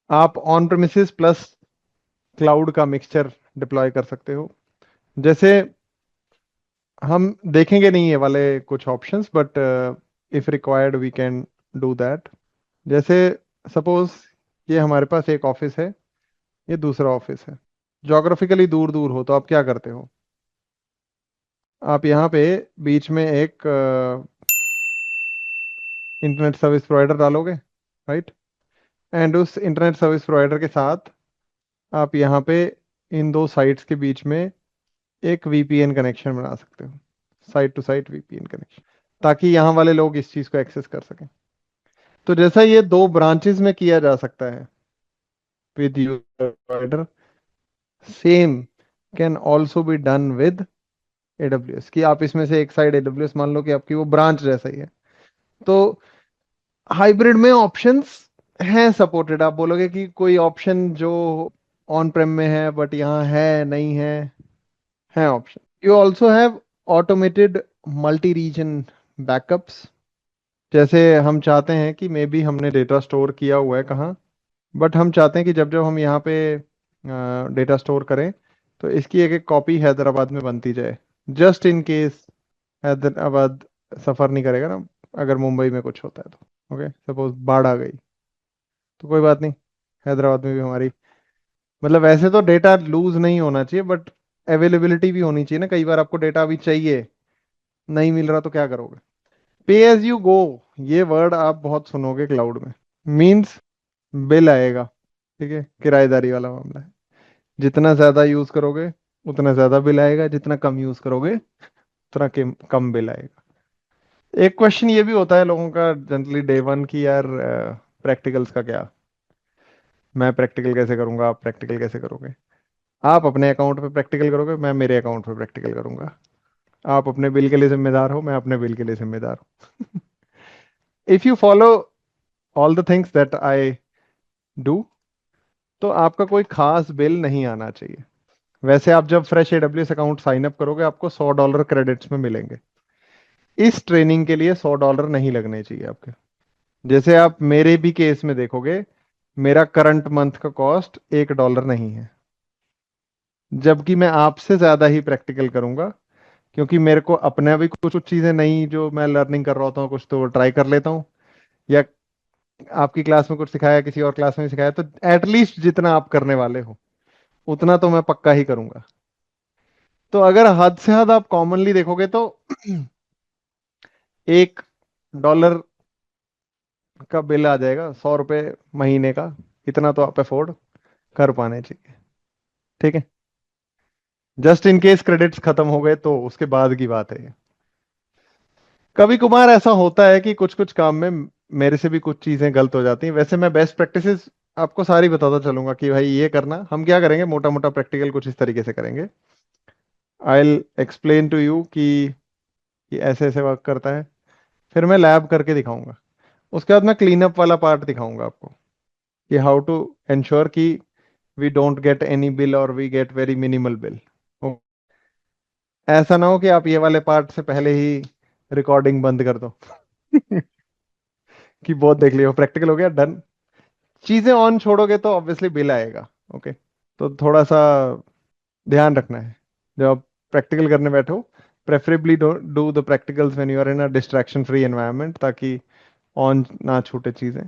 आप ऑन प्रेमिसेस प्लस क्लाउड का मिक्सचर डिप्लॉय कर सकते हो। जैसे हम देखेंगे नहीं ये वाले कुछ options, but if required we can do that. जैसे सपोज ये हमारे पास एक ऑफिस है, ये दूसरा ऑफिस है, जोग्राफिकली दूर दूर हो, तो आप क्या करते हो? आप यहाँ पे बीच में एक इंटरनेट सर्विस प्रोवाइडर डालोगे, राइट? एंड उस इंटरनेट सर्विस प्रोवाइडर के साथ आप यहाँ पे इन दो साइट्स के बीच में एक वीपीएन कनेक्शन बना सकते हो, site to site VPN connection, ताकि यहाँ वाले लोग इस चीज़ को एक्सेस कर सकें। तो जैसा ये दो ब्रांचेस में किया जा सकता है with user provider, same can also be done with AWS. कि आप इसमें से एक साइड एडब्ल्यूएस मान लो कि आपकी वो ब्रांच जैसा ही है। तो हाइब्रिड में ऑप्शंस हैं सपोर्टेड। आप बोलोगे कि कोई ऑप्शन जो ऑन प्रेम में है बट यहाँ है नहीं है, है option. You also have automated multi reason backups. जैसे हम चाहते हैं कि मे बी हमने डेटा स्टोर किया हुआ है कहाँ, बट हम चाहते हैं कि जब जब हम यहाँ पे डेटा स्टोर करें तो इसकी एक एक कॉपी हैदराबाद में बनती जाए, जस्ट इन केस हैदराबाद सफर नहीं करेगा ना, अगर मुंबई में कुछ होता है तो। ओके, सपोज बाढ़ आ गई तो कोई बात नहीं, हैदराबाद में भी हमारी, मतलब वैसे तो डेटा लूज नहीं होना चाहिए बट अवेलेबिलिटी भी होनी चाहिए ना। कई बार आपको डेटा अभी चाहिए, नहीं मिल रहा, तो क्या करोगे? पे एज यू गो, ये वर्ड आप बहुत सुनोगे क्लाउड में। मीन्स बिल आएगा, ठीक है, किराएदारी वाला मामला है। जितना ज्यादा यूज करोगे उतना ज्यादा बिल आएगा, जितना कम यूज करोगे उतना कम बिल आएगा। एक क्वेश्चन ये भी होता है लोगों का जनरली डे वन की, यार प्रैक्टिकल्स का क्या, मैं प्रैक्टिकल कैसे करूंगा, आप प्रैक्टिकल कैसे करोगे? आप अपने अकाउंट पे प्रैक्टिकल करोगे, मैं मेरे अकाउंट पे प्रैक्टिकल करूंगा। आप अपने बिल के लिए जिम्मेदार हो, मैं अपने बिल के लिए जिम्मेदार हूँ। If you follow all the things that I do, तो आपका कोई खास बिल नहीं आना चाहिए। वैसे आप जब fresh AWS account sign up करोगे आपको $100 क्रेडिट्स में मिलेंगे। इस ट्रेनिंग के लिए $100 नहीं लगने चाहिए आपके। जैसे आप मेरे भी केस में देखोगे, मेरा करंट मंथ का कॉस्ट $1 नहीं है, जबकि मैं आपसे ज्यादा ही प्रैक्टिकल करूंगा, क्योंकि मेरे को अपने भी कुछ कुछ चीजें नहीं जो मैं लर्निंग कर रहा होता हूँ कुछ तो ट्राई कर लेता हूँ, या आपकी क्लास में कुछ सिखाया किसी और क्लास में सिखाया, तो एटलीस्ट जितना आप करने वाले हो उतना तो मैं पक्का ही करूंगा। तो अगर हद से हद आप कॉमनली देखोगे तो $1 का बिल आ जाएगा, ₹100 महीने का। इतना तो आप अफोर्ड कर पाने चाहिए, ठीक है। जस्ट इन केस क्रेडिट्स खत्म हो गए तो उसके बाद की बात है ये। कभी कभार ऐसा होता है कि कुछ कुछ काम में मेरे से भी कुछ चीजें गलत हो जाती हैं। वैसे मैं बेस्ट प्रैक्टिसेस आपको सारी बताता चलूंगा कि भाई ये करना, हम क्या करेंगे, मोटा मोटा प्रैक्टिकल कुछ इस तरीके से करेंगे। I will explain to you कि ये ऐसे ऐसे वर्क करता है, फिर मैं लैब करके दिखाऊंगा। उसके बाद मैं क्लीन अप वाला पार्ट दिखाऊंगा आपको, कि हाउ टू एंश्योर कि we don't get any bill और we get very minimal bill. ऐसा ना हो कि आप ये वाले पार्ट से पहले ही रिकॉर्डिंग बंद कर दो। कि बहुत देख लियो, प्रैक्टिकल हो गया, डन। चीजें ऑन छोड़ोगे तो ऑब्वियसली बिल आएगा। ओके, तो थोड़ा सा ध्यान रखना है जब आप प्रैक्टिकल करने बैठो। Preferably do the practicals when you are in a distraction free environment, ताकि ऑन ना छूटे चीजें।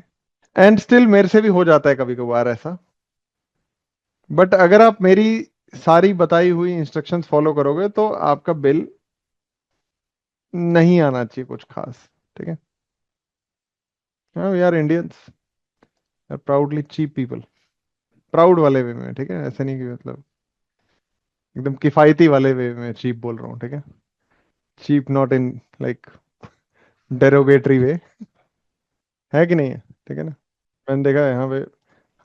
एंड स्टिल मेरे से भी हो जाता है कभी कभार ऐसा, बट अगर आप मेरी सारी बताई हुई इंस्ट्रक्शंस फॉलो करोगे तो आपका बिल नहीं आना चाहिए कुछ खास, ठीक है। हाँ, we are Indians, proudly cheap people. Proud वाले वे में, ठीक है, ऐसे नहीं कि मतलब एकदम किफायती वाले वे में चीप बोल रहा हूँ, ठीक है। Cheap not in like derogatory way, है कि नहीं है, ठीक है ना। मैंने देखा है यहाँ पे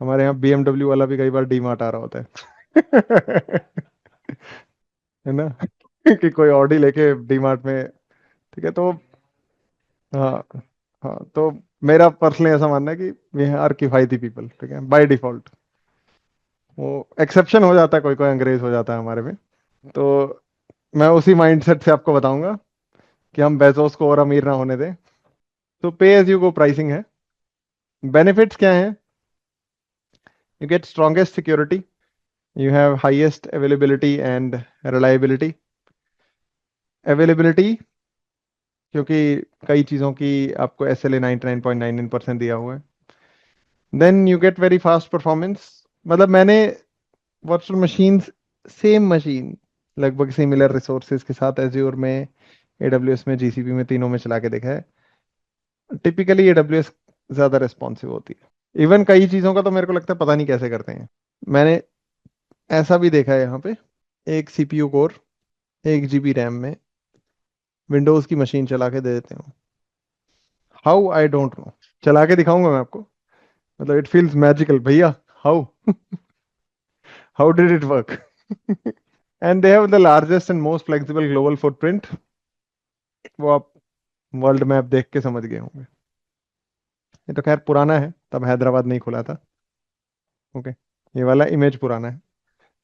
हमारे यहाँ BMW वाला भी कई बार डी मार्ट आ रहा होता है। है ना। कि कोई ऑडी लेके डी मार्ट में। ठीक है तो हाँ, हाँ तो मेरा पर्सनली ऐसा मानना है कि वी आर किफायती पीपल, ठीक है, बाय डिफॉल्ट। वो एक्सेप्शन हो जाता है, कोई कोई अंग्रेज हो जाता है हमारे में। तो मैं उसी माइंडसेट से आपको बताऊंगा कि हम बेजोस को और अमीर ना होने दें। तो पे एज यू गो प्राइसिंग है। बेनिफिट्स क्या हैं? You get strongest security, you have highest availability and reliability. Availability, क्योंकि कई चीज़ों की आपको SLA 99.99% दिया हुआ है। Then you get very fast performance. मतलब मैंने वर्चुअल मशीन्स, सेम मशीन, लगभग सिमिलर रिसोर्सेज के साथ एज्योर में, AWS में, GCP में, तीनों में चला के देखा है। टिपिकली AWS ज़्यादा रिस्पॉन्सिव होती है। इवन कई चीज़ों का तो मेरे को लगता है पता नहीं कैसे करते हैं। मैंने ऐसा भी देखा है यहाँ पे, एक CPU कोर 1 GB रैम में विंडोज़ की मशीन चला के दे देते हो। How, I don't know. चला के दिखाऊंगा मैं आपको। मतलब इट फील्स मैजिकल भैया। How, how did it work? And they have the largest and most flexible global footprint. वो आप वर्ल्ड मैप देख के समझ गए होंगे। ये तो खैर पुराना है, तब हैदराबाद नहीं खुला था। ओके, ये वाला इमेज पुराना है,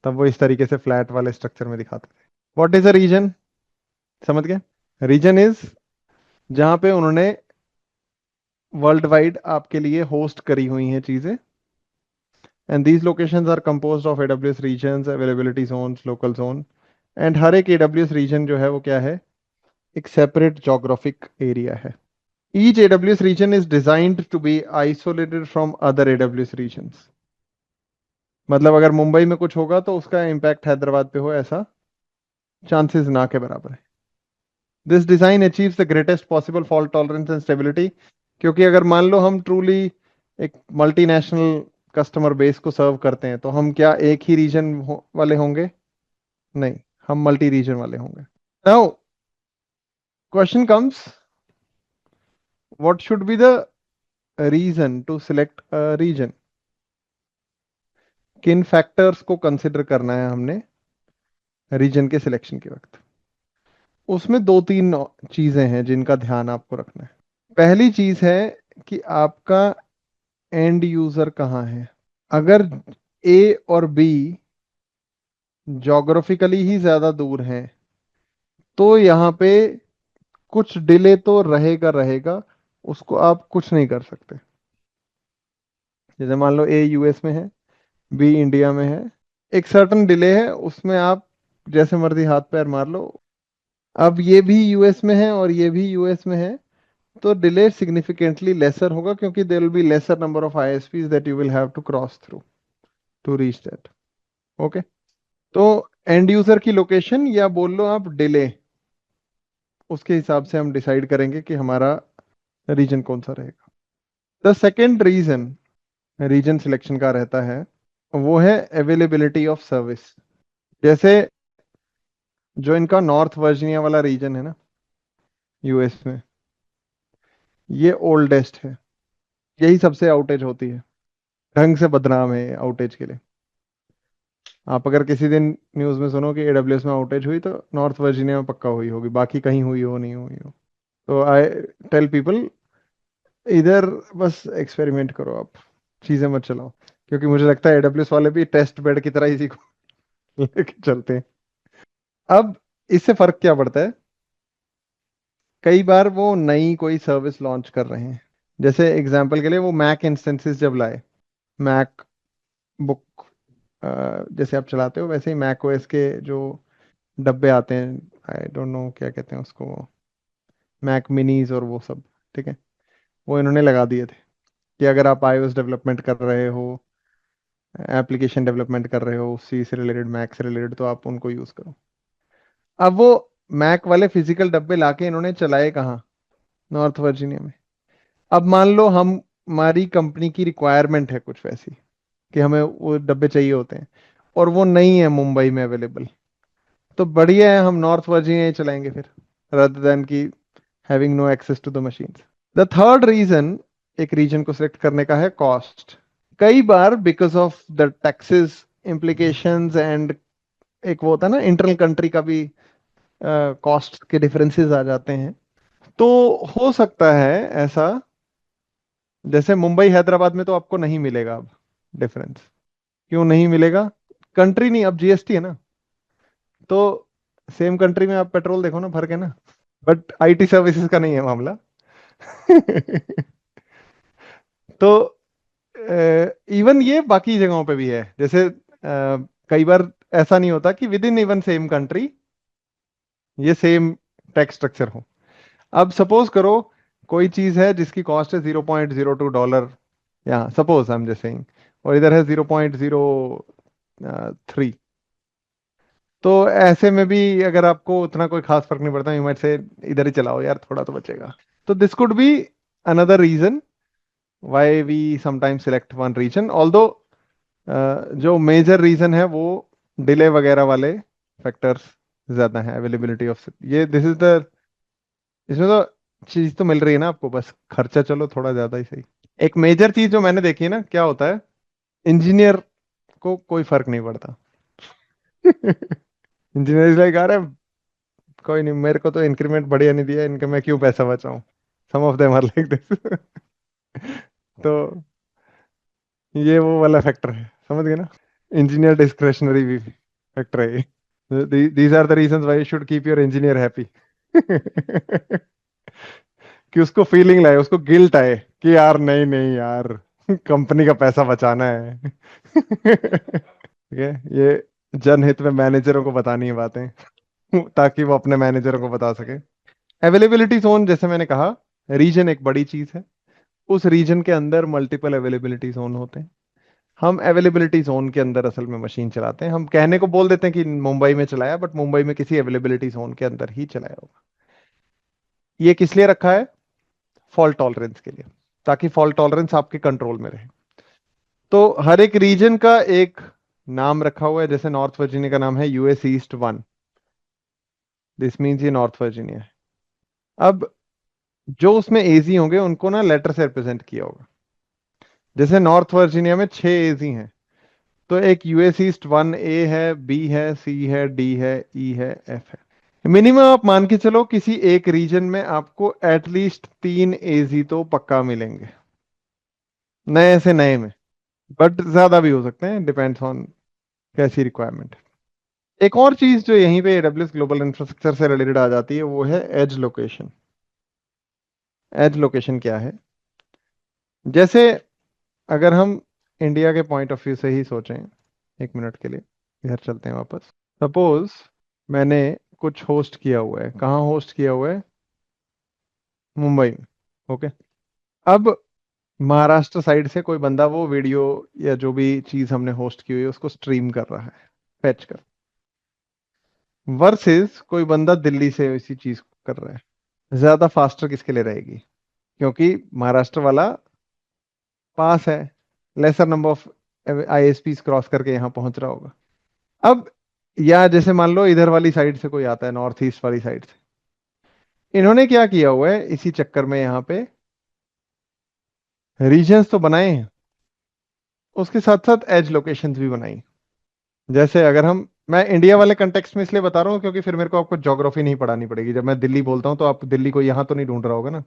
तब वो इस तरीके से फ्लैट वाले स्ट्रक्चर में दिखाते थे। What is a region? समझ गए? रीजन इज जहां पे उन्होंने वर्ल्ड वाइड आपके लिए होस्ट करी हुई हैं चीजें। And these locations are composed of AWS regions, availability zones, local zone. And हर एक AWS रीजन जो है वो क्या है? एक सेपरेट जोग्राफिक एरिया है। Each AWS region is designed to be isolated from other AWS regions. मतलब अगर मुंबई में कुछ होगा तो उसका इम्पैक्ट हैदराबाद पे हो, ऐसा चांसेस ना के बराबर है। This design achieves the greatest possible fault tolerance and stability. क्योंकि अगर मान लो हम ट्रूली एक मल्टीनेशनल कस्टमर बेस को सर्व करते हैं, तो हम क्या एक ही रीजन वाले होंगे? नहीं, हम मल्टी रीजन वाले होंगे। Now question comes, what should be the reason to select a region? किन फैक्टर्स को कंसिडर करना है हमने रीजन के सिलेक्शन के वक्त? उसमें दो तीन चीजें हैं जिनका ध्यान आपको रखना है। पहली चीज है कि आपका एंड यूजर कहाँ है। अगर ए और बी जोग्राफिकली ही ज्यादा दूर हैं, तो यहाँ पे कुछ डिले तो रहेगा रहेगा, उसको आप कुछ नहीं कर सकते। जैसे मान लो ए US में है, बी इंडिया में है, एक सर्टन डिले है, उसमें आप जैसे मर्जी हाथ पैर मार लो। अब ये भी US में है और ये भी US में है, तो डिले सिग्निफिकेंटली लेसर होगा, क्योंकि there will be lesser number of ISPs that you will have to cross through to reach that. Okay, तो एंड यूजर की लोकेशन या बोल लो आप डिले, उसके हिसाब से हम डिसाइड करेंगे कि हमारा रीजन कौन सा रहेगा। The second reason region selection का रहता है, वो है अवेलेबिलिटी ऑफ सर्विस। जैसे जो इनका नॉर्थ वर्जीनिया वाला रीजन है ना US में, ये ओल्डेस्ट है, यही सबसे आउटेज होती है, ढंग से बदनाम है आउटेज के लिए। आप अगर किसी दिन न्यूज में सुनो कि AWS में आउटेज हुई, तो नॉर्थ वर्जीनिया में पक्का हुई होगी, बाकी कहीं हुई हो नहीं हुई हो। तो आई टेल पीपल, इधर बस एक्सपेरिमेंट करो आप, चीजें मत चलाओ। क्योंकि मुझे लगता है AWS वाले भी टेस्ट बेड की तरह इसी को लेके चलते हैं। अब इससे फर्क क्या पड़ता है? कई बार वो नई कोई सर्विस लॉन्च कर रहे हैं, जैसे एग्जांपल के लिए वो मैक इंस्टेंसेस जब लाए, मैक बुक जैसे आप चलाते हो वैसे ही मैक OS के जो डब्बे आते हैं, आई डोंट नो क्या कहते हैं उसको, मैक मिनीज और वो सब, ठीक है, वो इन्होंने लगा दिए थे कि अगर आप iOS डेवलपमेंट कर रहे हो, एप्लीकेशन डेवलपमेंट कर रहे हो उसी से रिलेटेड, मैक से रिलेटेड, तो आप उनको यूज करो। अब वो मैक वाले फिजिकल डब्बे लाके इन्होंने चलाए कहाँ? नॉर्थ वर्जीनिया में। अब मान लो हम, हमारी कंपनी की रिक्वायरमेंट है कुछ वैसी कि हमें वो डब्बे चाहिए होते हैं, और वो नहीं है मुंबई में अवेलेबल, तो बढ़िया है हम नॉर्थ वर्जीनिया ही चलाएंगे फिर, rather देन की having no access to the machines. The third region एक रीजन को सिलेक्ट करने का है कॉस्ट। कई बार because of the taxes implications and एक वो होता है ना, इंटरनल कंट्री का भी कॉस्ट के डिफरेंसेस आ जाते हैं। तो हो सकता है ऐसा, जैसे मुंबई हैदराबाद में तो आपको नहीं मिलेगा अब डिफरेंस। क्यों नहीं मिलेगा? कंट्री नहीं, अब जीएसटी है ना। तो सेम कंट्री में आप पेट्रोल देखो ना, फर्क है ना। बट आईटी सर्विसेज का नहीं है मामला। तो इवन ये बाकी जगहों पे भी है, जैसे कई बार ऐसा नहीं होता कि with in even same country ये सेम टैक्स स्ट्रक्चर हो। अब सपोज करो कोई चीज है जिसकी कॉस्ट है $0.02, यहाँ suppose I am just saying, और इधर है 0.03। तो ऐसे में भी अगर आपको उतना कोई खास फर्क नहीं पड़ता, यू माइट से इधर ही चलाओ यार, थोड़ा तो बचेगा। तो this could be another reason why we sometimes select one region, although जो मेजर रीजन है वो डिले वगैरह वाले फैक्टर्स ज्यादा है, अवेलेबिलिटी ऑफ ये दिस इज द, इसमें तो चीज तो मिल रही है ना आपको, बस खर्चा चलो थोड़ा ज्यादा ही सही। एक मेजर चीज जो मैंने देखी है ना, क्या होता है, इंजीनियर को कोई फर्क नहीं पड़ता। इंजीनियर लाइक, अरे कोई नहीं, मेरे को तो इंक्रीमेंट बढ़िया नहीं दिया इनका, मैं क्यों पैसा बचाऊं। Some of them are like this. तो ये वो वाला फैक्टर है, समझ गए ना। इंजीनियर डिस्क्रेशनरी भी फैक्टर है ये। These are the reasons why you should keep your engineer happy. कि उसको फीलिंग लाए, उसको गिल्ट आए कि यार नहीं नहीं यार, कंपनी का पैसा बचाना है। ठीक है, ये जनहित में मैनेजरों को बतानी है बातें, ताकि वो अपने मैनेजरों को बता सके। अवेलेबिलिटी जोन, जैसे मैंने कहा, रीजन एक बड़ी चीज है। उस रीजन के अंदर मल्टीपल अवेलेबिलिटी जोन होते हैं। हम अवेलेबिलिटी जोन के अंदर असल में मशीन चलाते हैं। हम कहने को बोल देते हैं कि मुंबई में चलाया, बट मुंबई में किसी अवेलेबिलिटी जोन के अंदर ही चलाया होगा। ये किस लिए रखा है? फॉल्ट टॉलरेंस के लिए, ताकि फॉल्ट टॉलरेंस आपके कंट्रोल में रहे। तो हर एक रीजन का एक नाम रखा हुआ है, जैसे नॉर्थ वर्जीनिया का नाम है यूएस ईस्ट 1। दिस मीन्स ये नॉर्थ वर्जीनिया है। अब जो उसमें एजी होंगे उनको ना लेटर से रिप्रेजेंट किया होगा। जैसे नॉर्थ वर्जीनिया में 6 एजी हैं, तो एक यूएस ईस्ट 1 ए है, बी है, सी है, डी है, ई है, एफ है। मिनिमम आप मान के चलो किसी एक रीजन में आपको एटलीस्ट 3 एजी तो पक्का मिलेंगे, नए से नए में। बट ज्यादा भी हो सकते हैं, डिपेंड्स ऑन कैसी रिक्वायरमेंट। एक और चीज जो यहीं पे AWS ग्लोबल इंफ्रास्ट्रक्चर से रिलेटेड आ जाती है, वो है एज लोकेशन। एज लोकेशन क्या है? जैसे अगर हम इंडिया के पॉइंट ऑफ व्यू से ही सोचें, एक मिनट के लिए इधर चलते हैं वापस। सपोज मैंने कुछ होस्ट किया हुआ है, कहाँ होस्ट किया हुआ है? मुंबई में। ओके। अब महाराष्ट्र साइड से कोई बंदा वो वीडियो या जो भी चीज हमने होस्ट की हुई है उसको स्ट्रीम कर रहा है, फैच कर, वर्सेस कोई बंदा दिल्ली से इसी चीज को कर रहा है। ज्यादा फास्टर किसके लिए रहेगी? क्योंकि महाराष्ट्र वाला पास है, laser number of ISP cross करके यहाँ पहुंच रहा होगा। अब या जैसे मान लो इधर वाली साइड से कोई आता है, नॉर्थ ईस्ट वाली साइड से, इन्होंने क्या किया हुआ है इसी चक्कर में यहाँ पे रीजन्स तो बनाए हैं, उसके साथ साथ एज लोकेशंस भी बनाई। जैसे अगर हम, मैं इंडिया वाले कंटेक्स्ट में इसलिए बता रहा हूँ क्योंकि फिर मेरे को आपको ज्योग्राफी नहीं पढ़ानी पड़ेगी। जब मैं दिल्ली बोलता हूँ तो आप दिल्ली को यहाँ तो नहीं ढूंढ रहा होगा ना।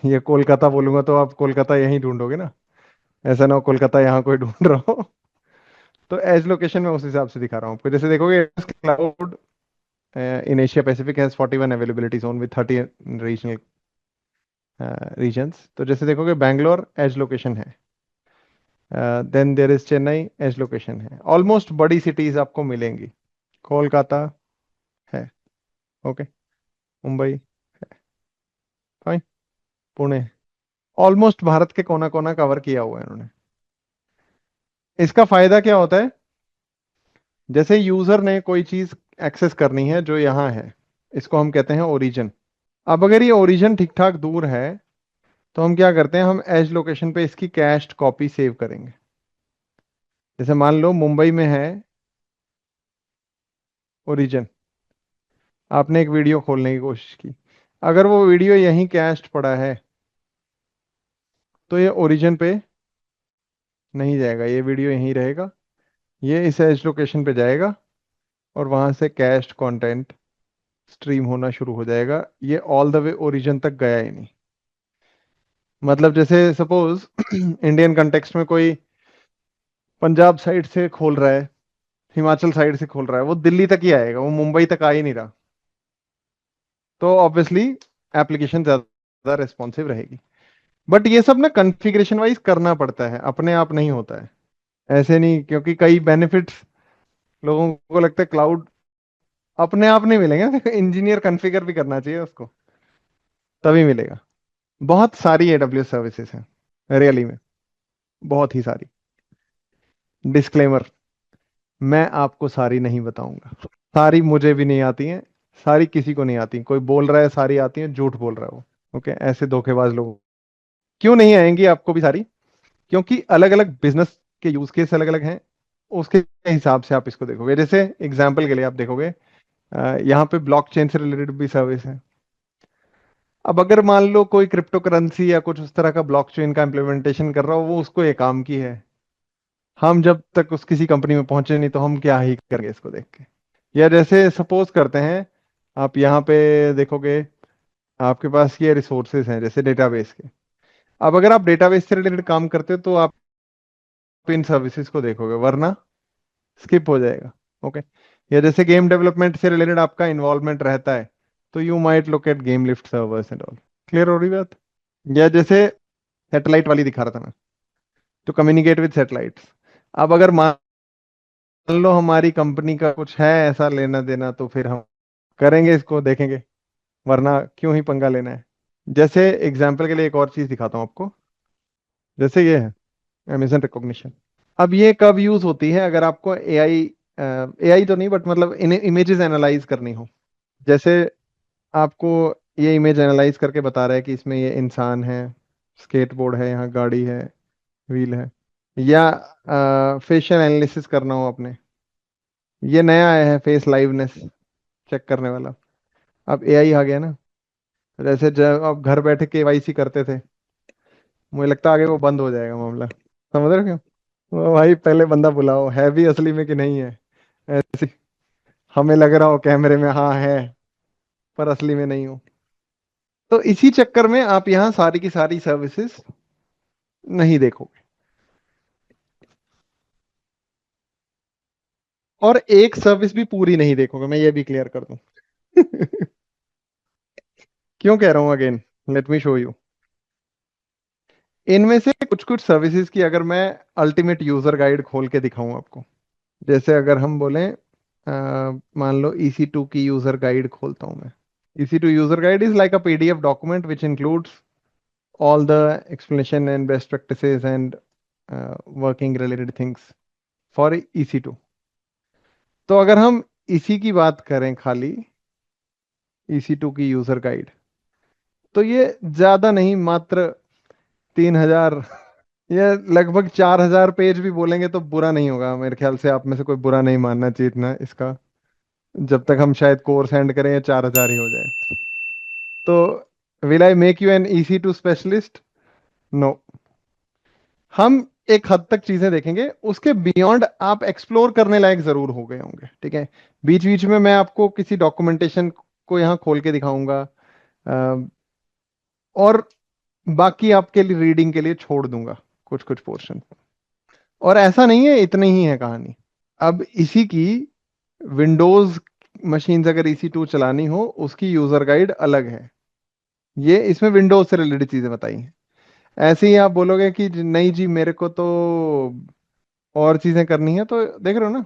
ये कोलकाता बोलूंगा तो आप कोलकाता यहीं ढूंढोगे ना। ऐसा ना हो कोलकाता यहाँ कोई ढूंढ रहा हो। तो एज लोकेशन में उस हिसाब से दिखा रहा हूँ आपको। जैसे देखोगे cloud in Asia Pacific has 41 availability zone with 30 regional regions. तो जैसे देखोगे बैंगलोर एज लोकेशन है, then there is Chennai as location है। ऑलमोस्ट बड़ी सिटीज आपको मिलेंगी। कोलकाता है, okay, Mumbai, fine, Pune, almost Bharat के कोना कोना कवर किया हुआ है इन्होंने। इसका फायदा क्या होता है? जैसे यूजर ने कोई चीज एक्सेस करनी है जो यहाँ है, इसको हम कहते हैं ओरिजिन। अब अगर ये ओरिजिन ठीक ठाक दूर है, तो हम क्या करते हैं, हम एज लोकेशन पे इसकी कैश्ड कॉपी सेव करेंगे। जैसे मान लो मुंबई में है ओरिजिन, आपने एक वीडियो खोलने की कोशिश की, अगर वो वीडियो यहीं कैश्ड पड़ा है तो ये ओरिजिन पे नहीं जाएगा, ये वीडियो यहीं रहेगा, ये इस एज लोकेशन पे जाएगा और वहां से कैश्ड कंटेंट स्ट्रीम होना शुरू हो जाएगा। ये ऑल द वे ओरिजिन तक गया ही नहीं। मतलब जैसे सपोज इंडियन कंटेक्स्ट में कोई पंजाब साइड से खोल रहा है, हिमाचल साइड से खोल रहा है, वो दिल्ली तक ही आएगा, वो मुंबई तक आ ही नहीं रहा। तो ऑब्वियसली एप्लीकेशन ज्यादा रिस्पॉन्सिव रहेगी। बट ये सब ना कॉन्फ़िगरेशन वाइज करना पड़ता है, अपने आप नहीं होता है। ऐसे नहीं, क्योंकि कई बेनिफिट्स लोगों को लगता है क्लाउड अपने आप नहीं मिलेंगे, इंजीनियर कॉन्फ़िगर भी करना चाहिए उसको, तभी मिलेगा। बहुत सारी एडब्ल्यूएस सर्विसेज हैं रियली में, बहुत ही सारी। डिस्क्लेमर, मैं आपको सारी नहीं बताऊंगा, सारी मुझे भी नहीं आती हैं, सारी किसी को नहीं आती। कोई बोल रहा है सारी आती हैं, झूठ बोल रहा है वो। ओके, ऐसे धोखेबाज लोग क्यों नहीं आएंगी आपको भी सारी? क्योंकि अलग अलग बिजनेस के यूज केस अलग अलग हैं, उसके हिसाब से आप इसको देखोगे। जैसे एग्जाम्पल के लिए आप देखोगे, यहाँ पे ब्लॉकचेन से रिलेटेड भी सर्विस है। अब अगर मान लो कोई क्रिप्टो करेंसी या कुछ उस तरह का ब्लॉकचेन का इम्प्लीमेंटेशन कर रहा हो, वो उसको ये काम की है, हम जब तक उस किसी कंपनी में पहुंचे नहीं तो हम क्या ही करेंगे इसको देख के। या जैसे सपोज करते हैं, आप यहाँ पे देखोगे, आपके पास ये रिसोर्सेज हैं जैसे डेटाबेस के। अब अगर आप डेटाबेस से रिलेटेड काम करते हो तो आप इन सर्विसेज को देखोगे, वरना स्किप हो जाएगा। ओके। या जैसे गेम डेवलपमेंट से रिलेटेड आपका इन्वॉल्वमेंट रहता है, तो you might look at game lift servers and all. Clear हो रही बात? या जैसे सैटेलाइट वाली दिखा रहा था मैं, टू कम्युनिकेट विद सैटेलाइट्स। अब अगर मान लो हमारी कंपनी का कुछ है ऐसा लेना देना, तो फिर हम करेंगे इसको, देखेंगे, वरना क्यों ही पंगा लेना है। जैसे एग्जाम्पल के लिए एक और चीज दिखाता हूँ आपको। जैसे ये है अमेजन रिकॉग्निशन। अब ये कब यूज होती है? अगर आपको एआई, एआई तो नहीं बट मतलब इन इमेजेस एनालाइज करनी हो। जैसे आपको ये इमेज एनालाइज करके बता रहा है कि इसमें ये इंसान है, स्केटबोर्ड है, यहाँ गाड़ी है, व्हील है। या फेशियल एनालिसिस करना हो आपने, ये नया आया है फेस लाइवनेस चेक करने वाला। अब एआई आ गया ना। जैसे जब आप घर बैठे केवाईसी करते थे, मुझे लगता है आगे वो बंद हो जाएगा मामला। समझ रहे हो क्यों? वो भाई पहले बंदा बुलाओ, है भी असली में कि नहीं है। ऐसे हमें लग रहा हो कैमरे में हाँ है, पर असली में नहीं हो। तो इसी चक्कर में आप यहाँ सारी की सारी सर्विसेज नहीं देखोगे। और एक सर्विस भी पूरी नहीं देखोगे, मैं ये भी क्लियर कर दूं। क्यों कह रहा हूं again, let me show you. इनमें से कुछ कुछ सर्विसेज की अगर मैं अल्टीमेट यूजर गाइड खोल के दिखाऊं आपको, जैसे अगर हम बोलें, मान लो EC2 की यूजर गाइड खोलता हूं मैं। EC2 user guide is like a PDF document which includes all the explanation and best practices and working related things for EC2। तो अगर हम इसी की बात करें खाली, EC2 की यूजर गाइड, तो ये ज्यादा नहीं, मात्र 3,000, ये लगभग 4,000 पेज भी बोलेंगे तो बुरा नहीं होगा मेरे ख्याल से। आप में से कोई बुरा नहीं मानना चाहिए इतना इसका। जब तक हम शायद कोर्स एंड करें 4,000 ही हो जाए। तो will I make you an EC2 specialist? No. हम एक हद तक चीजें देखेंगे, उसके बियॉन्ड आप एक्सप्लोर करने लायक जरूर हो गए होंगे। ठीक है, बीच बीच में मैं आपको किसी डॉक्यूमेंटेशन को यहाँ खोल के दिखाऊंगा, और बाकी आपके लिए रीडिंग के लिए छोड़ दूंगा कुछ कुछ पोर्शन। और ऐसा नहीं है, इतनी ही है कहानी। अब इसी की विंडोज मशीन अगर EC2 चलानी हो, उसकी यूजर गाइड अलग है। ये इसमें विंडोज से रिलेटेड चीजें बताई हैं। ऐसे ही आप बोलोगे कि नहीं जी मेरे को तो और चीजें करनी है, तो देख रहे हो ना,